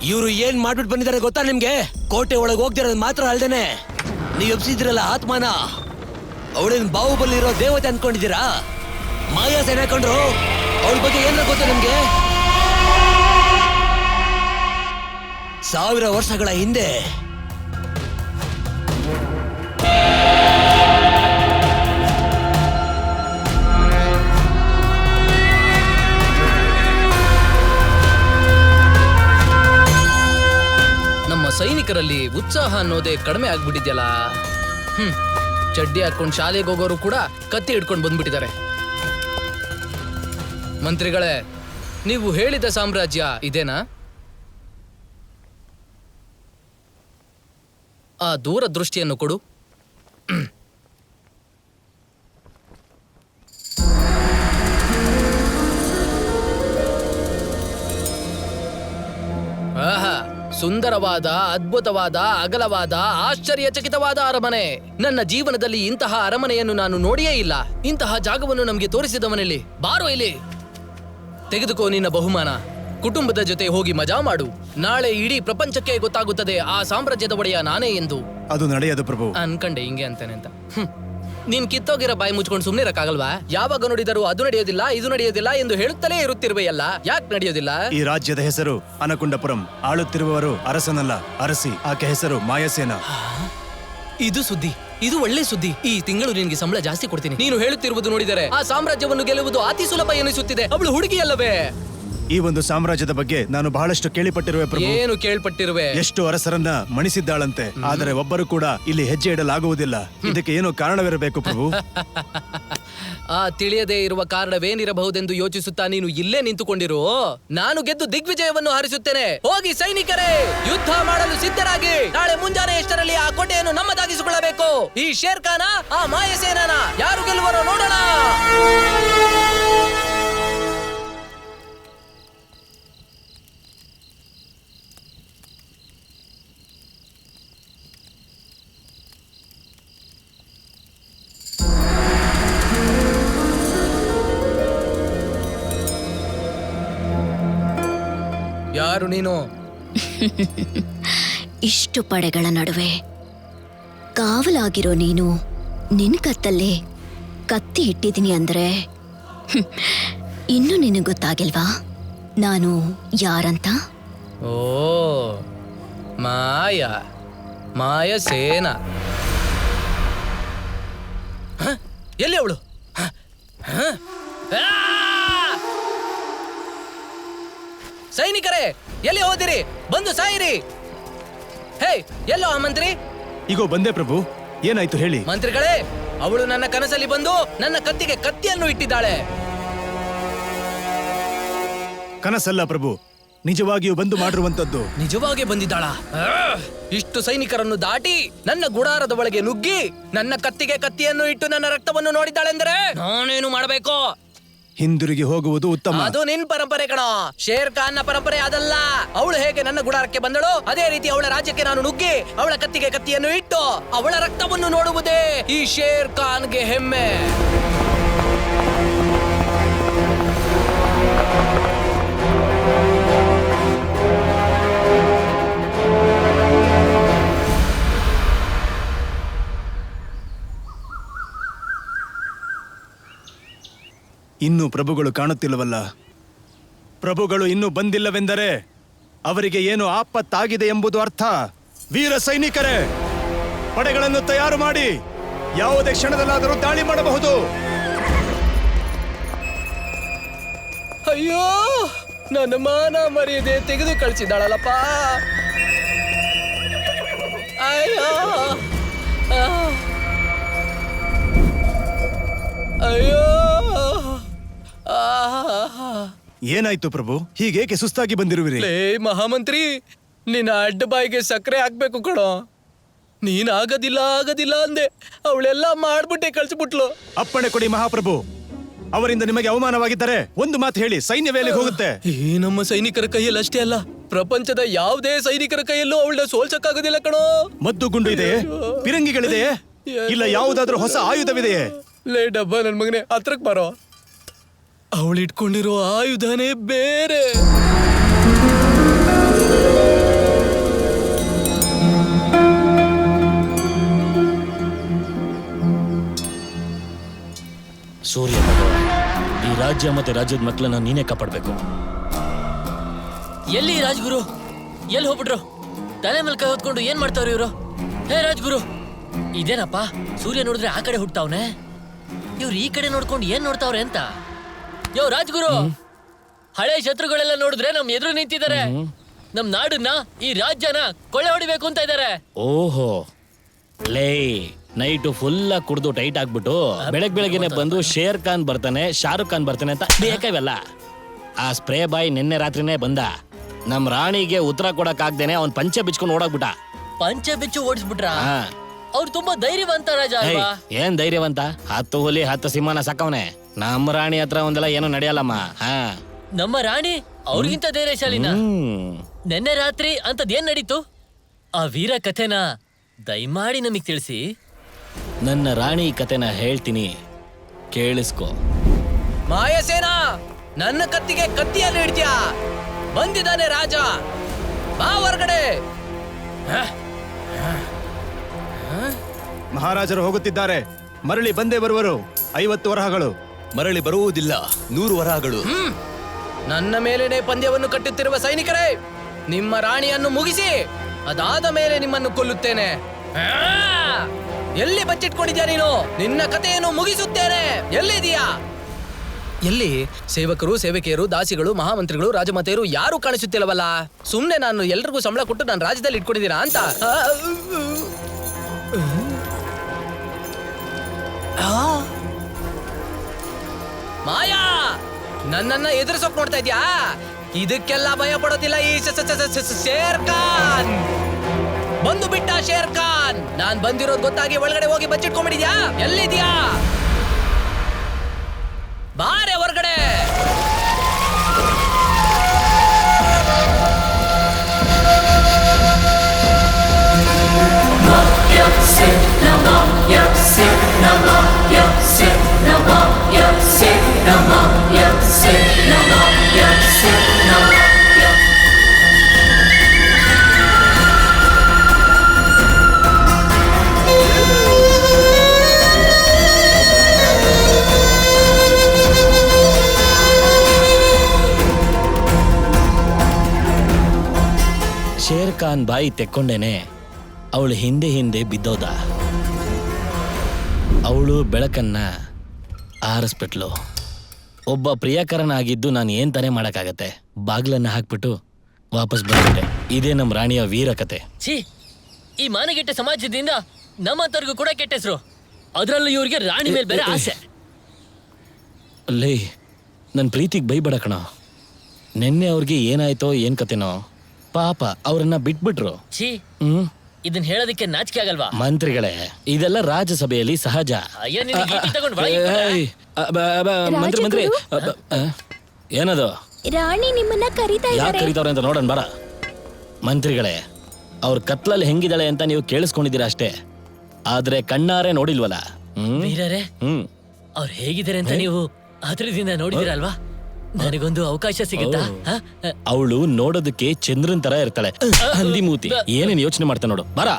ಇವ್ರು ಏನ್ ಮಾಡ್ಬಿಟ್ಟು ಬಂದಿದ್ದಾರೆ ಗೊತ್ತಾ ನಿಮ್ಗೆ? ಕೋಟೆ ಒಳಗೆ ಹೋಗ್ತಿರೋದು ಮಾತ್ರ ಅಲ್ದೇನೆ ನೀವ್ ಎಬ್ಸಿದ್ರಲ್ಲ ಆತ್ಮನ, ಅವಳೇನ್ ಬಾಹುಬಲಿ ಇರೋ ದೇವತೆ ಅನ್ಕೊಂಡಿದ್ದೀರಾ? ಮಾಯಾ ಸೇನೆ ಹಾಕೊಂಡ್ರು. ಅವಳ ಬಗ್ಗೆ ಏನಾರ ಗೊತ್ತಾ ನಿಮ್ಗೆ? 1000 ವರ್ಷಗಳ ಹಿಂದೆ ನಮ್ಮ ಸೈನಿಕರಲ್ಲಿ ಉತ್ಸಾಹ ಅನ್ನೋದೇ ಕಡಿಮೆ ಆಗ್ಬಿಟ್ಟಿದ್ಯಲ್ಲ. ಚಡ್ಡಿ ಹಾಕೊಂಡು ಶಾಲೆಗೆ ಹೋಗೋರು ಕೂಡ ಕತ್ತಿ ಹಿಡ್ಕೊಂಡು ಬಂದ್ಬಿಟ್ಟಿದ್ದಾರೆ. ಮಂತ್ರಿಗಳೇ, ನೀವು ಹೇಳಿದ ಸಾಮ್ರಾಜ್ಯ ಇದೇನಾ? ಆ ದೂರದೃಷ್ಟಿಯನ್ನು ಕೊಡು. ಆಹಾ, ಸುಂದರವಾದ, ಅದ್ಭುತವಾದ, ಅಗಲವಾದ, ಆಶ್ಚರ್ಯಚಕಿತವಾದ ಅರಮನೆ. ನನ್ನ ಜೀವನದಲ್ಲಿ ಇಂತಹ ಅರಮನೆಯನ್ನು ನಾನು ನೋಡಿಯೇ ಇಲ್ಲ. ಇಂತಹ ಜಾಗವನ್ನು ನಮಗೆ ತೋರಿಸಿದವನಲ್ಲಿ. ಬಾರೋ ಇಲ್ಲಿ, ತೆಗೆದುಕೋ ನಿನ್ನ ಬಹುಮಾನ. ಕುಟುಂಬದ ಜೊತೆ ಹೋಗಿ ಮಜಾ ಮಾಡು. ನಾಳೆ ಇಡೀ ಪ್ರಪಂಚಕ್ಕೆ ಗೊತ್ತಾಗುತ್ತದೆ ಆ ಸಾಮ್ರಾಜ್ಯದ ಒಡೆಯ ನಾನೇ ಎಂದು. ಅದು ನಡೆಯದು ಪ್ರಭು. ಅನ್ಕಂಡೆ ಹಿಂಗೆ ಅಂತಾನೆ ಅಂತ. ನೀನ್ ಕಿತ್ತೋಗಿರೋ ಬಾಯಿ ಮುಚ್ಕೊಂಡು ಸುಮ್ನೆ ಇರಕ್ಕಾಗಲ್ವಾ? ಯಾವಾಗ ನೋಡಿದರೂ ಅದು ನಡೆಯೋದಿಲ್ಲ, ಇದು ನಡೆಯೋದಿಲ್ಲ ಎಂದು ಹೇಳುತ್ತಲೇ ಇರುತ್ತಿರುವೆಯಲ್ಲ, ಯಾಕೆ ನಡೆಯೋದಿಲ್ಲ? ಈ ರಾಜ್ಯದ ಹೆಸರು ಅನಕುಂಡಪುರಂ. ಆಳುತ್ತಿರುವವರು ಅರಸನಲ್ಲ, ಅರಸಿ. ಆಕೆ ಹೆಸರು ಮಾಯಸೇನ. ಇದು ಸುದ್ದಿ, ಇದು ಒಳ್ಳೆ ಸುದ್ದಿ. ಈ ತಿಂಗಳು ನಿನ್ಗೆ ಸಂಬಳ ಜಾಸ್ತಿ ಕೊಡ್ತೀನಿ. ನೀನು ಹೇಳುತ್ತಿರುವುದು ನೋಡಿದರೆ ಆ ಸಾಮ್ರಾಜ್ಯವನ್ನು ಗೆಲ್ಲುವುದು ಅತಿ ಸುಲಭ ಎನಿಸುತ್ತಿದೆ. ಅವಳು ಹುಡುಗಿಯಲ್ಲವೇ? ಈ ಒಂದು ಸಾಮ್ರಾಜ್ಯದ ಬಗ್ಗೆ ನಾನು ಬಹಳಷ್ಟು ಕೇಳಿಪಟ್ಟಿರುವೆ ಪ್ರಭು. ಏನು ಕೇಳ್ಪಟ್ಟಿರುವೆ? ಎಷ್ಟು ಅರಸರನ್ನ ಮಣಿಸಿದ್ದಾಳಂತೆ, ಆದರೆ ಒಬ್ಬರು ಕೂಡ ಇಲ್ಲಿ ಹೆಜ್ಜೆ ಇಡಲಾಗುವುದಿಲ್ಲ. ಇದಕ್ಕೆ ಏನೋ ಕಾರಣವಿರಬೇಕು ಪ್ರಭು. ಆ ತಿಳಿಯದೇ ಇರುವ ಕಾರಣವೇನಿರಬಹುದೆಂದು ಯೋಚಿಸುತ್ತಾ ನೀನು ಇಲ್ಲೇ ನಿಂತುಕೊಂಡಿರು. ನಾನು ಗೆದ್ದು ದಿಗ್ವಿಜಯವನ್ನು ಹಾರಿಸುತ್ತೇನೆ. ಹೋಗಿ ಸೈನಿಕರೇ, ಯುದ್ಧ ಮಾಡಲು ಸಿದ್ಧರಾಗಿ. ನಾಳೆ ಮುಂಜಾನೆ ಎಷ್ಟರಲ್ಲಿ ಆ ಕೋಟೆಯನ್ನು ನಮ್ಮದಾಗಿಸಿಕೊಳ್ಳಬೇಕು. ಈ ಶೇರ್ ಖಾನ, ಆ ಮಾಯಸೇನನ ಯಾರು ಗೆಲ್ಲುವರೋ ನೋಡೋಣ. ಯಾರು ನೀನು? ಇಷ್ಟು ಪಡೆಗಳ ನಡುವೆ ಕಾವಲಾಗಿರೋ ನೀನು ನಿನ್ ಕತ್ತಲ್ಲೇ ಕತ್ತಿ ಇಟ್ಟಿದ್ದೀನಿ ಅಂದ್ರೆ ಇನ್ನು ನಿನಗೆ ಗೊತ್ತಾಗಿಲ್ವಾ ನಾನು ಯಾರಂತ? ಓ, ಮಾಯಸೇನ. ಎಲ್ಲಿ ಅವಳು? ಸೈನಿಕರೇ, ಎಲ್ಲಿ ಹೋದಿರಿ? ಬಂದು ಸಾಯಿರಿ. ಹೇ, ಎಲ್ಲೋ ಆ ಮಂತ್ರಿ? ಈಗೋ ಬಂದೆ ಪ್ರಭು. ಏನಾಯ್ತು ಹೇಳಿ. ಮಂತ್ರಿಗಳೇ, ಅವಳು ನನ್ನ ಕನಸಲ್ಲಿ ಬಂದು ನನ್ನ ಕತ್ತಿಗೆ ಕತ್ತಿಯನ್ನು ಇಟ್ಟಿದ್ದಾಳೆ. ಕನಸಲ್ಲ ಪ್ರಭು, ನಿಜವಾಗಿಯೂ ಬಂದು ಮಾಡಿರುವಂತದ್ದು. ನಿಜವಾಗಿ ಬಂದಿದ್ದಾಳ? ಇಷ್ಟು ಸೈನಿಕರನ್ನು ದಾಟಿ ನನ್ನ ಗುಡಾರದ ಒಳಗೆ ನುಗ್ಗಿ ನನ್ನ ಕತ್ತಿಗೆ ಕತ್ತಿಯನ್ನು ಇಟ್ಟು ನನ್ನ ರಕ್ತವನ್ನು ನೋಡಿದ್ದಾಳೆಂದರೆ ನಾನೇನು ಮಾಡಬೇಕು? ಹಿಂದಿರುಗಿ ಹೋಗುವುದು ಉತ್ತಮ. ಅದು ನಿನ್ ಪರಂಪರೆ ಕಣೋ. ಶೇರ್ ಖಾನ್ ನ ಪರಂಪರೆ ಅದಲ್ಲ. ಅವಳು ಹೇಗೆ ನನ್ನ ಗುಡಾರಕ್ಕೆ ಬಂದಳು, ಅದೇ ರೀತಿ ಅವಳ ರಾಜ್ಯಕ್ಕೆ ನಾನು ನುಗ್ಗಿ ಅವಳ ಕತ್ತಿಗೆ ಕತ್ತಿಯನ್ನು ಇಟ್ಟು ಅವಳ ರಕ್ತವನ್ನು ನೋಡುವುದೇ ಈ ಶೇರ್ ಖಾನ್ಗೆ ಹೆಮ್ಮೆ. ಇನ್ನೂ ಪ್ರಭುಗಳು ಕಾಣುತ್ತಿಲ್ಲವಲ್ಲ? ಪ್ರಭುಗಳು ಇನ್ನೂ ಬಂದಿಲ್ಲವೆಂದರೆ ಅವರಿಗೆ ಏನು ಆಪತ್ತಾಗಿದೆ ಎಂಬುದು ಅರ್ಥ. ವೀರ ಸೈನಿಕರೇ, ಪಡೆಗಳನ್ನು ತಯಾರು ಮಾಡಿ. ಯಾವುದೇ ಕ್ಷಣದಲ್ಲಾದರೂ ದಾಳಿ ಮಾಡಬಹುದು. ಅಯ್ಯೋ, ನನ್ನ ಮಾನ ಮರ್ಯಾದೆ ತೆಗೆದು ಕಳಿಸಿದಾಳಲ್ಲಪ್ಪ. ಅಯ್ಯೋ, ಅಯ್ಯೋ. ಏನಾಯ್ತು ಪ್ರಭು, ಹೀಗೇಕೆ ಸುಸ್ತಾಗಿ ಬಂದಿರುವಿರಿ? ಲೇ ಮಹಾಮಂತ್ರಿ, ನಿನ್ನ ಅಡ್ಡ ಬಾಯಿಗೆ ಸಕ್ಕರೆ ಹಾಕ್ಬೇಕು ಕಣೋ. ನೀನ್ ಆಗದಿಲ್ಲ ಅಂದೆ, ಅವಳೆಲ್ಲ ಮಾಡ್ಬಿಟ್ಟೆ ಕಳ್ಸಿಬಿಟ್ಲು. ಅಪ್ಪಣೆ ಕೊಡಿ ಮಹಾಪ್ರಭು. ಅವರಿಂದ ನಿಮಗೆ ಅವಮಾನವಾಗಿದ್ದರೆ ಒಂದು ಮಾತು ಹೇಳಿ, ಸೈನ್ಯವೇಲಿಗೆ ಹೋಗುತ್ತೆ. ಈ ನಮ್ಮ ಸೈನಿಕರ ಕೈಯಲ್ಲಿ ಅಷ್ಟೇ ಅಲ್ಲ, ಪ್ರಪಂಚದ ಯಾವುದೇ ಸೈನಿಕರ ಕೈಯಲ್ಲೂ ಅವಳನ್ನ ಸೋಲ್ಸಕ್ಕಾಗೋದಿಲ್ಲ ಕಣೋ. ಮದ್ದು ಗುಂಡು ಇದೆಯೇ? ಪಿರಂಗಿಗಳಿದೆಯೇ? ಇಲ್ಲ ಯಾವುದಾದ್ರೂ ಹೊಸ ಆಯುಧವಿದೆಯೇ? ಲೇ ಡಬ್ಬ, ನನ್ ಮಗನೇ ಹತ್ರಕ್ ಬಾರೋ. ಅವಳಿಟ್ಕೊಂಡಿರೋ ಆಯುಧನೇ ಬೇರೆ. ಸೂರ್ಯ ಭಗವಾನ್, ಈ ರಾಜ್ಯ ಮತ್ತೆ ರಾಜ್ಯದ ಮಕ್ಕಳನ್ನ ನೀನೇ ಕಾಪಾಡ್ಬೇಕು. ಎಲ್ಲಿ ರಾಜ್ಗುರು? ಎಲ್ಲಿ ಹೋಗ್ಬಿಟ್ರು? ತಲೆ ಮೇಲೆ ಕೈ ಹೊತ್ಕೊಂಡು ಏನ್ ಮಾಡ್ತಾವ್ರಿ ಇವ್ರು? ಹೇ ರಾಜ್ಗುರು, ಇದೇನಪ್ಪ ಸೂರ್ಯ ನೋಡಿದ್ರೆ ಆ ಕಡೆ ಹುಟ್ತಾವ್ನೆ, ಇವ್ರು ಈ ಕಡೆ ನೋಡ್ಕೊಂಡು ಏನ್ ನೋಡ್ತಾವ್ರೆ ಅಂತ. ಯೋ ರಾಜ್ಗುರು, ಹಳೆ ಶತ್ರುಗಳೆಲ್ಲ ನೋಡಿದ್ರೆ ನಮ್ ಎದುರು ನಿಂತಿದ್ದಾರೆ. ನಮ್ ನಾಡನ್ನ, ಈ ರಾಜ್ಯನ ಕೊಳ್ಳೆ ಹೊಡಿಬೇಕು ಅಂತ ಇದಾರೆ. ಓಹೋ, ಲೇ ನೈಟು ಫುಲ್ ಕುಡ್ದು ಟೈಟ್ ಆಗ್ಬಿಟ್ಟು ಬೆಳಗ್ಗೆನೆ ಬಂದು ಶೇರ್ ಖಾನ್ ಬರ್ತಾನೆ, ಶಾರುಖ್ ಖಾನ್ ಬರ್ತಾನೆ ಅಂತ ಬೇಕಾವೆಲ್ಲ. ಆ ಸ್ಪ್ರೇ ಬಾಯ್ ನಿನ್ನೆ ರಾತ್ರಿನೇ ಬಂದ. ನಮ್ ರಾಣಿಗೆ ಉತ್ತರ ಕೊಡಕ್ ಆಗ್ದೇನೆ ಅವ್ನ್ ಪಂಚೆ ಬಿಚ್ಕೊಂಡು ಓಡಾಕ್ಬಿಟ್ಟ. ಪಂಚೆ ಬಿಚ್ಚು ಓಡಿಸ್ಬಿಟ್ರ? ಅವ್ರು ತುಂಬಾ ಧೈರ್ಯವಂತ ರಾಜ ಅಲ್ವಾ? ಏನ್ ಧೈರ್ಯವಂತ? 10 ಹುಲಿ 10 ಸಿಂಹನ ಸಾಕವನೆ. ನಮ್ಮ ರಾಣಿ ಹತ್ರ ಒಂದೆಲ್ಲ ಏನೋ ನಡೆಯಲ್ಲಮ್ಮ. ನಮ್ಮ ರಾಣಿ ಅವ್ರಿಗಿಂತ ಧೈರ್ಯಶಾಲಿನ? ನೆನ್ನೆ ರಾತ್ರಿ ಅಂತದ್ ಏನ್ ನಡೀತು? ಆ ವೀರ ಕಥೆನ ದಯಮಾಡಿ ನಮಗ್ ತಿಳಿಸಿ. ನನ್ನ ರಾಣಿ ಕತೆನ ಹೇಳ್ತೀನಿ, ಕೇಳಿಸ್ಕೊ. ಮಾಯಸೇನಾ, ನನ್ನ ಕತ್ತಿಗೆ ಕತ್ತಿಯನ್ನು ಹಿಡ್ತೀಯಾ? ಬಂದಿದ್ದಾನೆ ರಾಜ, ಬಾ ಹೊರಗಡೆ. ಮಹಾರಾಜರು ಹೋಗುತ್ತಿದ್ದಾರೆ. ಮರಳಿ ಬಂದೇ ಬರುವರು. 50 ವರಹಗಳು. ಮರಳಿ ಬರುವುದಿಲ್ಲ, 100 ವರಹಗಳು. ನನ್ನ ಮೇಲೇನೆ ಪಂದ್ಯವನ್ನು ಕಟ್ಟುತ್ತಿರುವ ಸೈನಿಕರೇ, ನಿಮ್ಮ ರಾಣಿಯನ್ನು ಮುಗಿಸಿ ಅದಾದ ಮೇಲೆ ನಿಮ್ಮನ್ನು ಕೊಲ್ಲುತ್ತೇನೆ. ಎಲ್ಲಿ ಬಚ್ಚಿಟ್ಕೊಂಡಿದ್ಯಾ ನೀನು? ನಿನ್ನ ಕಥೆಯನ್ನು ಮುಗಿಸುತ್ತೇನೆ. ಎಲ್ಲಿದೀಯಾ? ಎಲ್ಲಿ ಸೇವಕರು, ಸೇವಕಿಯರು, ದಾಸಿಗಳು, ಮಹಾಮಂತ್ರಿಗಳು, ರಾಜಮಾತೆಯರು ಯಾರು ಕಾಣಿಸುತ್ತಿಲ್ಲವಲ್ಲ? ಸುಮ್ನೆ ನಾನು ಎಲ್ರಿಗೂ ಸಂಬಳ ಕೊಟ್ಟು ನಾನು ರಾಜ್ಯದಲ್ಲಿ ಇಟ್ಕೊಂಡಿದ್ದೀರಾ ಅಂತ? ಮಾಯಾ, ನನ್ನನ್ನ ಎದುರಿಸೋಕ್ ನೋಡ್ತಾ ಇದ್ಯಾ? ಇದಕ್ಕೆಲ್ಲ ಭಯ ಪಡೋದಿಲ್ಲ ಈ ಶೇರ್ ಖಾನ್. ಬಂದು ಬಿಟ್ಟ ಶೇರ್ ಖಾನ್. ನಾನ್ ಬಂದಿರೋದು ಗೊತ್ತಾಗಿ ಒಳಗಡೆ ಹೋಗಿ ಬಚ್ಚಿಟ್ಕೊಂಡ್ಬಿಟ್ಟಿದ್ಯಾ? ಎಲ್ಲಿದ್ಯಾ? ಬಾರೆ ಹೊರಗಡೆ. ಶೇರ್ ಖಾನ್ ಬಾಯಿ ತೆಕ್ಕೊಂಡೇನೆ ಅವಳು ಹಿಂದೆ ಹಿಂದೆ ಬಿದ್ದೋದ. ಅವಳು ಬೆಳಕನ್ನ ಆರಿಸ್ಬಿಟ್ಲು. ಒಬ್ಬ ಪ್ರಿಯಕರನಾಗಿದ್ದು ನಾನು ಏನ್ ತಾನೇ ಮಾಡಕ್ಕಾಗತ್ತೆ? ಬಾಗ್ಲನ್ನ ಹಾಕ್ಬಿಟ್ಟು ವಾಪಸ್ ಬಂದ್ಬಿಟ್ಟೆ. ಇದೇ ನಮ್ಮ ರಾಣಿಯ ವೀರ ಕತೆ. ಛೀ, ಈ ಮಾನಗೆಟ್ಟ ಸಮಾಜದಿಂದ ನಮ್ಮಂತವ್ರಿಗೂ ಕೂಡ ಕೆಟ್ಟ ಹೆಸರು. ಅದ್ರಲ್ಲೂ ಇವ್ರಿಗೆ ರಾಣಿ ಮೇಲೆ ಬೇರೆ ಆಸೆ. ಅಲ್ಲೇ ನನ್ನ ಪ್ರೀತಿಗೆ ಬೈಬೇಡ ಕಣ. ನಿನ್ನೆ ಅವ್ರಿಗೆ ಏನಾಯ್ತೋ ಏನ್ ಕತೆನೋ, ಪಾಪ ಅವ್ರನ್ನ ಬಿಟ್ಬಿಟ್ರು. ಛೀ, ಇದನ್ನ ಹೇಳೋದಕ್ಕೆ ನಾಚಿಕೆ ಆಗಲ್ವಾ? ಮಂತ್ರಿಗಳೇ, ಇದೆಲ್ಲ ರಾಜ್ಯಸಭೆಯಲ್ಲಿ ಸಹಜ. ಅಯ್ಯೋ, ನಿನಗೆ ಈಟಿ ತಗೊಂಡ್ ಒಳಗೆ ಇಟ್ಬಿಟ್ರಾ? ಮಂತ್ರಿ ಏನದು? ರಾಣಿ ನಿಮ್ಮನ್ನ ಕರೀತಾ ಯಾಕೆ ಇದ್ದಾರೆ. ಕರೀತಾವ್ರೆ ಅಂತ ನೋಡೋಣ ಬರ. ಮಂತ್ರಿಗಳೇ, ಅವ್ರ ಕತ್ಲಲ್ಲಿ ಹೆಂಗಿದ್ದಾಳೆ ಅಂತ ನೀವು ಕೇಳಿಸ್ಕೊಂಡಿದ್ದೀರಾ ಅಷ್ಟೇ, ಆದ್ರೆ ಕಣ್ಣಾರೆ ನೋಡಿಲ್ವಲ್ಲ. ವೀರರೇ, ಅವ್ರು ಹೇಗಿದ್ದಾರೆ ಅಂತ ನೀವು ಹತ್ರದಿಂದ ನೋಡಿದಿರಲ್ವಾ? ನನಗೊಂದು ಅವಕಾಶ ಸಿಗುತ್ತಾ? ಅವಳು ನೋಡೋದಕ್ಕೆ ಚಂದ್ರನ್ ತರ ಇರ್ತಾಳೆ, ಹಂದಿ ಮೂತಿ. ಏನೇನು ಯೋಚನೆ ಮಾಡ್ತಾ ನೋಡು, ಬರ.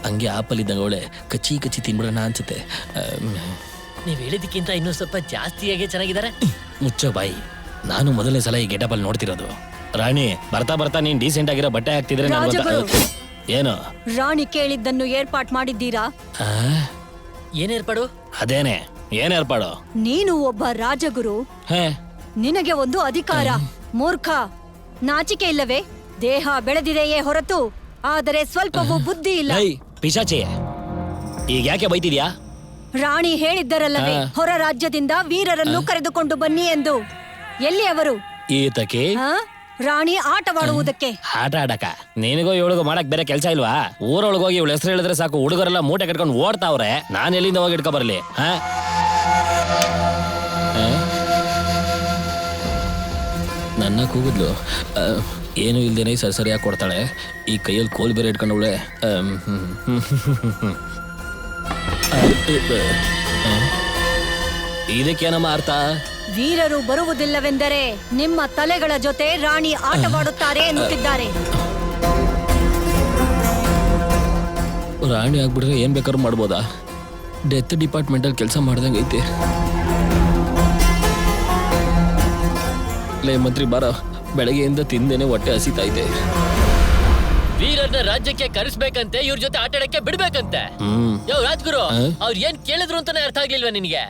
ಹಂಗೆ ಆಪಲ್ ಇದ್ದಂಗೆ ಅವಳೆ ಕಚ್ಚಿ ಕಚ್ಚಿ ತಿನ್ಬಿಡೋಣ ಅನ್ಸುತ್ತೆ. ನೀವ್ ಹೇಳಿದಕ್ಕಿಂತ ಇನ್ನೂ ಸ್ವಲ್ಪ ಜಾಸ್ತಿಯಾಗಿ ಚೆನ್ನಾಗಿದ್ದಾರೆ. ಮುಚ್ಚೋ ಬಾಯಿ, ನಾನು ಮೊದಲನೇ ಸಲ ಈ ಗೆಟಪ್ ಅಲ್ಲಿ ನೋಡ್ತಿರೋದು. ರಾಣಿ, ಬರ್ತಾ ಬರ್ತಾ ನೀನ್ ಡೀಸೆಂಟ್ ಆಗಿರೋ ಬಟ್ಟೆ ಹಾಕ್ತಿದ್ರೆ ಏನು? ರಾಣಿ ಕೇಳಿದ್ದನ್ನು ಏರ್ಪಾಟ್ ಮಾಡಿದ್ದೀರಾ? ಏನ್ ಏರ್ಪಾಡು? ಅದೇನೆ, ಏನ್ ಏರ್ಪಾಡು? ನೀನು ಒಬ್ಬ ರಾಜಗುರು, ನಿನಗೆ ಒಂದು ಅಧಿಕಾರ. ಮೂರ್ಖ, ನಾಚಿಕೆ ಇಲ್ಲವೇ? ದೇಹ ಬೆಳೆದಿದೆಯೇ ಹೊರತು ಆದರೆ ಸ್ವಲ್ಪವೂ ಬುದ್ಧಿ ಇಲ್ಲ. ಪಿಶಾಚಿ, ಈಗ ಯಾಕೆ ಬೈತಿದ್ಯಾ? ರಾಣಿ ಹೇಳಿದ್ದರಲ್ಲವೇ ಹೊರ ರಾಜ್ಯದಿಂದ ವೀರರನ್ನು ಕರೆದುಕೊಂಡು ಬನ್ನಿ ಎಂದು. ಎಲ್ಲಿ ಅವರು? ಈತಕ್ಕೆ ರಾಣಿ ಆಟವಾಡುವುದಕ್ಕೆ. ಆಟ ಆಡಕ ನಿನಗೋ ಇವಳಿಗೋ ಮಾಡಕ್ ಬೇರೆ ಕೆಲ್ಸ ಇಲ್ವಾ? ಊರೊಳಗೋಗಿ ಇವಳು ಹೆಸರು ಹೇಳಿದ್ರೆ ಸಾಕು, ಹುಡುಗರೆಲ್ಲ ಮೂಟೆ ಕಟ್ಕೊಂಡು ಓಡ್ತಾವ್ರೆ. ನಾನು ಎಲ್ಲಿಂದ ಹೋಗಿ ಇಟ್ಕೊ ಬರ್ಲಿ? ಚೆನ್ನಾಗಿ ಕೂಗಿದ್ಲು. ಏನು ಇಲ್ದೇನೆ ಸರಿಯಾಗಿ ಕೊಡ್ತಾಳೆ. ಈ ಕೈಯಲ್ಲಿ ಕೋಲ್ ಬೇರೆ ಇಟ್ಕೊಂಡವಳೆ. ಇದಕ್ಕೇನಮ್ಮ ಅರ್ಥ? ವೀರರು ಬರುವುದಿಲ್ಲವೆಂದರೆ ನಿಮ್ಮ ತಲೆಗಳ ಜೊತೆ ರಾಣಿ ಆಟವಾಡುತ್ತಾರೆ ಎನ್ನುತ್ತಿದ್ದಾರೆ. ರಾಣಿ ಆಗ್ಬಿಟ್ರೆ ಏನ್ ಬೇಕಾದ್ರೂ ಮಾಡ್ಬೋದಾ? ಡೆತ್ ಡಿಪಾರ್ಟ್ಮೆಂಟಲ್ಲಿ ಕೆಲಸ ಮಾಡ್ದಂಗೆ ಐತೆ. ಲೇ ಮಂತ್ರಿ ಬಾರ, ಬೆಳಗ್ಗೆಯಿಂದ ತಿಂದೇನೆ ಹೊಟ್ಟೆ ಹಸಿತಾ ಇದೆ. ವೀರನ್ನ ರಾಜ್ಯಕ್ಕೆ ಕರೆಸ್ಬೇಕಂತೆ, ಇವ್ರ ಜೊತೆ ಆಟ ಆಡಕ್ಕೆ ಬಿಡ್ಬೇಕಂತೆ. ಯೋ ರಾಜ್ಗುರು, ಅವ್ರು ಏನ್ ಕೇಳಿದ್ರು ಅಂತಾನೆ ಅರ್ಥ ಆಗ್ಲಿಲ್ವಾ ನಿನ್ಗೆ?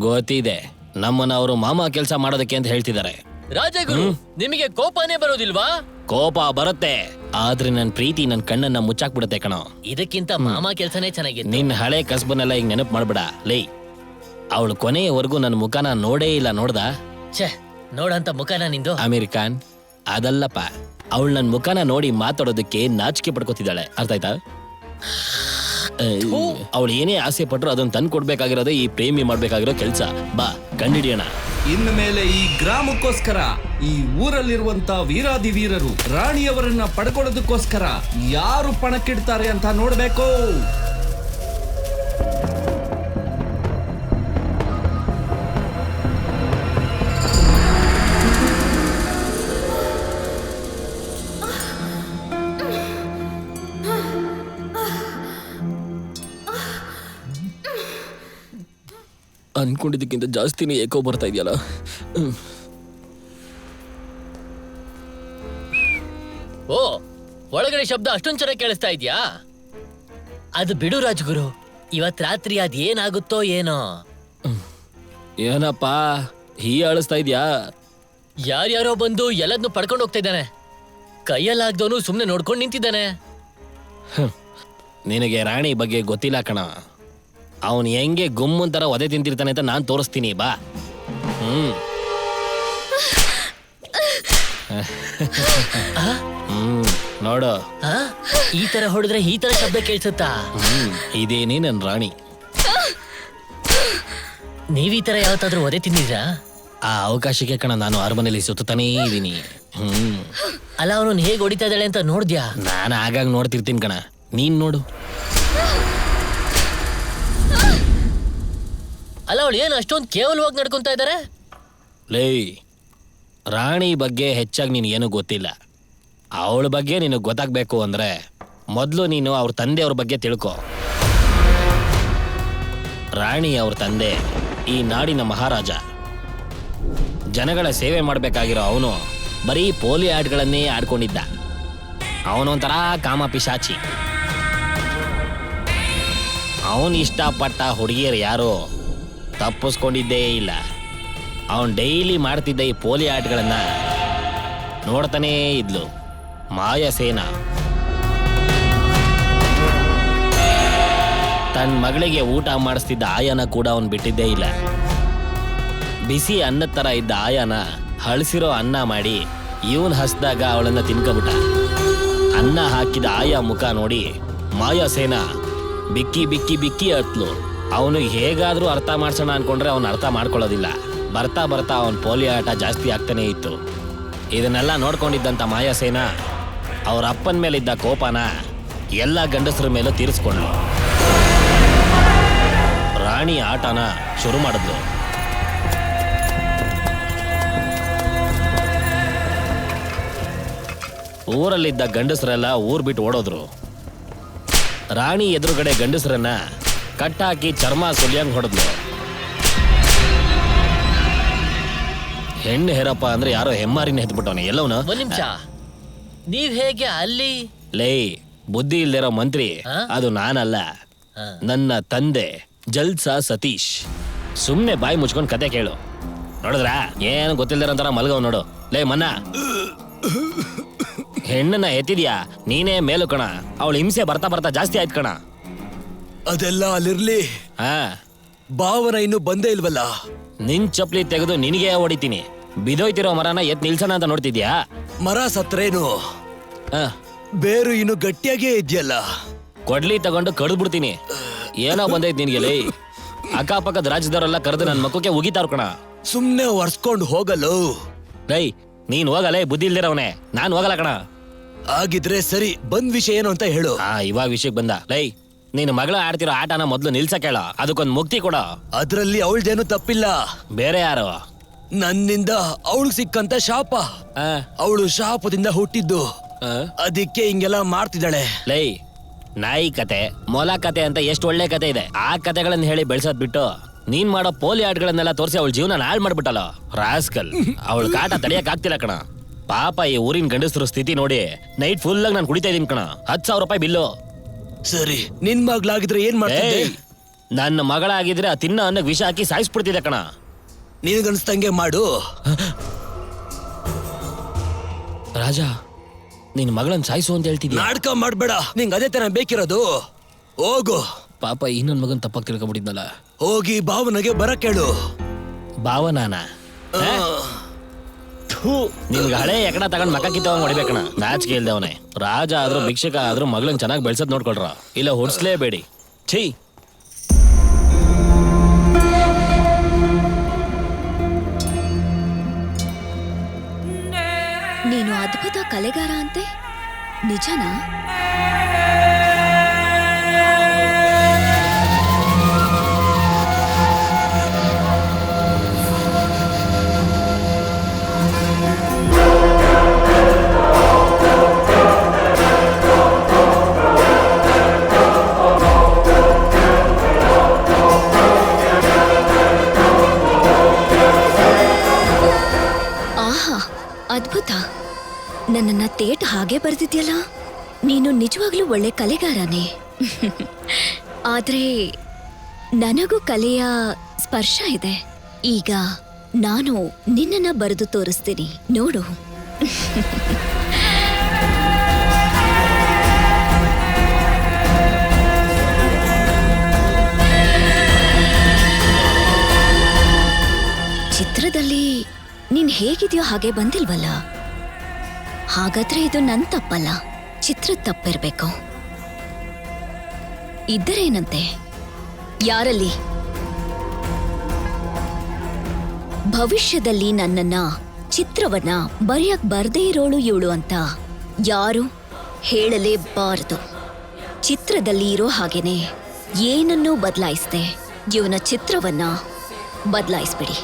ಗೊತ್ತಿದೆ, ನಮ್ಮನ್ನ ಅವರು ಮಾಮ ಕೆಲಸ ಮಾಡೋದಕ್ಕೆ ಅಂತ ಹೇಳ್ತಿದ್ದಾರೆ. ರಾಜಗುರು, ನಿಮಗೆ ಕೋಪನೇ ಬರೋದಿಲ್ವಾ? ಕೋಪ ಬರುತ್ತೆ, ಆದ್ರೆ ನನ್ ಪ್ರೀತಿ ನನ್ ಕಣ್ಣನ್ನ ಮುಚ್ಚಾಕ್ಬಿಡುತ್ತೆ ಕಣೋ. ಇದಕ್ಕಿಂತ ಮಾಮ ಕೆಲ್ಸನೇ ಚೆನ್ನಾಗಿದೆ. ನಿನ್ ಹಳೆ ಕಸ್ಬನ್ನೆಲ್ಲ ಈಗ ನೆನಪು ಮಾಡ್ಬೇಡ ಲೇ. ಅವಳು ಕೊನೆಯವರೆಗೂ ನನ್ನ ಮುಖನ ನೋಡೇ ಇಲ್ಲ. ನೋಡ್ದ? ಛೇ, ನೋಡಂತ ಮುಖನ ನಿಂದು. ಅಮೀರ್ ಖಾನ್ ಅದಲ್ಲಪ್ಪ, ಅವಳು ನನ್ನ ಮುಖನ ನೋಡಿ ಮಾತಾಡೋದಕ್ಕೆ ನಾಚಿಕೆ ಪಡ್ಕೋತಿದ್ದಾಳೆ. ಅರ್ಥ ಆಯ್ತಾ? ಅವಳು ಏನೇ ಆಸೆ ಪಟ್ರು ಅದನ್ನ ತಂದು ಕೊಡ್ಬೇಕಾಗಿರೋದೇ ಈ ಪ್ರೇಮಿ ಮಾಡ್ಬೇಕಾಗಿರೋ ಕೆಲ್ಸ. ಬಾ ಕಂಡಿಡಿಯೋಣ. ಇನ್ನು ಮೇಲೆ ಈ ಗ್ರಾಮಕ್ಕೋಸ್ಕರ, ಈ ಊರಲ್ಲಿರುವಂತ ವೀರಾದಿ ವೀರರು ರಾಣಿಯವರನ್ನ ಪಡ್ಕೊಳ್ಳೋದಕ್ಕೋಸ್ಕರ ಯಾರು ಪಣಕ್ಕಿಡ್ತಾರೆ ಅಂತ ನೋಡ್ಬೇಕು. ಅನ್ಕೊಂಡಿದ್ದಕ್ಕಿಂತ ಜಾಸ್ತಿನೇ ಏಕೋ ಬರ್ತಾ ಇದೆಯಲ್ಲ. ಓ, ಒಳಗಡೆ ಶಬ್ದ ಅಷ್ಟೊಂದ್ ಚೆನ್ನಾಗಿ ಕೇಳಿಸ್ತಾ ಇದ್ಯಾ? ಅದು ಬಿಡು ರಾಜ್ಗುರು, ಇವತ್ ರಾತ್ರಿ ಅದ್ ಏನಾಗುತ್ತೋ ಏನೋ. ಏನಪ್ಪಾ ಅಳಿಸ್ತಾ ಇದ್ಯಾ? ಯಾರ್ಯಾರೋ ಬಂದು ಎಲ್ಲದನ್ನು ಪಡ್ಕೊಂಡು ಹೋಗ್ತಾ ಇದ್ದಾನೆ. ಕೈಯಲ್ಲಾಗ್ದವನು ಸುಮ್ನೆ ನೋಡ್ಕೊಂಡು ನಿಂತಿದ್ದಾನೆ. ನಿನಗೆ ರಾಣಿ ಬಗ್ಗೆ ಗೊತ್ತಿಲ್ಲ ಕಣ. ಅವನು ಹೆಂಗೆ ಗುಮ್ಮನ್ ತರ ಒದೆ ತಿಂತಿರ್ತಾನೆ ಅಂತ ನಾನ್ ತೋರಿಸ್ತೀನಿ ಬಾ. ನೋಡು, ಈ ತರ ಹೊಡೆದ್ರೆ ಈ ತರ ಶಬ್ದ ಕೇಳಿಸುತ್ತಾ? ಇದೇನೇ ನನ್ ರಾಣಿ. ನೀವ್ ಈ ತರ ಯಾವತ್ತಾದ್ರೂ ಒದೆ ತಿಂದಿದ್ರಾ? ಆ ಅವಕಾಶಕ್ಕೆ ಕಣ ನಾನು ಅರಮನೆಯಲ್ಲಿ ಸುತ್ತಾನೇ ಇದೀನಿ. ಅಲ್ಲ, ಅವನು ಹೇಗೆ ಹೊಡಿತಾ ಇದ್ದಾಳೆ ಅಂತ ನೋಡ್ದ್ಯಾ? ನಾನು ಆಗಾಗ ನೋಡ್ತಿರ್ತೀನಿ ಕಣ, ನೀನ್ ನೋಡು. ಅಲ್ಲ, ಅವಳು ಏನು ಅಷ್ಟೊಂದು ಕೇವಲವಾಗಿ ನಡ್ಕೊಂತಾ ಇದ್ದಾರೆ? ಲೇ, ರಾಣಿ ಬಗ್ಗೆ ಹೆಚ್ಚಾಗಿ ನೀನು ಏನೂ ಗೊತ್ತಿಲ್ಲ. ಅವಳ ಬಗ್ಗೆ ನಿನಗೆ ಗೊತ್ತಾಗಬೇಕು ಅಂದ್ರೆ ಮೊದಲು ನೀನು ಅವ್ರ ತಂದೆಯವ್ರ ಬಗ್ಗೆ ತಿಳ್ಕೊ. ರಾಣಿ ಅವ್ರ ತಂದೆ ಈ ನಾಡಿನ ಮಹಾರಾಜ. ಜನಗಳ ಸೇವೆ ಮಾಡಬೇಕಾಗಿರೋ ಅವನು ಬರೀ ಪೋಲಿ ಆಟಗಳನ್ನೇ ಆಡ್ಕೊಂಡಿದ್ದ. ಅವನೊಂಥರ ಕಾಮ ಪಿಶಾಚಿ. ಅವನು ಇಷ್ಟಪಟ್ಟ ಹುಡುಗಿಯರು ಯಾರು ತಪ್ಪಿಸ್ಕೊಂಡಿದ್ದೇ ಇಲ್ಲ. ಅವನು ಡೈಲಿ ಮಾಡ್ತಿದ್ದ ಈ ಪೋಲಿ ಆಟಗಳನ್ನ ನೋಡ್ತಾನೇ ಇದ್ಲು ಮಾಯಾಸೇನ. ತನ್ನ ಮಗಳಿಗೆ ಊಟ ಮಾಡಿಸ್ತಿದ್ದ ಆಯಾನ ಕೂಡ ಅವನು ಬಿಟ್ಟಿದ್ದೇ ಇಲ್ಲ. ಬಿಸಿ ಅನ್ನದ ಥರ ಇದ್ದ ಆಯಾನ ಹಳಸಿರೋ ಅನ್ನ ಮಾಡಿ ಇವನ್ ಹಸ್ದಾಗ ಅವಳನ್ನ ತಿನ್ಕಬಿಟ್ಟ. ಅನ್ನ ಹಾಕಿದ ಆಯಾ ಮುಖ ನೋಡಿ ಮಾಯಾಸೇನ ಬಿಕ್ಕಿ ಬಿಕ್ಕಿ ಬಿಕ್ಕಿ ಹತ್ಲು. ಅವನು ಹೇಗಾದ್ರೂ ಅರ್ಥ ಮಾಡ್ಸೋಣ ಅನ್ಕೊಂಡ್ರೆ ಅವನು ಅರ್ಥ ಮಾಡ್ಕೊಳ್ಳೋದಿಲ್ಲ. ಬರ್ತಾ ಬರ್ತಾ ಅವನ ಪೋಲಿಯೋ ಆಟ ಜಾಸ್ತಿ ಆಗ್ತಾನೆ ಇತ್ತು. ಇದನ್ನೆಲ್ಲ ನೋಡ್ಕೊಂಡಿದ್ದಂಥ ಮಾಯಾಸೇನ ಅವ್ರ ಅಪ್ಪನ ಮೇಲಿದ್ದ ಕೋಪನ ಎಲ್ಲ ಗಂಡಸರ ಮೇಲೂ ತೀರಿಸ್ಕೊಂಡ್ಲು. ರಾಣಿ ಆಟನ ಶುರು ಮಾಡಿದ್ಲು. ಊರಲ್ಲಿದ್ದ ಗಂಡಸರೆಲ್ಲ ಊರ್ ಬಿಟ್ಟು ಓಡೋದ್ರು. ರಾಣಿ ಎದುರುಗಡೆ ಗಂಡಸರನ್ನ ಕಟ್ಟಾಕಿ ಚರ್ಮ ಸುಲಿಯಂಗ್ ಹೊಡೆದ್ಲು. ಹೆಣ್ಣು ಹೆರಪ್ಪ ಅಂದ್ರೆ ಯಾರೋ ಹೆಮ್ಮಾರಿನ ಹೆತ್ಬಿಟ್ಟವನೆ ಎಲ್ಲವನ. ಒಂದ್ ನಿಮಿಷ, ನೀವ್ ಹೇಗೆ ಅಲ್ಲಿ? ಲೇ, ಬುದ್ಧಿ ಇಲ್ದಿರೋ ಮಂತ್ರಿ ಅದು ನಾನಲ್ಲ, ನನ್ನ ತಂದೆ ಜಲ್ಸಾ ಸತೀಶ್. ಸುಮ್ನೆ ಬಾಯಿ ಮುಚ್ಕೊಂಡು ಕತೆ ಕೇಳು. ನೋಡಿದ್ರ ಏನು ಗೊತ್ತಿಲ್ದಿರಂತಾರ ಮಲ್ಗವ್ ನೋಡು. ಲೇ ಮನ್ನ, ಹೆಣ್ಣನ್ನ ಎತ್ತಿದ್ಯಾ ನೀನೇ ಮೇಲು ಕಣ. ಅವಳು ಹಿಂಸೆ ಬರ್ತಾ ಬರ್ತಾ ಜಾಸ್ತಿ ಆಯ್ತು ಕಣ. ಅದೆಲ್ಲ ಅಲ್ಲಿರ್ಲಿ, ಭಾವನ ಇನ್ನು ಬಂದೇ ಇಲ್ವಲ್ಲ. ನಿನ್ ಚಪ್ಲಿ ತೆಗೆದು ನಿನಗೆ ಹೊಡಿತೀನಿ. ಬಿದೋಯ್ತಿರೋ ಮರನ ಎತ್ ನಿಲ್ಸೋಣ ಅಂತ ನೋಡ್ತಿದ್ಯಾ? ಮರ ಸತ್ರೇನು, ಬೇರು ಇನ್ನು ಗಟ್ಟಿಯಾಗೇ ಇದೆಯಲ್ಲ. ಕೊಡ್ಲಿ ತಗೊಂಡು ಕಡ್ದ್ಬಿಡ್ತೀನಿ. ಏನೋ ಬಂದೈತ್ ನಿನ್ಗೆ. ಲೇ, ಅಕ್ಕಪಕ್ಕದ ರಾಜ್ಯದವರೆಲ್ಲ ಕರೆದು ನನ್ನ ಮಕ್ಕಕ್ಕೆ ಉಗಿತಾರ ಕಣ. ಸುಮ್ನೆ ಒರ್ಸ್ಕೊಂಡು ಹೋಗಲು. ಲೈ, ನೀನ್ ಹೋಗಲ್ಲ, ಬುದ್ಧಿ ಇಲ್ದಿರವನೇ. ನಾನ್ ಹೋಗಲ್ಲ ಕಣ. ಆಗಿದ್ರೆ ಸರಿ, ಬಂದ್ ವಿಷಯ ಏನು ಅಂತ ಹೇಳು. ಇವಾಗ ವಿಷಯಕ್ಕೆ ಬಂದ. ಲೈ, ನೀನು ಮಗಳ ಆಡ್ತಿರೋ ಆಟನ ಮೊದ್ಲು ನಿಲ್ಸಕ್ ಹೇಳ. ಅದಕ್ಕೊಂದ್ ಮುಕ್ತಿ ಕೊಡ. ಅದ್ರಲ್ಲಿ ಅವಳ್ದೇನು ತಪ್ಪಿಲ್ಲ. ಬೇರೆ ಯಾರು? ನನ್ನಿಂದ ಅವಳು ಸಿಕ್ಕಂತ ಶಾಪ. ಅವಳು ಶಾಪದಿಂದ ಹುಟ್ಟಿದ್ದು, ಅದಕ್ಕೆ ಹಿಂಗೆಲ್ಲ ಮಾಡ್ತಿದ್ದಾಳೆ. ಲೈ, ನಾಯಿ ಕತೆ, ಮೊಲ ಕತೆ ಅಂತ ಎಷ್ಟು ಒಳ್ಳೆ ಕತೆ ಇದೆ. ಆ ಕತೆಗಳನ್ನ ಹೇಳಿ ಬೆಳ್ಸೋದ್ ಬಿಟ್ಟು ನೀನ್ ಮಾಡೋ ಪೋಲಿ ಆಟಗಳನ್ನೆಲ್ಲ ತೋರಿಸಿ ಅವಳ ಜೀವನ ಹಾಳು ಮಾಡ್ಬಿಟ್ಟಲ್ಲ ರಾಸ್ಕಲ್. ಅವಳ ಕಾಟ ತಡೆಯಕ್ ಆಗ್ತಿಲ್ಲ ಕಣ. ಪಾಪ ಈ ಊರಿನ ಗಂಡಸರು ಸ್ಥಿತಿ ನೋಡಿ ನೈಟ್ ಫುಲ್ ಆಗಿ ನಾನು ಕುಡಿತಾ ಇದೀನಿ ಕಣ. 10,000 ರೂಪಾಯಿ ಬಿಲ್ಲು. ಸರಿ, ನಿನ್ ಮಗ್ಳಾಗಿದ್ರೆ ಏನ್ ಮಾಡ್ತಿದ್ದೆ? ನನ್ನ ಮಗಳಾಗಿದ್ರೆ ಆ ತಿನ್ನ ಅನ್ನಕ್ ವಿಷ ಹಾಕಿ ಸಾಯಿಸ್ಬಿಡ್ತಿದ್ದೆ ಕಣ. ನಿನಗನ್ಸ್ತಂಗೆ ಮಾಡು. ರಾಜ, ನಿನ್ ಮಗಳನ್ನ ಸಾಯಿಸು ಅಂತ ಹೇಳ್ತಿದ್ಯಾ? ನಾಟಕ ಮಾಡ್ಬೇಡ, ನಿಂಗ್ ಅದೇ ತರ ಬೇಕಿರೋದು. ಹೋಗು. ಪಾಪ ಇನ್ನೊಂದ್ ಮಗನ್ ತಪ್ಪಾಗಿ ತಿಳ್ಕೊಬಿಟ್ಟಿದ್ನಲ್ಲ. ಹೋಗಿ ಭಾವನೆಗೆ ಬರಕ್ ಹೇಳು. ಭಾವನಾನ ನಿನ್ಗೆ ಹಳೆ ಎಕಡ ತಗೊಂಡ್ ಮಕ್ಕ ಕಿತ್ತವಂಗ್ ಹೊಡಿಬೇಕಣ. ನಾಚಿಕೆ ಇಲ್ದವನೇ. ರಾಜ ಆದ್ರೂ ಭಿಕ್ಷಕ ಆದ್ರೂ ಮಗಳನ್ನ ಚೆನ್ನಾಗಿ ಬೆಳ್ಸದ್ ನೋಡ್ಕೊಳ್ರ, ಇಲ್ಲ ಹೊಡ್ಸ್ಲೇಬೇಡಿ. ಛೀ. ನೀನು ಅದ್ಭುತ ಕಲೆಗಾರ ಅಂತೆ, ನಿಜನಾ? ಅದ್ಭುತ. ನನ್ನನ್ನ ತೇಟ್ ಹಾಗೆ ಬರ್ದಿದ್ಯಲ್ಲ. ನೀನು ನಿಜವಾಗ್ಲೂ ಒಳ್ಳೆ ಕಲೆಗಾರನೇ. ಆದ್ರೆ ನನಗೂ ಕಲೆಯ ಸ್ಪರ್ಶ ಇದೆ. ಈಗ ನಾನು ನಿನ್ನನ್ನ ಬರೆದು ತೋರಿಸ್ತೀನಿ, ನೋಡು. ಚಿತ್ರದಲ್ಲಿ ನೀನ್ ಹೇಗಿದೆಯೋ ಹಾಗೆ ಬಂದಿಲ್ವಲ್ಲ. ಹಾಗಾದ್ರೆ ಇದು ನನ್ ತಪ್ಪಲ್ಲ, ಚಿತ್ರದ ತಪ್ಪಿರ್ಬೇಕು. ಇದ್ದರೇನಂತೆ? ಯಾರಲ್ಲಿ? ಭವಿಷ್ಯದಲ್ಲಿ ನನ್ನನ್ನ ಚಿತ್ರವನ್ನ ಬರೆಯಕ್ ಬರ್ದೇ ಇರೋಳು ಇವಳು ಅಂತ ಯಾರು ಹೇಳಲೇಬಾರದು. ಚಿತ್ರದಲ್ಲಿ ಇರೋ ಹಾಗೇನೆ ಏನನ್ನೂ ಬದಲಾಯಿಸ್ದೆ ಇವನ ಚಿತ್ರವನ್ನ ಬದಲಾಯಿಸ್ಬಿಡಿ.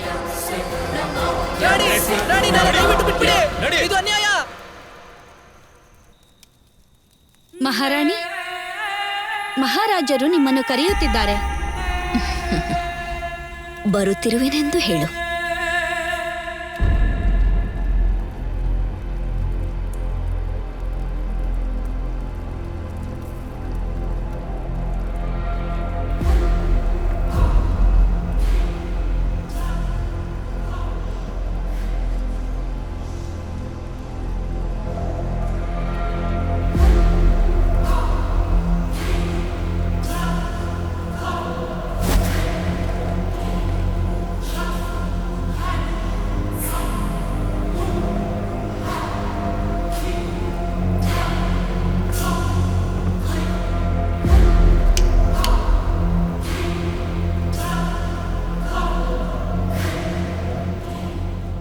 ಮಹಾರಾಣಿ, ಮಹಾರಾಜರು ನಿಮ್ಮನ್ನು ಕರೆಯುತ್ತಿದ್ದಾರೆ. ಬರುತ್ತಿರುವೆನೆಂದು ಹೇಳು.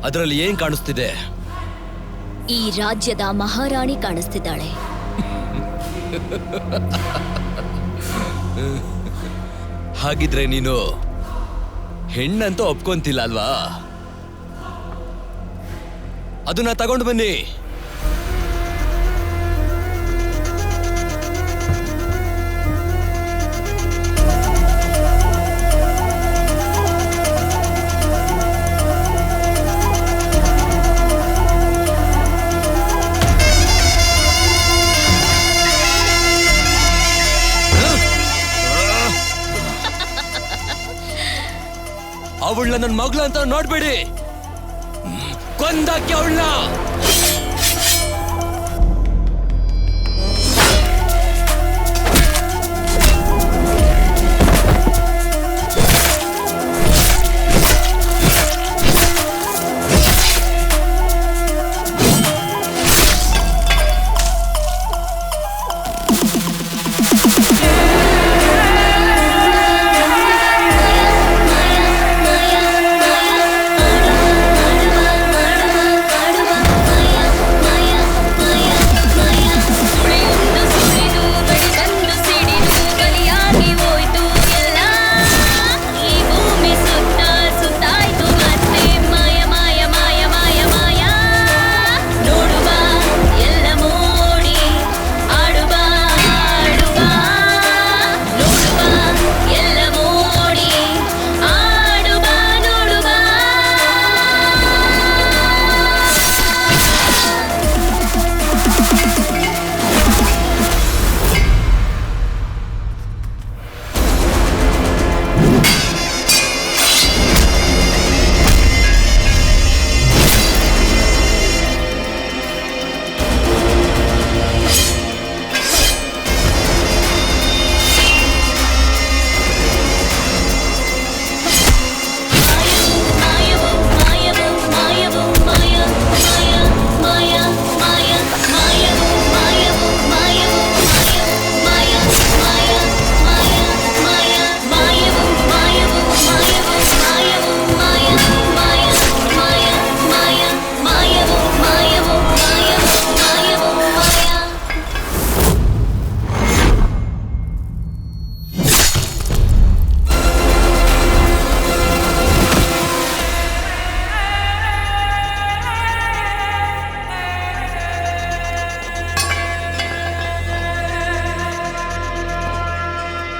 ಅದರಲ್ಲಿ ಏನ್ ಕಾಣಿಸ್ತಿದೆ? ಈ ರಾಜ್ಯದ ಮಹಾರಾಣಿ ಕಾಣಿಸ್ತಿದ್ದಾಳೆ. ಹಾಗಿದ್ರೆ ನೀನು ಹೆಣ್ಣಂತ ಒಪ್ಕೊಂತಿಲ್ಲ ಅಲ್ವಾ? ಅದನ್ನ ತಗೊಂಡು ಬನ್ನಿ. ಅವಳನ್ನ ನನ್ನ ಮಗಳು ಅಂತ ನೋಡ್ಬೇಡಿ, ಕೊಂದಾಕಿ ಅವಳನ್ನ.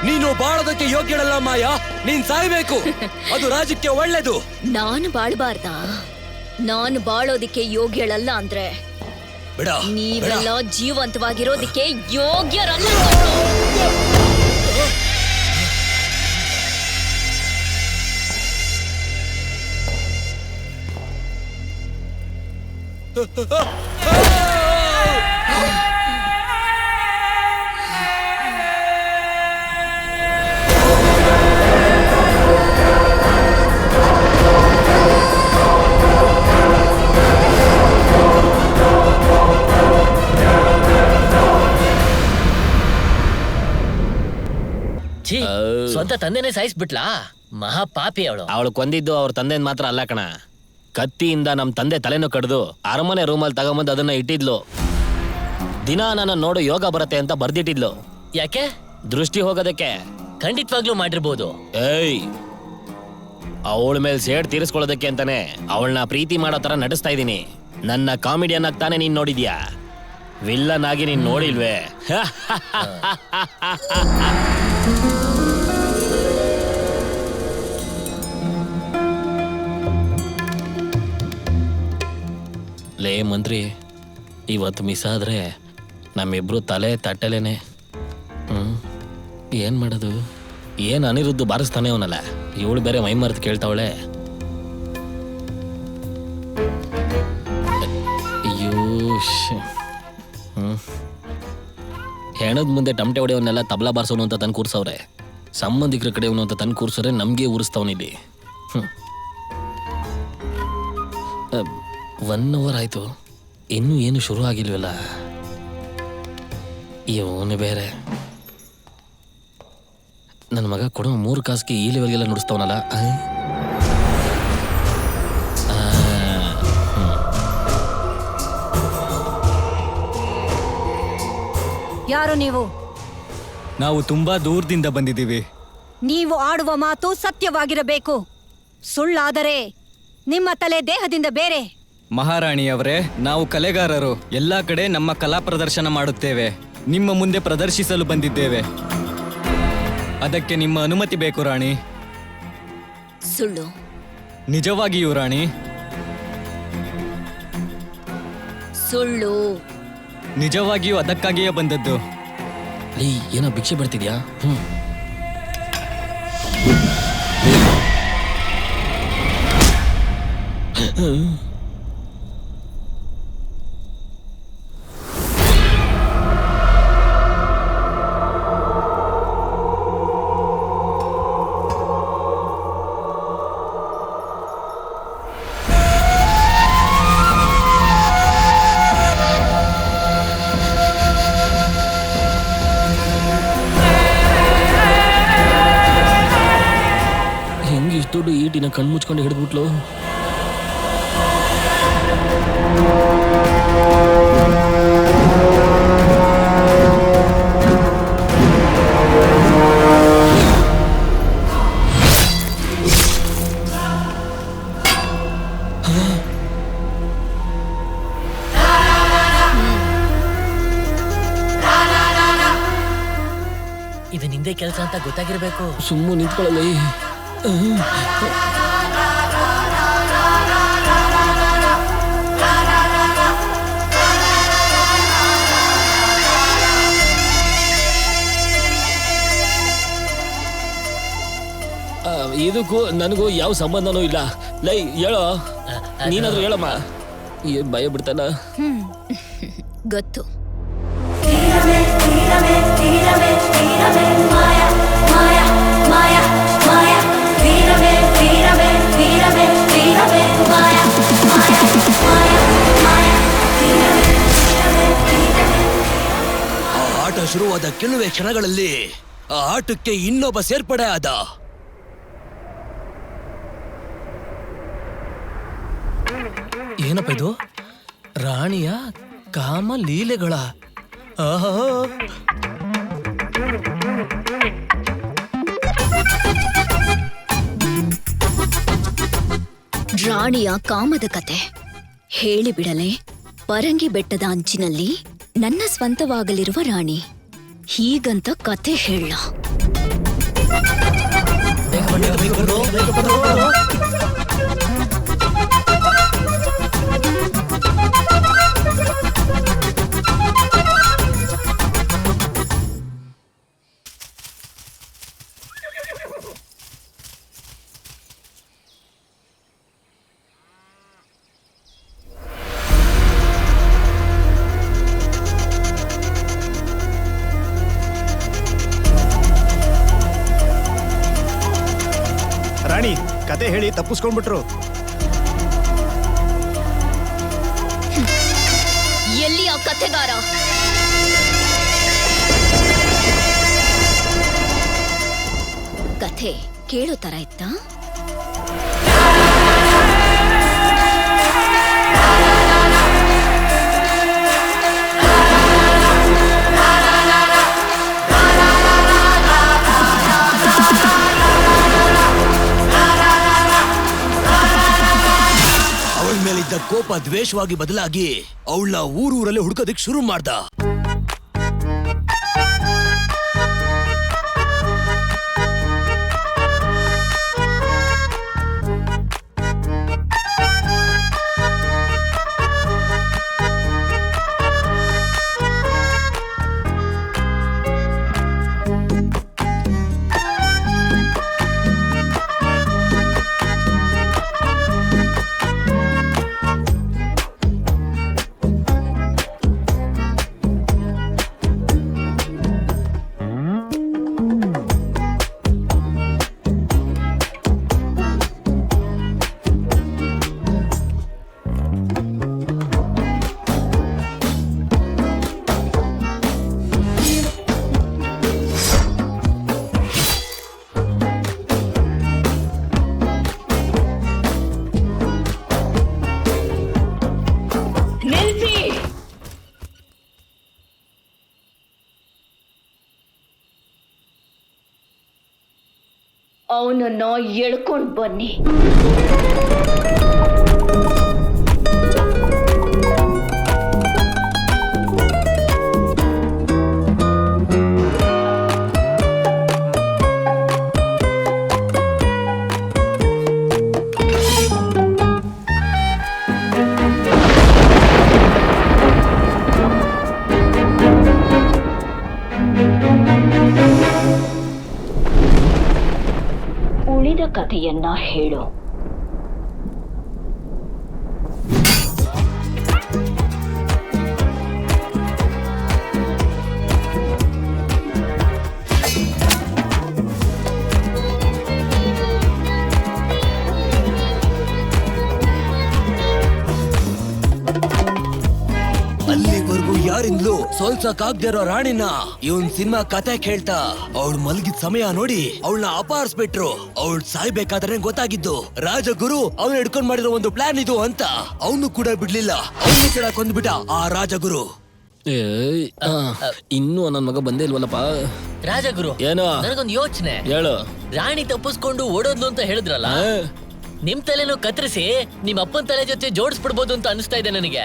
ನೀನು ಬಾಳೋದಕ್ಕೆ ಯೋಗ್ಯಳಲ್ಲ ಮಾಯಾ. ನೀನ್ ಸಾಯ್ಬೇಕು. ಅದು ರಾಜ್ಯಕ್ಕೆ ಒಳ್ಳೇದು. ನಾನು ಬಾಳ್ಬಾರ್ದಾ? ನಾನು ಬಾಳೋದಿಕ್ಕೆ ಯೋಗ್ಯಳಲ್ಲ ಅಂದ್ರೆ ಬಿಡ. ನೀವೆಲ್ಲ ಜೀವಂತವಾಗಿರೋದಿಕ್ಕೆ ಯೋಗ್ಯರಲ್ಲ. ಛೀ, ಸ್ವಂತ ತಂದೆನೇ ಸಾಯಿಸ್ಬಿಟ್ಲಾ? ಮಹಾಪಾಪಿ ಅವಳು. ಅವಳು ಕೊಂದಿದ್ದು ಅವ್ರ ತಂದೆನ್ ಮಾತ್ರ ಅಲ್ಲ ಕಣ, ಕತ್ತಿಯಿಂದ ನಮ್ ತಂದೆ ತಲೆನೂ ಕಡ್ದು ಅರಮನೆ ರೂಮಲ್ಲಿ ತಗೊಂಬಂದು ಅದನ್ನ ಇಟ್ಟಿದ್ಲು. ದಿನ ನನ್ನ ನೋಡು ಯೋಗ ಬರತ್ತೆ ಅಂತ ಬರ್ದಿಟ್ಟಿದ್ಲು. ಯಾಕೆ? ದೃಷ್ಟಿ ಹೋಗೋದಕ್ಕೆ. ಖಂಡಿತವಾಗ್ಲೂ ಮಾಡಿರ್ಬೋದು. ಏಯ್, ಅವಳ ಮೇಲೆ ಸೇಡ್ ತೀರಿಸ್ಕೊಳ್ಳೋದಕ್ಕೆ ಅಂತಾನೆ ಅವಳನ್ನ ಪ್ರೀತಿ ಮಾಡೋ ತರ ನಟಿಸ್ತಾ ಇದ್ದೀನಿ. ನನ್ನ ಕಾಮಿಡಿಯನ್ ಆಗಿ ತಾನೇ ನೀನ್ ನೋಡಿದ್ಯಾ, ವಿಲ್ಲನ್ ಆಗಿ ನೀನ್ ನೋಡಿಲ್ವೇ? ಲೇ ಮಂತ್ರಿ, ಇವತ್ತು ಮಿಸ್ ಆದ್ರೆ ನಮ್ಮಿಬ್ರು ತಲೆ ತಟ್ಟಲೇನೆ. ಏನ್ ಮಾಡೋದು? ಏನ್ ಅನಿರುದ್ಧ ಬಾರಿಸ್ತಾನೆ ಅವನಲ್ಲ, ಇವಳು ಬೇರೆ ಮೈ ಮರೆತು ಕೇಳ್ತಾವಳೆ. ಅಯ್ಯೋ, ಹೆಣದ ಮುಂದೆ ಟಮಟೆ ಹೊಡೆಯವನ್ನೆಲ್ಲ ತಬಲಾ ಬಾರಿಸೋನು ಅಂತ ತಂದು ಕೂರ್ಸವ್ರೆ. ಸಂಬಂಧಿಕರ ಕಡೆಯವನು ಅಂತ ತಂದು ಕೂರ್ಸೋರೆ, ನಮ್ಗೆ ಉರಿಸ್ತಾವನಿಲ್ಲಿ. 1 hour ಆಯ್ತು, ಇನ್ನೂ ಏನು ಶುರು ಆಗಿಲ್ವಲ್ಲ. ಇವನು ಬೇರೆ ನನ್ನ ಮಗ ಕೊಡೋ 3 ಕಾಸಿಗೆ ಈ ಲೆವೆಲ್ಗೆಲ್ಲ ನುಡಿಸ್ತಾವನಲ್ಲ. ಯಾರು ನೀವು? ನಾವು ತುಂಬಾ ದೂರದಿಂದ ಬಂದಿದ್ದೀವಿ. ನೀವು ಆಡುವ ಮಾತು ಸತ್ಯವಾಗಿರಬೇಕು. ಸುಳ್ಳಾದರೆ ನಿಮ್ಮ ತಲೆ ದೇಹದಿಂದ ಬೇರೆ. ಮಹಾರಾಣಿಯವರೇ, ನಾವು ಕಲೆಗಾರರು. ಎಲ್ಲಾ ಕಡೆ ನಮ್ಮ ಕಲಾ ಪ್ರದರ್ಶನ ಮಾಡುತ್ತೇವೆ. ನಿಮ್ಮ ಮುಂದೆ ಪ್ರದರ್ಶಿಸಲು ಬಂದಿದ್ದೇವೆ. ಅದಕ್ಕೆ ನಿಮ್ಮ ಅನುಮತಿ ಬೇಕು ರಾಣಿ. ಸುಳ್ಳು. ನಿಜವಾಗಿಯೂ ರಾಣಿ. ಸುಳ್ಳು. ನಿಜವಾಗಿಯೂ ಅದಕ್ಕಾಗಿಯೇ ಬಂದದ್ದು. ಲೀ, ಏನೋ ಭಿಕ್ಷೆ ಬರ್ತಿದ್ಯಾ? ದೊಡ್ಡ ಈಟಿನ ಕಣ್ಣು ಮುಚ್ಕೊಂಡು ಹಿಡಿದ್ಬಿಟ್ಲು. ಇದು ನಿಂದೆ ಕೆಲಸ ಅಂತ ಗೊತ್ತಾಗಿರ್ಬೇಕು. ಸುಮ್ಮನೆ ನಿಂತ್ಕೊಳ್ಳಲಿ. ಇದಕ್ಕೂ ನನಗೂ ಯಾವ ಸಂಬಂಧನೂ ಇಲ್ಲ. ಲೈ, ಹೇಳೋ, ನೀನಾದ್ರೂ ಹೇಳಮ್ಮ. ಏನ್ ಭಯ ಬಿಡ್ತಾನ? ಗೊತ್ತು. ಆ ಆಟ ಶುರುವಾದ ಕೆಲವೇ ಕ್ಷಣಗಳಲ್ಲಿ ಆ ಆಟಕ್ಕೆ ಇನ್ನೊಬ್ಬ ಸೇರ್ಪಡೆ ಆದ. ಏನಪ್ಪ ಇದು? ರಾಣಿಯ ಕಾಮ ಲೀಲೆಗಳ. ಆಹಾ, ರಾಣಿಯ ಕಾಮದ ಕತೆ ಹೇಳಿಬಿಡಲೆ. ಪರಂಗಿ ಬೆಟ್ಟದ ಅಂಚಿನಲ್ಲಿ ನನ್ನ ಸ್ವಂತವಾಗಲಿರುವ ರಾಣಿ ಹೀಗಂತ ಕತೆ ಹೇಳ. ರಾಣಿ ಕತೆ ಹೇಳಿ ತಪ್ಪಿಸ್ಕೊಂಡ್ಬಿಟ್ರು. ಎಲ್ಲಿ ಆ ಕಥೆಗಾರ? ಕಥೆ ಕೇಳೋ ತರ ಇತ್ತಾ? ಅವಳ ಮೇಲಿದ್ದ ಕೋಪ ದ್ವೇಷವಾಗಿ ಬದಲಾಗಿ ಅವಳನ್ನ ಊರೂರಲ್ಲಿ ಹುಡುಕೋದಿಕ್ ಶುರು ಮಾಡ್ದ. ಅವನನ್ನ ಎಳ್ಕೊಂಡ್ ಬನ್ನಿ. ಉಳಿದ ಕಥೆಯನ್ನ ಹೇಳು. ಅಲ್ಲಿವರೆಗೂ ಯಾರಿಂದಲೂ ಸೋಲ್ಸಕ್ಕಾಗ್ದೇ ಇರೋ ರಾಣಿನ ಇವನ್ ಸಿನಿಮಾ ಕತೆ ಕೇಳ್ತಾ ಅವಳು ಮಲಗಿದ ಸಮಯ ನೋಡಿ ಅವಳನ್ನ ಅಪಹರಿಸ್ಬಿಟ್ರು. ಅವಳು ಸಾಯ್ಬೇಕಾದ್ರೆ ಗೊತ್ತಾಗಿದ್ದು ರಾಜಗುರು ಅವನ ಹಿಡ್ಕೊಂಡ್ ಮಾಡಿರೋ ಒಂದು ಪ್ಲಾನ್ ಇದು ಅಂತ. ಅವನು ಕೂಡ ಬಿಡ್ಲಿಲ್ಲ, ಅವನು ಕೂಡ ಕೊಂದ್ಬಿಟ್ಟ ಆ ರಾಜಗುರು. ಇನ್ನೂ ನನ್ನ ಮಗ ಬಂದೇ ಇಲ್ವಲ್ಲಪ್ಪ. ರಾಜಗುರು, ಏನೋ ನನಗೊಂದು ಯೋಚನೆ. ಹೇಳು. ರಾಣಿ ತಪ್ಪಿಸ್ಕೊಂಡು ಓಡೋದ್ಲು ಅಂತ ಹೇಳಿದ್ರಲ್ಲ, ನಿಮ್ ತಲೆನೂ ಕತ್ತರಿಸಿ ನಿಮ್ ಅಪ್ಪನ ತಲೆ ಜೊತೆ ಜೋಡಿಸ್ಬಿಡ್ಬೋದು ಅಂತ ಅನಿಸ್ತಾ ಇದೆ ನನಗೆ.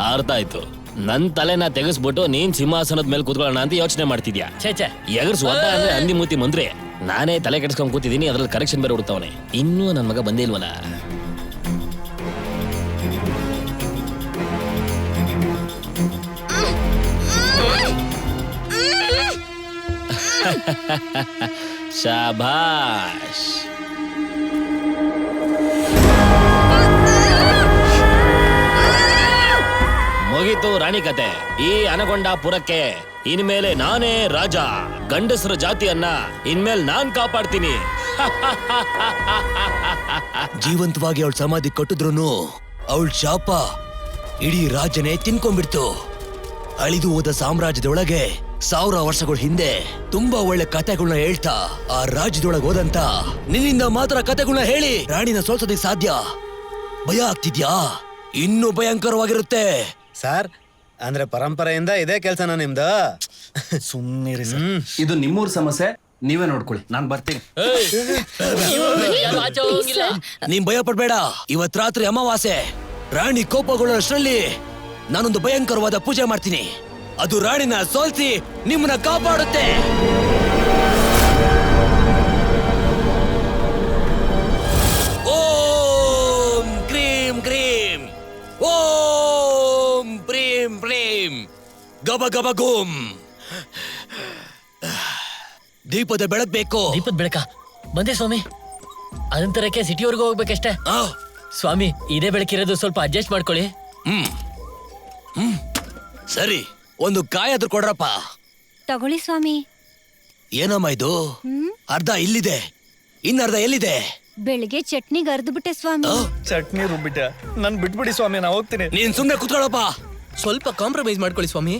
ಅರ್ಥ ಆಯ್ತು. ನನ್ ತಲೆನ ತೆಗೆಸ್ಬಿಟ್ಟು ನೀನ್ ಸಿಂಹಾಸನದ ಮೇಲೆ ಕೂತ್ಕೊಳ್ಳೋಣ ಅಂತ ಯೋಚನೆ ಮಾಡ್ತಿದ್ಯಾ? ಛೇ ಎಗರ್ಸು ಅಂತ ಅಂದ್ರೆ ಅಂದಿ ಮೂತಿ ಮಂದ್ರೆ ನಾನೇ ತಲೆ ಕೆಡಿಸ್ಕೊಂಡ್ ಕೂತಿದ್ದೀನಿ. ಅದ್ರಲ್ಲಿ ಕರೆಕ್ಷನ್ ಬೇರೆ ಹುಡ್ತಾವನೆ. ಇನ್ನೂ ನನ್ ಮಗ ಬಂದೇ ಇಲ್ವಲ್ಲ. ಶಾಬಾಷ್. ಮುಗೀತು ರಾಣಿ ಕತೆ. ಈ ಅನಗೊಂಡಾಪುರಕ್ಕೆ ಇನ್ಮೇಲೆ ನಾನೇ ರಾಜ. ಗಂಡಸರ ಜಾತಿಯನ್ನ ಇನ್ಮೇಲೆ ನಾನ್ ಕಾಪಾಡ್ತೀನಿ. ಜೀವಂತವಾಗಿ ಅವಳ ಸಮಾಧಿ ಕಟ್ಟಿದ್ರು ಅವಳ ಶಾಪ ಇಡೀ ರಾಜ್ಯನೇ ತಿನ್ಕೊಂಡ್ಬಿಡ್ತು. ಅಳಿದು ಹೋದ ಸಾಮ್ರಾಜ್ಯದೊಳಗೆ 1000 ವರ್ಷಗಳ ಹಿಂದೆ ತುಂಬಾ ಒಳ್ಳೆ ಕತೆಗಳನ್ನ ಹೇಳ್ತಾ ಆ ರಾಜ್ಯದೊಳಗೆ ಹೋದಂತ ನಿನ್ನಿಂದ ಮಾತ್ರ ಕತೆಗಳನ್ನ ಹೇಳಿ ರಾಣಿನ ಸೋಲ್ಸೋದಕ್ಕೆ ಸಾಧ್ಯ. ಭಯ ಆಗ್ತಿದ್ಯಾ? ಇನ್ನೂ ಭಯಂಕರವಾಗಿರುತ್ತೆ. ಸರ್, ಅಂದ್ರೆ ಪರಂಪರೆಯಿಂದ ಇದೇ ಕೆಲ್ಸನ ನಿಮ್ದು? ಸುಮ್ಮನಿರಿ. ಇದು ನಿಮ್ಮೂರ್ ಸಮಸ್ಯೆ, ನೀವೇ ನೋಡ್ಕೊಳ್ಳಿ. ನಾನ್ ಬರ್ತೀನಿ. ನೀನ್ ಭಯ ಪಡ್ಬೇಡ. ಇವತ್ ರಾತ್ರಿ ಅಮಾವಾಸ್ಯೆ. ರಾಣಿ ಕೋಪಗೊಳ್ಳೋಷ್ಟರಲ್ಲಿ ನಾನೊಂದು ಭಯಂಕರವಾದ ಪೂಜೆ ಮಾಡ್ತೀನಿ. ಅದು ರಾಣಿನ ಸೋಲ್ಸಿ ನಿಮ್ಮನ್ನ ಕಾಪಾಡುತ್ತೆ. ಗಬ ಗಬ ಗುಮ್. ದೀಪದ ಬೆಳಕ್ ಬೇಕು. ದೀಪದ ಬೆಳಕ ಬಂದೆ ಸ್ವಾಮಿ. ಅದಂತರಕ್ಕೆ ಸಿಟಿವರೆಗೂ ಹೋಗ್ಬೇಕಷ್ಟೇ. ಸ್ವಾಮಿ ಇದೇ ಬೆಳಕಿರೋದು, ಸ್ವಲ್ಪ ಅಡ್ಜಸ್ಟ್ ಮಾಡ್ಕೊಳ್ಳಿ. ಸರಿ, ಒಂದು ಕಾಯಾದ್ರೂ ಕೊಡ್ರಪ್ಪ. ತಗೊಳ್ಳಿ ಸ್ವಾಮಿ. ಏನಮ್ಮ ಇದು? ಅರ್ಧ ಇಲ್ಲಿದೆ, ಇನ್ನರ್ಧ ಎಲ್ಲಿದೆ? ಬೆಳಿಗ್ಗೆ ಚಟ್ನಿಗೆ ಅರ್ದು ಬಿಟ್ಟೆ ಸ್ವಾಮಿ. ಚಟ್ನಿ ರುಬ್ಬಿಟ್ಟೆ, ನನ್ ಬಿಟ್ಬಿಡಿ ಸ್ವಾಮಿ, ನಾ ಹೋಗ್ತೀನಿ. ನೀನ್ ಸುಮ್ನೆ ಕುತ್ಕೊಳ್ಳಪ್ಪ. ಸ್ವಲ್ಪ ಕಾಂಪ್ರಮೈಸ್ ಮಾಡ್ಕೊಳ್ಳಿ ಸ್ವಾಮಿ.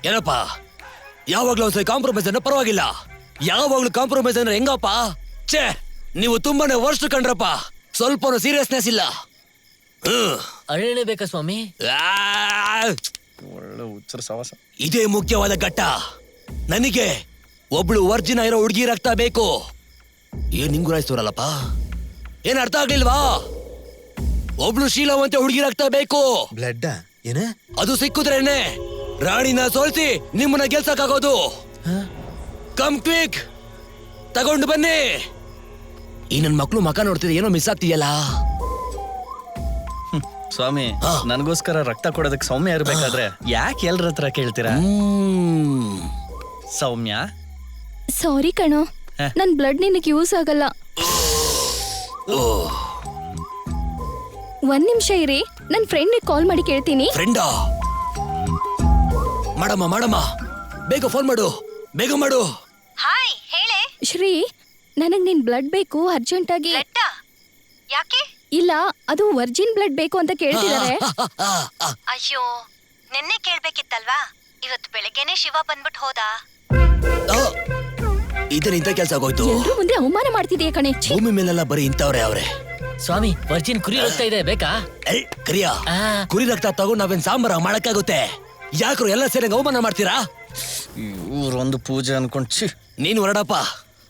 ಏನಪ್ಪ, ಯಾವಾಗ್ಲೂ ಒಂದ್ಸರಿ ಕಾಂಪ್ರಮೈಸ್ ಅಂದ್ರೆ ಪರವಾಗಿಲ್ಲ, ಯಾವಾಗ್ಲೂ ಕಾಂಪ್ರಮೈಸ್ ಅಂದ್ರೆ ಹೆಂಗಪ್ಪ? ಛೇ, ನೀವು ತುಂಬಾನೇ ವರ್ಷ ಕಂಡ್ರಪ್ಪ, ಸ್ವಲ್ಪ ಸೀರಿಯಸ್ನೆಸ್ ಇಲ್ಲ. ಅರಳೆ ಬೇಕಾ ಸ್ವಾಮಿ? ಒಳ್ಳೆ ಹುಚ್ಚರ ಸವಾಸ. ಇದೇ ಮುಖ್ಯವಾದ ಘಟ್ಟ. ನನಗೆ ಒಬ್ಳು ವರ್ಜಿನ ಇರೋ ಹುಡುಗಿ ರಕ್ತ ಬೇಕು. ಏನ್ ನಿಂಗುರಾಯಿಸ್ತವ್ರಲ್ಲಪ್ಪ, ಏನ್ ಅರ್ಥ ಆಗ್ಲಿಲ್ವಾ? ಒಬ್ಳು ಶೀಲವಂತೆ ಹುಡುಗಿ ರಕ್ತ ಬೇಕು. ಬ್ಲಡ್ ಏನ? ಅದು ಸಿಕ್ಕಿದ್ರೇನೆ ರಾಣಿನ ಸೋಲ್ಸಿ ನಿಮ್ಮನ್ನ ಗೆಲ್ಸಕ್ಕಾಗೋದು. ಕಮ್ ಕ್ವಿಕ್, ತಗೊಂಡು ಬನ್ನಿ. ಈ ನನ್ ಮಕ್ಳು ಮಕ ನೋಡ್ತಿದ್ರೆ ಏನೋ ಮಿಸ್ ಆಗ್ತಿದೆಯಲ್ಲ. ಸ್ವಾಮಿ, ನನಗೋಸ್ಕರ ರಕ್ತ ಕೊಡೋದಕ್ಕೆ ಸೌಮ್ಯ ಇರ್ಬೇಕಾದ್ರೆ ಯಾಕೆ ಎಲ್ರ ಹತ್ರ ಕೇಳ್ತೀರಾ? ಸೌಮ್ಯ, ಸಾರಿ ಕಣೋ, ನನ್ ಬ್ಲಡ್ ನಿನಗೆ ಯೂಸ್ ಆಗಲ್ಲ. ಒಂದ್ ನಿಮಿಷ ಇರಿ, ನನ್ ಫ್ರೆಂಡ್ ಕಾಲ್ ಮಾಡಿ ಕೇಳ್ತೀನಿ. ಫ್ರೆಂಡಾ? ಮಾಡಮ್ಮ, ಬೇಗ ಫೋನ್ ಮಾಡು, ಬೇಗ ಮಾಡು. ಹಾಯ್, ಹೇಳೆ. ಶ್ರೀ, ನನಗ್ ನಿನ್ ಬ್ಲಡ್ ಬೇಕು ಅರ್ಜೆಂಟ್ ಆಗಿ. ಯಾಕೆ? ಇಲ್ಲ, ಅದು ವರ್ಜಿನ್ ಬ್ಲಡ್ ಬೇಕು ಅಂತ ಕೇಳ್ತಿದ್ದಾರೆ. ಅಯ್ಯೋ, ನಿನ್ನೆ ಕೇಳ್ಬೇಕಿತ್ತಲ್ವಾ? ಇವತ್ತು ಬೆಳಗ್ಗೆನೆ ಶಿವ ಬಂದ್ಬಿಟ್ಟು ಹೋದ. ಇದನ್ನ ಕೆಲಸ ಆಗೋಯ್ತು. ಎಲ್ರೂ ಮುಂದೆ ಅವಮಾನ ಮಾಡ್ತಿದೀಯ ಕಣೆ. ಭೂಮಿ ಮೇಲೆಲ್ಲ ಬರೀ ಇಂಥವ್ರೆ ಅವ್ರೆ. ಸ್ವಾಮಿ, ವರ್ಜಿನ್ ಕುರಿ ರಕ್ತ ಇದೆ, ಬೇಕಾ? ಕರಿಯ, ಕುರಿ ರಕ್ತ ತಗೊಂಡು ನಾವೇನ್ ಸಾಂಬಾರ ಮಾಡಕ್ಕಾಗುತ್ತೆ? ಯಾಕ್ರು ಎಲ್ಲ ಸೇರಿ ಅವಮಾನ ಮಾಡ್ತೀರಾ? ಇವ್ರೊಂದು ಪೂಜೆ ಅನ್ಕೊಂಡ್ ನೀನು ಹೊರಡಪ್ಪ.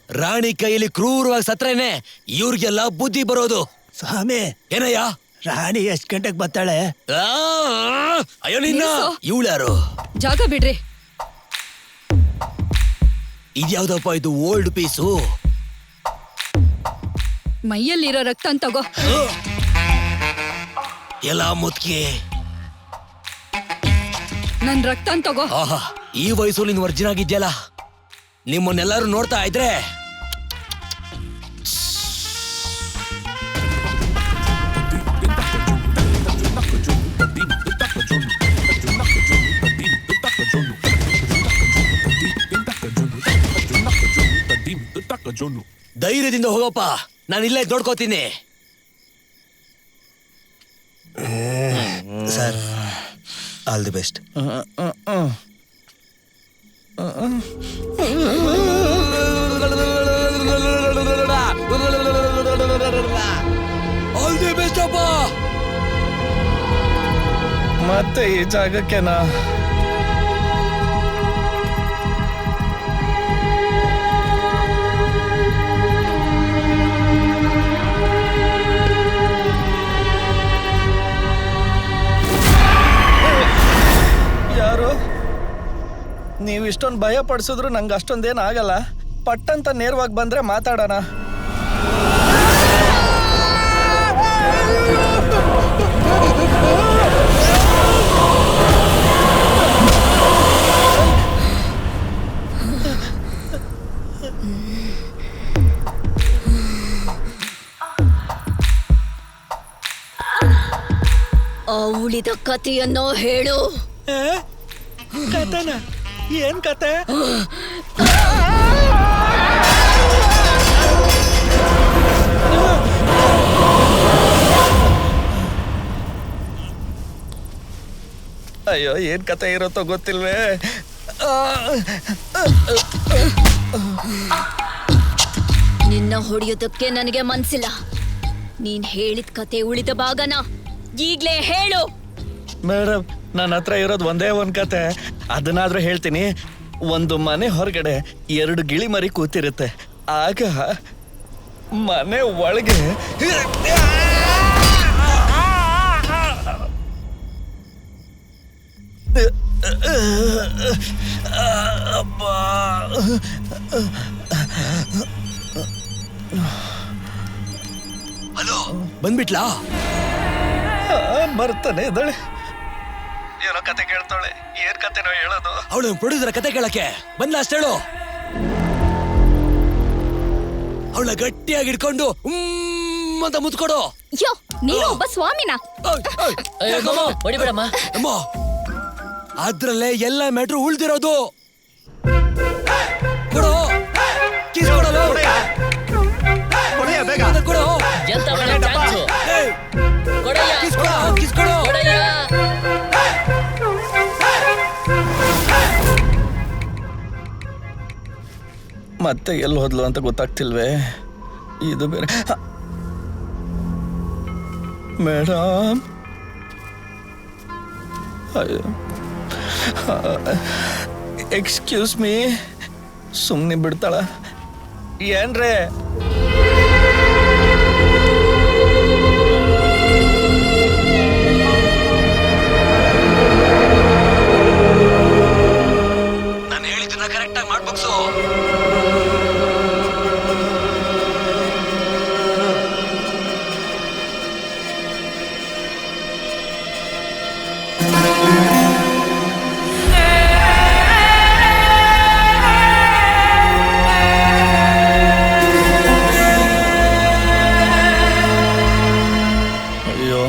ರಾಣಿ ಕೈಯಲ್ಲಿ ಕ್ರೂರವಾಗಿ ಸತ್ರೇನೆ ಇವ್ರಿಗೆಲ್ಲ ಬುದ್ಧಿ ಬರೋದು. ಸ್ವಾಮಿ, ಏನಯ್ಯ? ರಾಣಿ ಎಷ್ಟ್ ಗಂಟೆಗೆ ಬರ್ತಾಳೆ? ಅಯ್ಯೋ ನಿನ್ನ, ಇವಳ್ಯಾರು? ಜಾಗ ಬಿಡ್ರಿ. ಇದ್ಯಾವ್ದಪ್ಪ ಇದು ಓಲ್ಡ್ ಪೀಸು? ಮೈಯಲ್ಲಿರೋ ರಕ್ತ ಅಂತ ತಗೋ. ಎಲ್ಲ ಮುತ್ಕಿ ನನ್ ರಕ್ತ ಅಂತ ತಗೋ. ಆಹಾ, ಈ ವಯಸ್ಸು ನೀನು ವರ್ಜಿನ್ ಆಗಿದ್ಯಲ್ಲ. ನಿಮ್ಮನ್ನೆಲ್ಲರೂ ನೋಡ್ತಾ ಇದ್ರೆ ಧೈರ್ಯದಿಂದ ಹೋಗಪ್ಪ, ನಾನು ಇಲ್ಲೇ ನೋಡ್ಕೋತೀನಿ. Sir, all the best. All the best ಅಪ್ಪ. ಮತ್ತೆ ಈ ಜಾಗಕ್ಕೆನಾ? ಯಾರು ನೀವು? ಇಷ್ಟೊಂದು ಭಯ ಪಡಿಸಿದ್ರು ನಂಗೆ ಅಷ್ಟೊಂದೇನು ಆಗಲ್ಲ. ಪಟ್ಟಂತ ನೇರವಾಗಿ ಬಂದ್ರೆ ಮಾತಾಡೋಣ. ಉಳಿದ ಕಥೆಯನ್ನು ಹೇಳು. ಕತೆನ? ಏನ್ ಕತೆ? ಅಯ್ಯೋ, ಏನ್ ಕತೆ ಇರುತ್ತೋ ಗೊತ್ತಿಲ್ವೇ. ನಿನ್ನ ಹೊಡೆಯೋದಕ್ಕೆ ನನಗೆ ಮನ್ಸಿಲ್ಲ. ನೀನ್ ಹೇಳಿದ ಕತೆ ಉಳಿದ ಭಾಗನ ಈಗ್ಲೇ ಹೇಳು. ಮೇಡಮ್, ನನ್ನ ಹತ್ರ ಇರೋದು ಒಂದೇ ಒಂದ್ ಕತೆ, ಅದನ್ನಾದ್ರೂ ಹೇಳ್ತೀನಿ. ಒಂದು ಮನೆ ಹೊರಗಡೆ 2 ಗಿಳಿ ಮರಿ ಕೂತಿರುತ್ತೆ. ಆಗ ಮನೆ ಒಳಗೆ ಹಲೋ, ಬಂದ್ಬಿಟ್ಲಾ? ಬರ್ತಾನೆ ಇದ್ದಾಳೆ. ಏನೋ ಕತೆ ಕೇಳ್ತಾಳೆ. ಏನ್ ಕತೆನೋ ಹೇಳೋದು? ಅವಳು ಪ್ರೊಡ್ಯೂಸರ್ ಕತೆ ಕೇಳಕ್ಕೆ ಬಂದ ಅಷ್ಟು ಹೇಳು. ಅವಳ ಗಟ್ಟಿಯಾಗಿ ಹಿಡ್ಕೊಂಡು ಅಂತ ಮುತ್ಕೊಡು. ಯೋ ನೀನು ಒಬ್ಬ ಸ್ವಾಮಿನ. ಹೊಡಿಬೇಡಮ್ಮ. ಅಮ್ಮ ಅದ್ರಲ್ಲೇ ಎಲ್ಲ ಮ್ಯಾಟ್ರು ಉಳ್ದಿರೋದು. ಕೊಡು ಕಿಸ್ ಕೊಡಲು ಕೊಡು. ಎಂತ ಒಳ್ಳೆ ಚಾನ್ಸು. ಕೊಡಯ್ಯ. ಕಿಸ್ ಕೊಡು, ಕಿಸ್ ಕೊಡು. ಕೊಡಯ್ಯ. ಮತ್ತೆ ಎಲ್ಲಿ ಹೋದ್ಲು ಅಂತ ಗೊತ್ತಾಗ್ತಿಲ್ವೇ? ಇದು ಬೇರೆ. ಮೇಡಮ್, ಎಕ್ಸ್ಕ್ಯೂಸ್ ಮೀ, ಸುಮ್ಮನೆ ಬಿಡ್ತಾಳ ಏನ್ರೇ? ನಾನು ಹೇಳಿದ್ದನ್ನ ಕರೆಕ್ಟಾಗಿ ಮಾಡ್ಬಕ್ಸು. ಅಯ್ಯೋ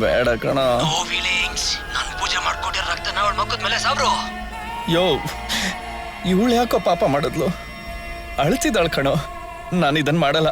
ಬೇಡ ಕಣ. ನಾನು ಪೂಜೆ ಮಾಡ್ಕೊಂಡಿರೋ ರಕ್ತನ ಅವಳ ಮಕ್ಕದ ಮೇಲೆ ಸಾಬ್ರು. ಯೋ ಇವಳು ಯಾಕೋ ಪಾಪ ಮಾಡಿದ್ಲು? ಅಳ್ತಿದ್ದಾಳ ಕಣೋ. ನಾನು ಇದನ್ನ ಮಾಡಲ್ಲ.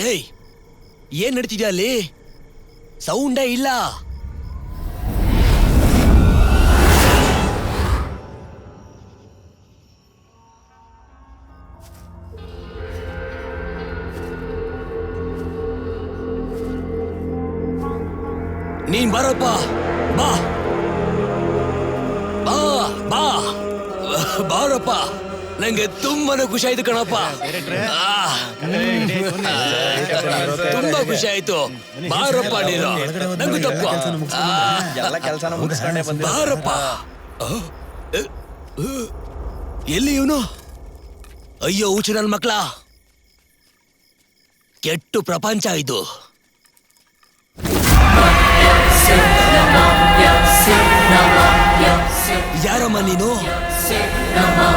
ಏಯ್ ಏನ್ ನಡೀತಿದ್ಯಾ ಅಲ್ಲಿ? ಸೌಂಡೇ ಇಲ್ಲ. ನೀನ್ ಬಾರಪ್ಪ, ಬಾ ಬಾ ಬಾ ಬಾರಪ್ಪ. ನಂಗೆ ತುಂಬಾನೇ ಖುಷಿ ಆಯ್ತು ಕಣಪ್ಪ. ತುಂಬಾ ಖುಷಿ ಆಯ್ತು. ಬಾರಪ್ಪ ನೀನು, ನಂಗೂ ತಪ್ಪ. ಬಾರಪ್ಪ. ಎಲ್ಲಿ ಇವನು? ಅಯ್ಯೋ ಹುಚ್ಚು ನನ್ನ ಮಕ್ಳ, ಕೆಟ್ಟು ಪ್ರಪಂಚ ಇದು. ಯಾರಮ್ಮ ನೀನು? Namo,